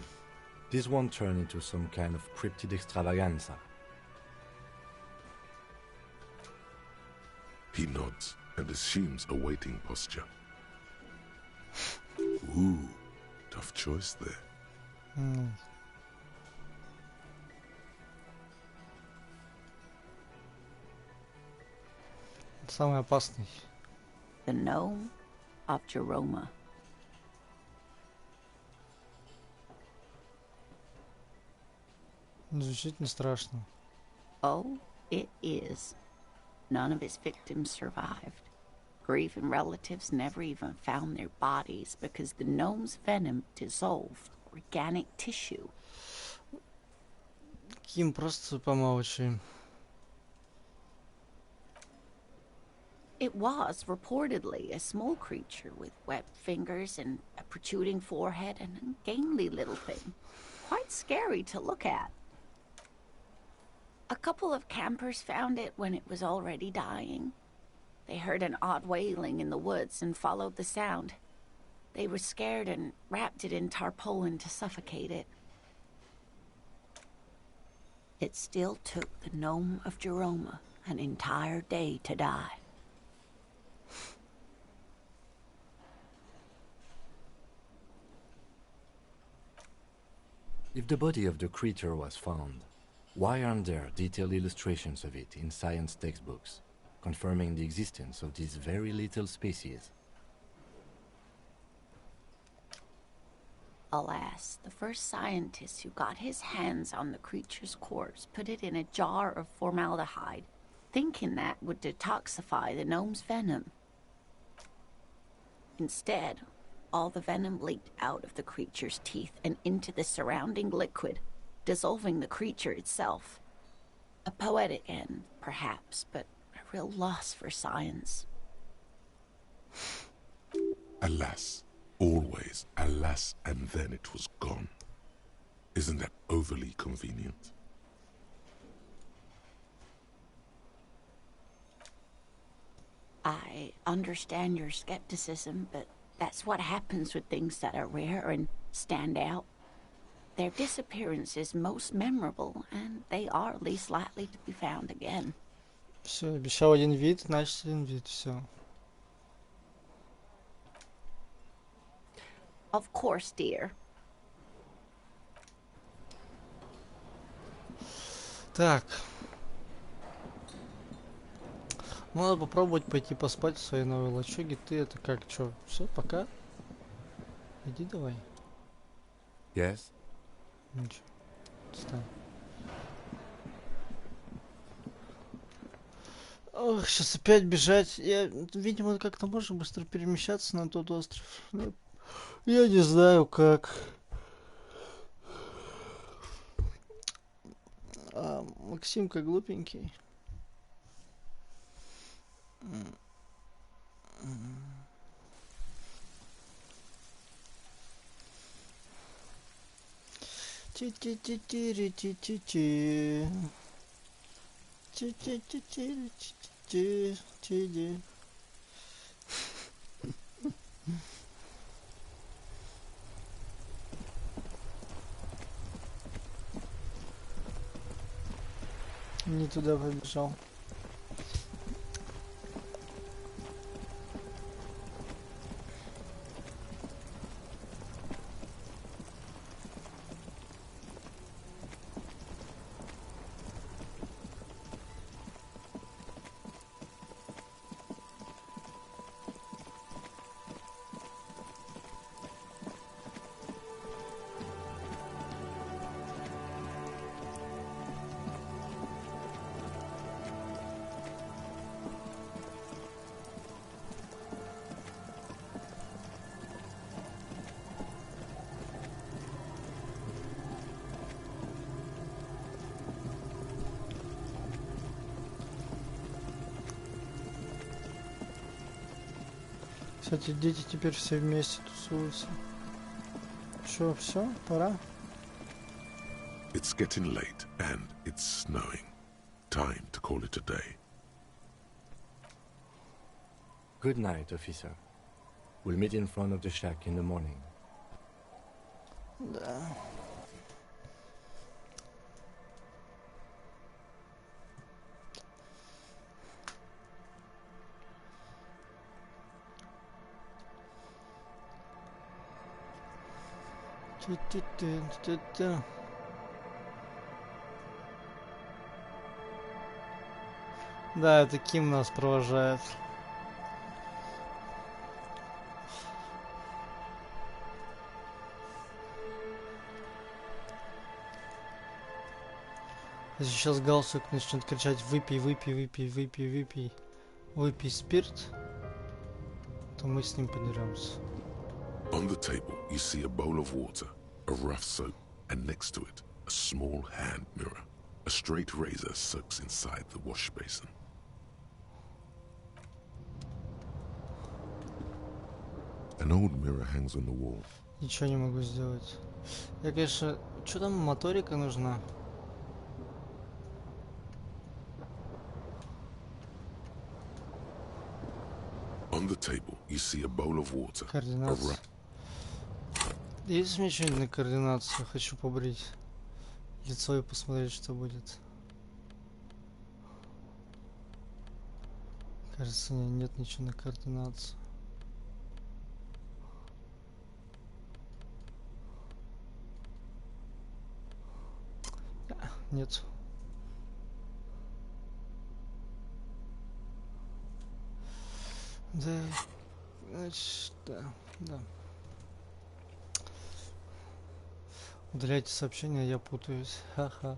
This won't turn into some kind of cryptid extravaganza. He nods and assumes a waiting posture. Ooh, tough choice there. Самый опасный. The gnome of Jeroma. Звучит не страшно. Oh, it is. None of his victims survived. Grieving relatives never even found their bodies because the gnome's venom dissolved organic tissue. Ким, просто помолчи. It was reportedly a small creature with webbed fingers and a protruding forehead and an ungainly little thing. Quite scary to look at. A couple of campers found it when it was already dying. They heard an odd wailing in the woods and followed the sound. They were scared and wrapped it in tarpaulin to suffocate it. It still took the gnome of Jeroma an entire day to die. If the body of the creature was found, why aren't there detailed illustrations of it in science textbooks, confirming the existence of this very little species? Alas, the first scientist who got his hands on the creature's corpse put it in a jar of formaldehyde, thinking that would detoxify the gnome's venom. Instead, all the venom leaked out of the creature's teeth and into the surrounding liquid, dissolving the creature itself. A poetic end, perhaps, but a real loss for science. Alas, always alas, and then it was gone. Isn't that overly convenient? I understand your skepticism, but that's what happens with things that are rare and stand out. Their disappearance is most memorable, and they are least likely to be found again. Все, обещал один вид, значит один вид, все. Of course, dear. Так. Ну, надо попробовать пойти поспать в своей новой лачуге. Ты это как, чё? Все, пока? Иди давай. Yes? Ничего. Встань. Ох, сейчас опять бежать. Я, видимо, как-то можно быстро перемещаться на тот остров. Но я не знаю, как. Максимка глупенький. Ти-ти-ти-ти-ри-ти-ти-ти. Ти-ти-ти-ти-ри-ти-ти-ти. Не туда побежал. Кстати, дети теперь все вместе тусуются. Что, все, пора? It's getting late and it's snowing. Time to call it a day. Good night, officer. We'll meet in front of the shack in the morning. Да. Ту-ту-ту-ту-ту. Да, это Ким нас провожает. Если сейчас галстук начнет кричать выпей, выпей, выпей, выпей, выпей, выпей спирт, то мы с ним подеремся. On the table, you see a bowl of water, a rough soap, and next to it, a small hand mirror. A straight razor soaks inside the wash basin. An old mirror hangs on the wall. Ничего не могу сделать. Я, конечно... Что там, моторика нужна? On the table, you see a bowl of water. Координация. Есть у меня что-нибудь на координацию? Хочу побрить лицо и посмотреть, что будет. Кажется, нет ничего на координацию. Нет. Да, значит, да. Удаляйте сообщения, я путаюсь. Ха-ха.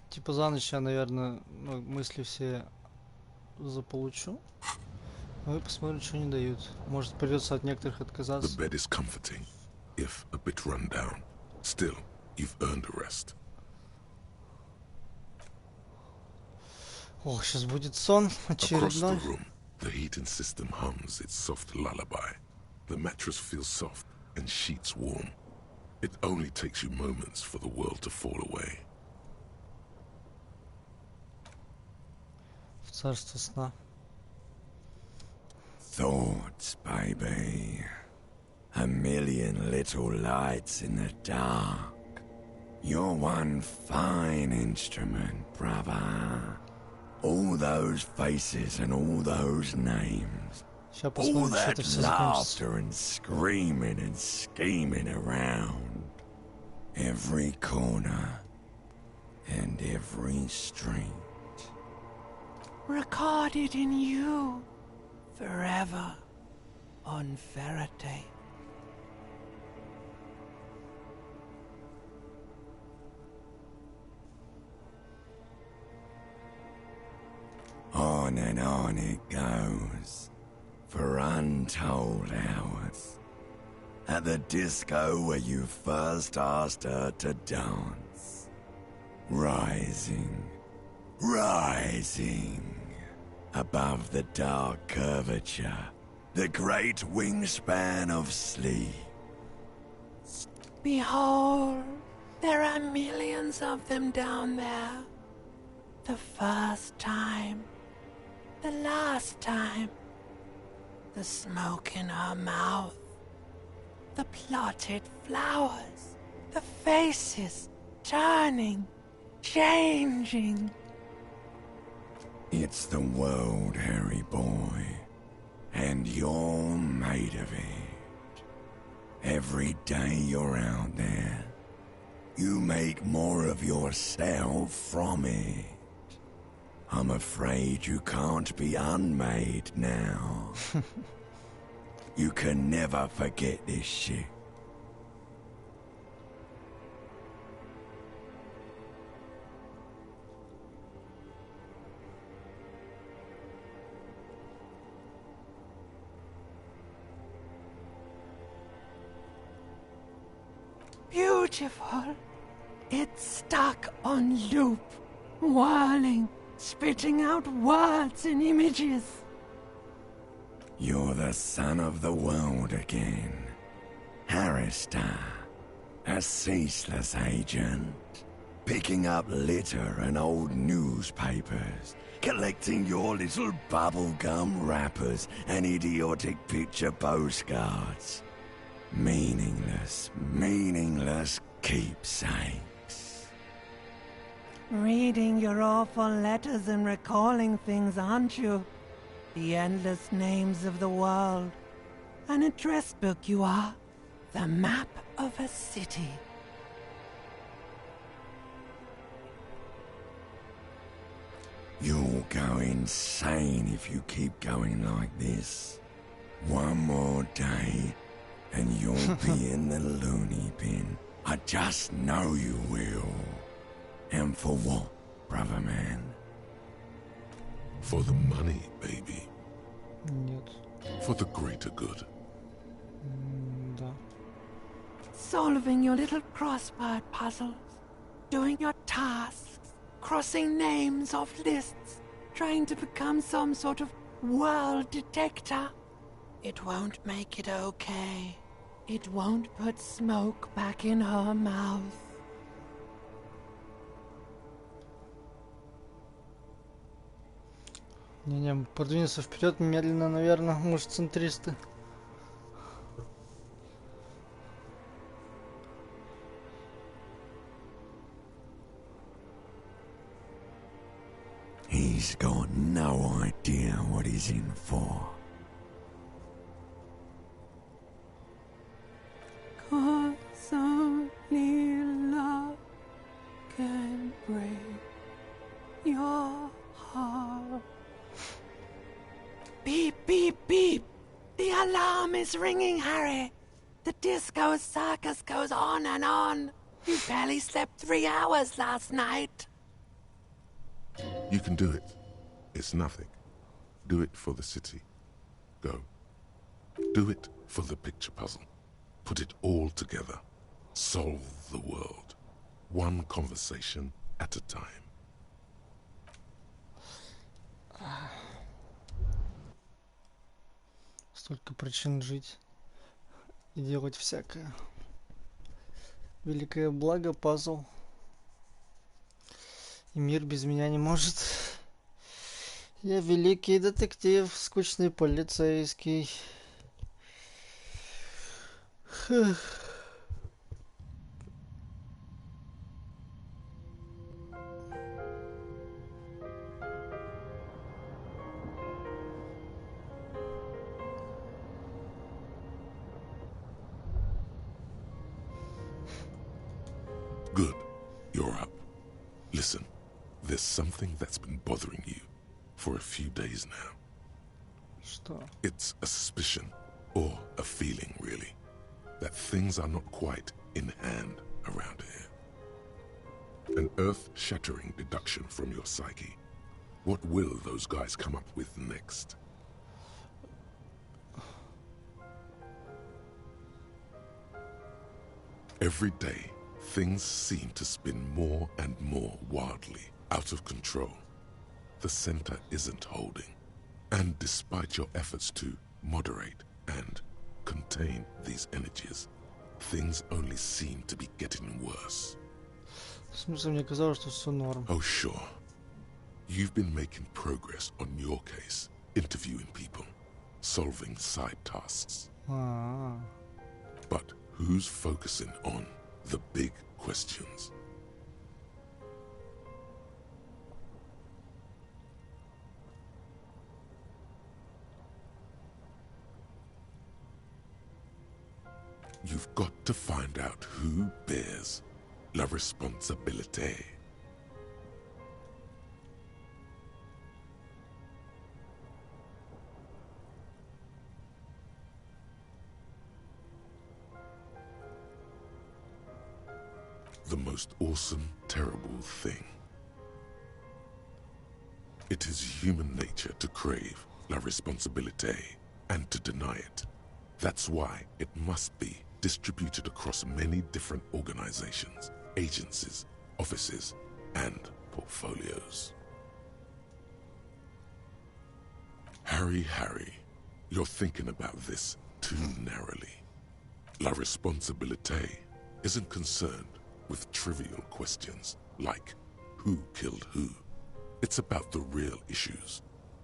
Типа за ночь я, наверное, мысли все заполучу. Ну и посмотрим, что они дают. Может, придется от некоторых отказаться. The bed is comforting, if a bit run down. Still, you've earned a rest. Ох, сейчас будет сон очередной. Across the room, the heating system hums its soft lullaby. The mattress feels soft and sheets warm. It only takes you moments for the world to fall away. В царство сна. Thoughts, baby. A million little lights in the dark. You're one fine instrument, brother. All those faces and all those names. All that laughter and screaming and scheming around. Every corner and every street. Recorded in you. Forever. On Faraday. On and on it goes. For untold hours. At the disco where you first asked her to dance. Rising. Rising. Above the dark curvature, the great wingspan of sleep. Behold, there are millions of them down there. The first time, the last time, the smoke in her mouth, the plotted flowers, the faces turning, changing. It's the world, Harry boy, and you're made of it. Every day you're out there, you make more of yourself from it. I'm afraid you can't be unmade now. You can never forget this shit. Beautiful. It's stuck on loop, whirling, spitting out words and images. You're the son of the world again. Harrister, a ceaseless agent. Picking up litter and old newspapers. Collecting your little bubblegum wrappers and idiotic picture postcards. Meaningless, meaningless keepsakes. Reading your awful letters and recalling things, aren't you? The endless names of the world. An address book you are. The map of a city. You'll go insane if you keep going like this. One more day, and you'll be in the loony bin. I just know you will. And for what, brother man? For the money, baby. Нет. For the greater good. Да. Solving your little crossword puzzles. Doing your tasks. Crossing names off lists. Trying to become some sort of world detector. It won't make it okay. It won't put smoke back in her mouth. Не, продвинуться вперед медленно, наверное, может, центристы. He's got no idea what he's in for. Cause only love is ringing, Harry. The disco circus goes on and on. You barely slept 3 hours last night. You can do it. It's nothing. Do it for the city. Go. Do it for the picture puzzle. Put it all together. Solve the world. One conversation at a time. Столько причин жить и делать всякое. Великое благо, пазл. И мир без меня не может. Я великий детектив, скучный полицейский. Good. You're up. Listen, there's something that's been bothering you for a few days now. Что? It's a suspicion, or a feeling really, that things are not quite in hand around here. An earth-shattering deduction from your psyche. What will those guys come up with next? Every day, things seem to spin more and more wildly, out of control. The center isn't holding. And despite your efforts to moderate and contain these energies, things only seem to be getting worse. В смысле, мне казалось, что все норм. Oh, sure. You've been making progress on your case, interviewing people, solving side tasks. But who's focusing on the big questions? You've got to find out who bears la responsabilité. The most awesome, terrible thing. It is human nature to crave la responsabilité and to deny it. That's why it must be distributed across many different organizations, agencies, offices, and portfolios. Harry, you're thinking about this too narrowly. La responsabilité isn't concerned with trivial questions like who killed who. It's about the real issues,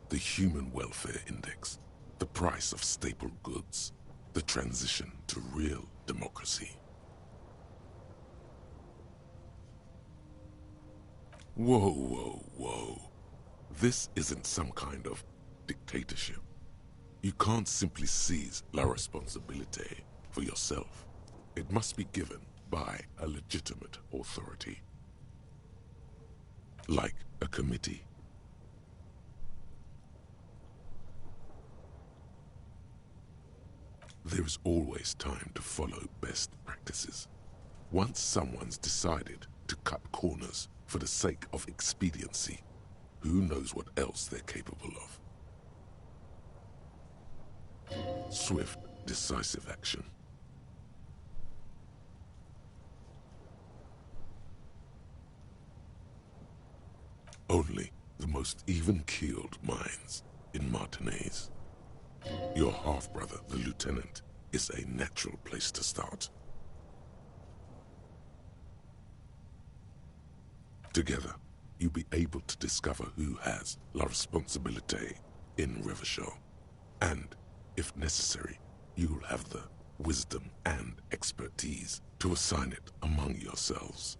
the human welfare index, the price of staple goods, the transition to real democracy. Whoa. This isn't some kind of dictatorship. You can't simply seize la responsabilité for yourself. It must be given by a legitimate authority, like a committee. There is always time to follow best practices. Once someone's decided to cut corners for the sake of expediency, who knows what else they're capable of? Swift, decisive action. Only the most even-keeled minds in Martinez. Your half-brother, the lieutenant, is a natural place to start. Together, you'll be able to discover who has la responsabilité in Revachol. And, if necessary, you'll have the wisdom and expertise to assign it among yourselves.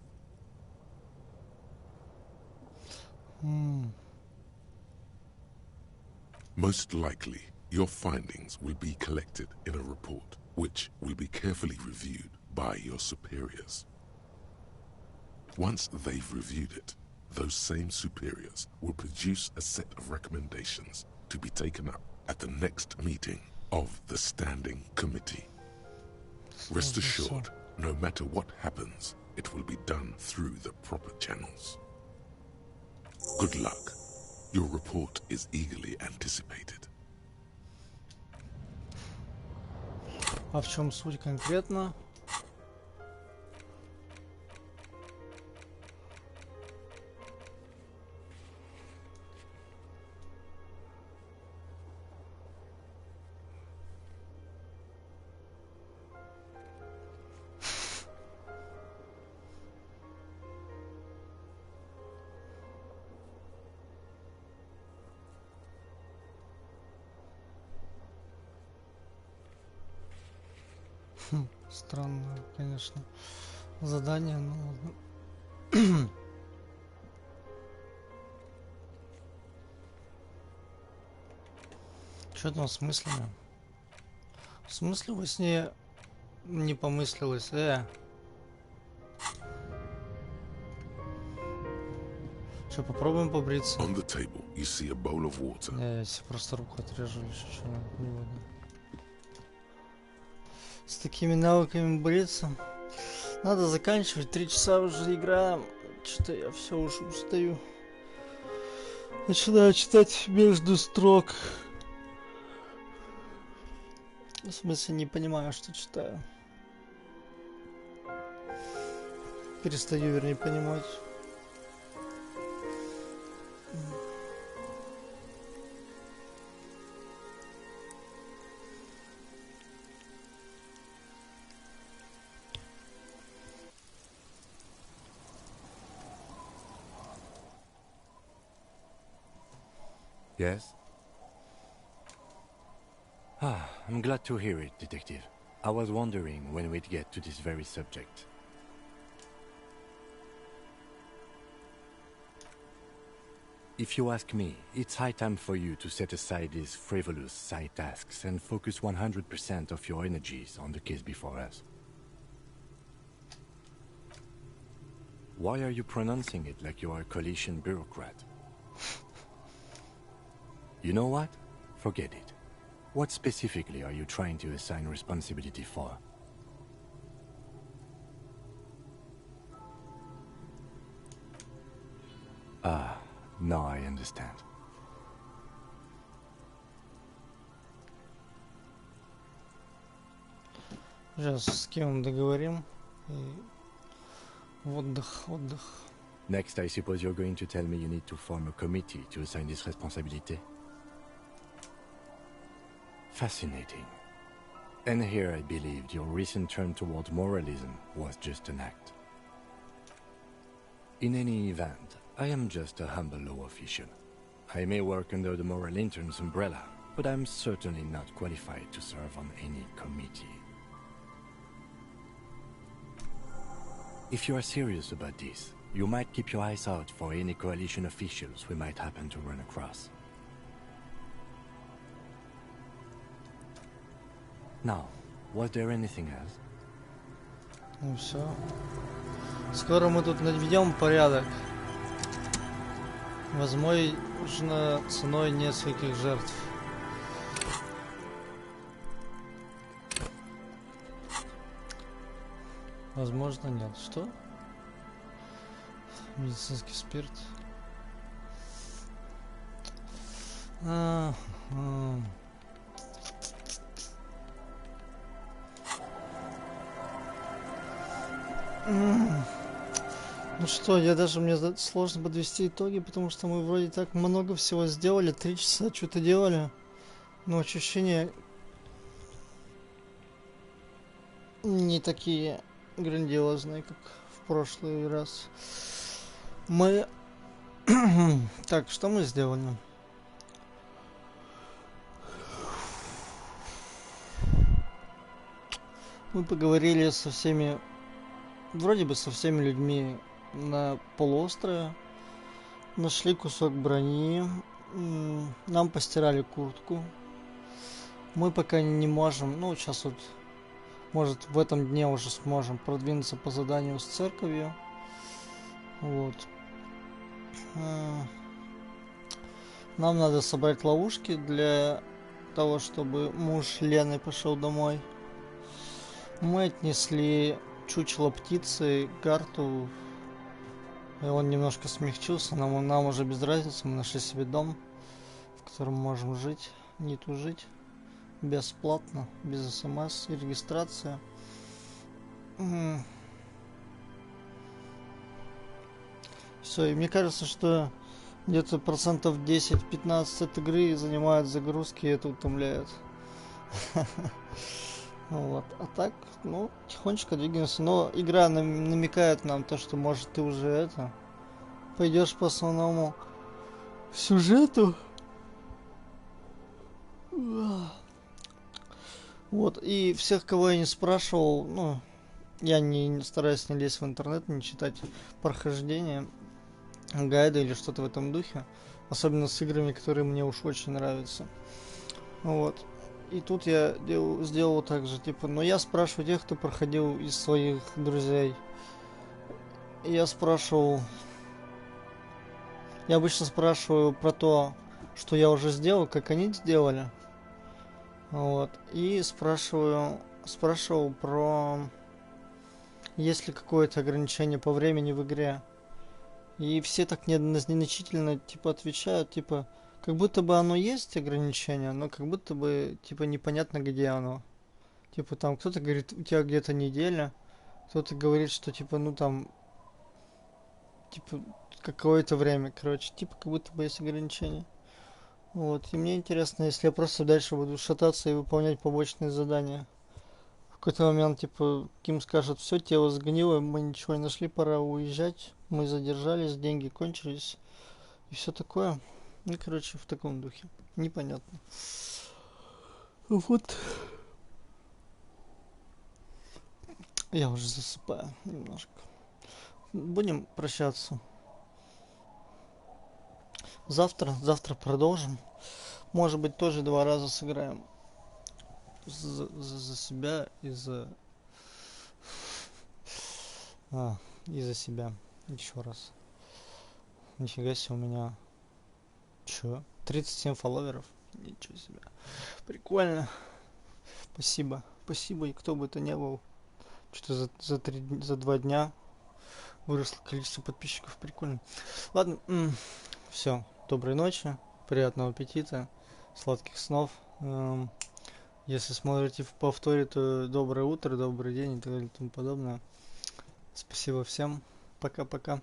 Most likely, your findings will be collected in a report, which will be carefully reviewed by your superiors. Once they've reviewed it, those same superiors will produce a set of recommendations to be taken up at the next meeting of the Standing Committee. Rest assured, no matter what happens, it will be done through the proper channels. Good luck. Your report is eagerly anticipated. А в чем суть конкретно? Странное, конечно, задание, но ладно. Что там с мыслями? В смысле во сне не помыслилось? Что, попробуем побриться? On the table, you see a bowl of water. Я себе просто руку отрежу или что, не буду. С такими навыками бриться. Надо заканчивать, 3 часа уже играем. Что-то я все уже устаю. Начинаю читать между строк. В смысле, не понимаю, что читаю. Перестаю, вернее, понимать. Yes? I'm glad to hear it, Detective. I was wondering when we'd get to this very subject. If you ask me, it's high time for you to set aside these frivolous side tasks and focus 100% of your energies on the case before us. Why are you pronouncing it like you are a coalition bureaucrat? You know what? Forget it. What specifically are you trying to assign responsibility for? Now I understand. Сейчас с кем договорим. Отдых. Next, I suppose you're going to tell me you need to form a committee to assign this responsibility. Fascinating. And here I believed your recent turn toward moralism was just an act. In any event, I am just a humble law official. I may work under the moral intern's umbrella, but I'm certainly not qualified to serve on any committee. If you are serious about this, you might keep your eyes out for any coalition officials we might happen to run across. Now, was there anything else? Ну все. Скоро мы тут наведем порядок. Возможно, ценой нескольких жертв. Возможно, нет. Что? Медицинский спирт. Ну что, мне сложно подвести итоги, потому что мы вроде так много всего сделали, 3 часа что-то делали, но ощущения не такие грандиозные, как в прошлый раз. Так, что мы сделали? Мы поговорили со всеми, вроде бы со всеми людьми на полуострове, нашли кусок брони, нам постирали куртку. Мы пока не можем, ну сейчас вот, может в этом дне уже сможем продвинуться по заданию с церковью. Вот. Нам надо собрать ловушки для того, чтобы муж Лены пошел домой. Мы отнесли чучело птицы Гарту, и он немножко смягчился. Нам уже без разницы, мы нашли себе дом, в котором можем жить, не тужить, бесплатно, без СМС и регистрации. Все, и мне кажется, что где-то 10-15% от игры занимают загрузки, и это утомляет. Вот. А так, ну, тихонечко двигаемся. Но игра намекает нам то, что может ты уже пойдешь по основному сюжету. Вот, и всех, кого я не спрашивал, ну, я не стараюсь не лезть в интернет, не читать прохождение, гайды или что-то в этом духе. Особенно с играми, которые мне уж очень нравятся. Вот. И тут я сделал так же, типа, но я спрашиваю тех, кто проходил из своих друзей. Я обычно спрашиваю про то, что я уже сделал, как они сделали. Вот. И спрашивал про, есть ли какое-то ограничение по времени в игре. И все так незначительно, типа, отвечают, типа, как будто бы оно есть ограничение, но как будто бы, типа, непонятно, где оно. Типа, там, кто-то говорит, у тебя где-то неделя, кто-то говорит, что, типа, ну, там, типа, какое-то время, короче, типа, как будто бы есть ограничение. Вот, и мне интересно, если я просто дальше буду шататься и выполнять побочные задания. В какой-то момент, типа, Ким скажет, все, тело сгнило, мы ничего не нашли, пора уезжать, мы задержались, деньги кончились, и все такое. Ну, короче, в таком духе. Непонятно. Вот. Я уже засыпаю немножко. Будем прощаться. Завтра продолжим. Может быть, тоже 2 раза сыграем. За себя и за... и за себя. Еще раз. Нифига себе, у меня... 37 фолловеров. Ничего себе. Прикольно. Спасибо. Спасибо, и кто бы это ни был. Что-то за 2 дня выросло количество подписчиков. Прикольно. Ладно. Все. Доброй ночи. Приятного аппетита. Сладких снов. Если смотрите в повторе, то доброе утро, добрый день и так далее и тому подобное. Спасибо всем. Пока-пока.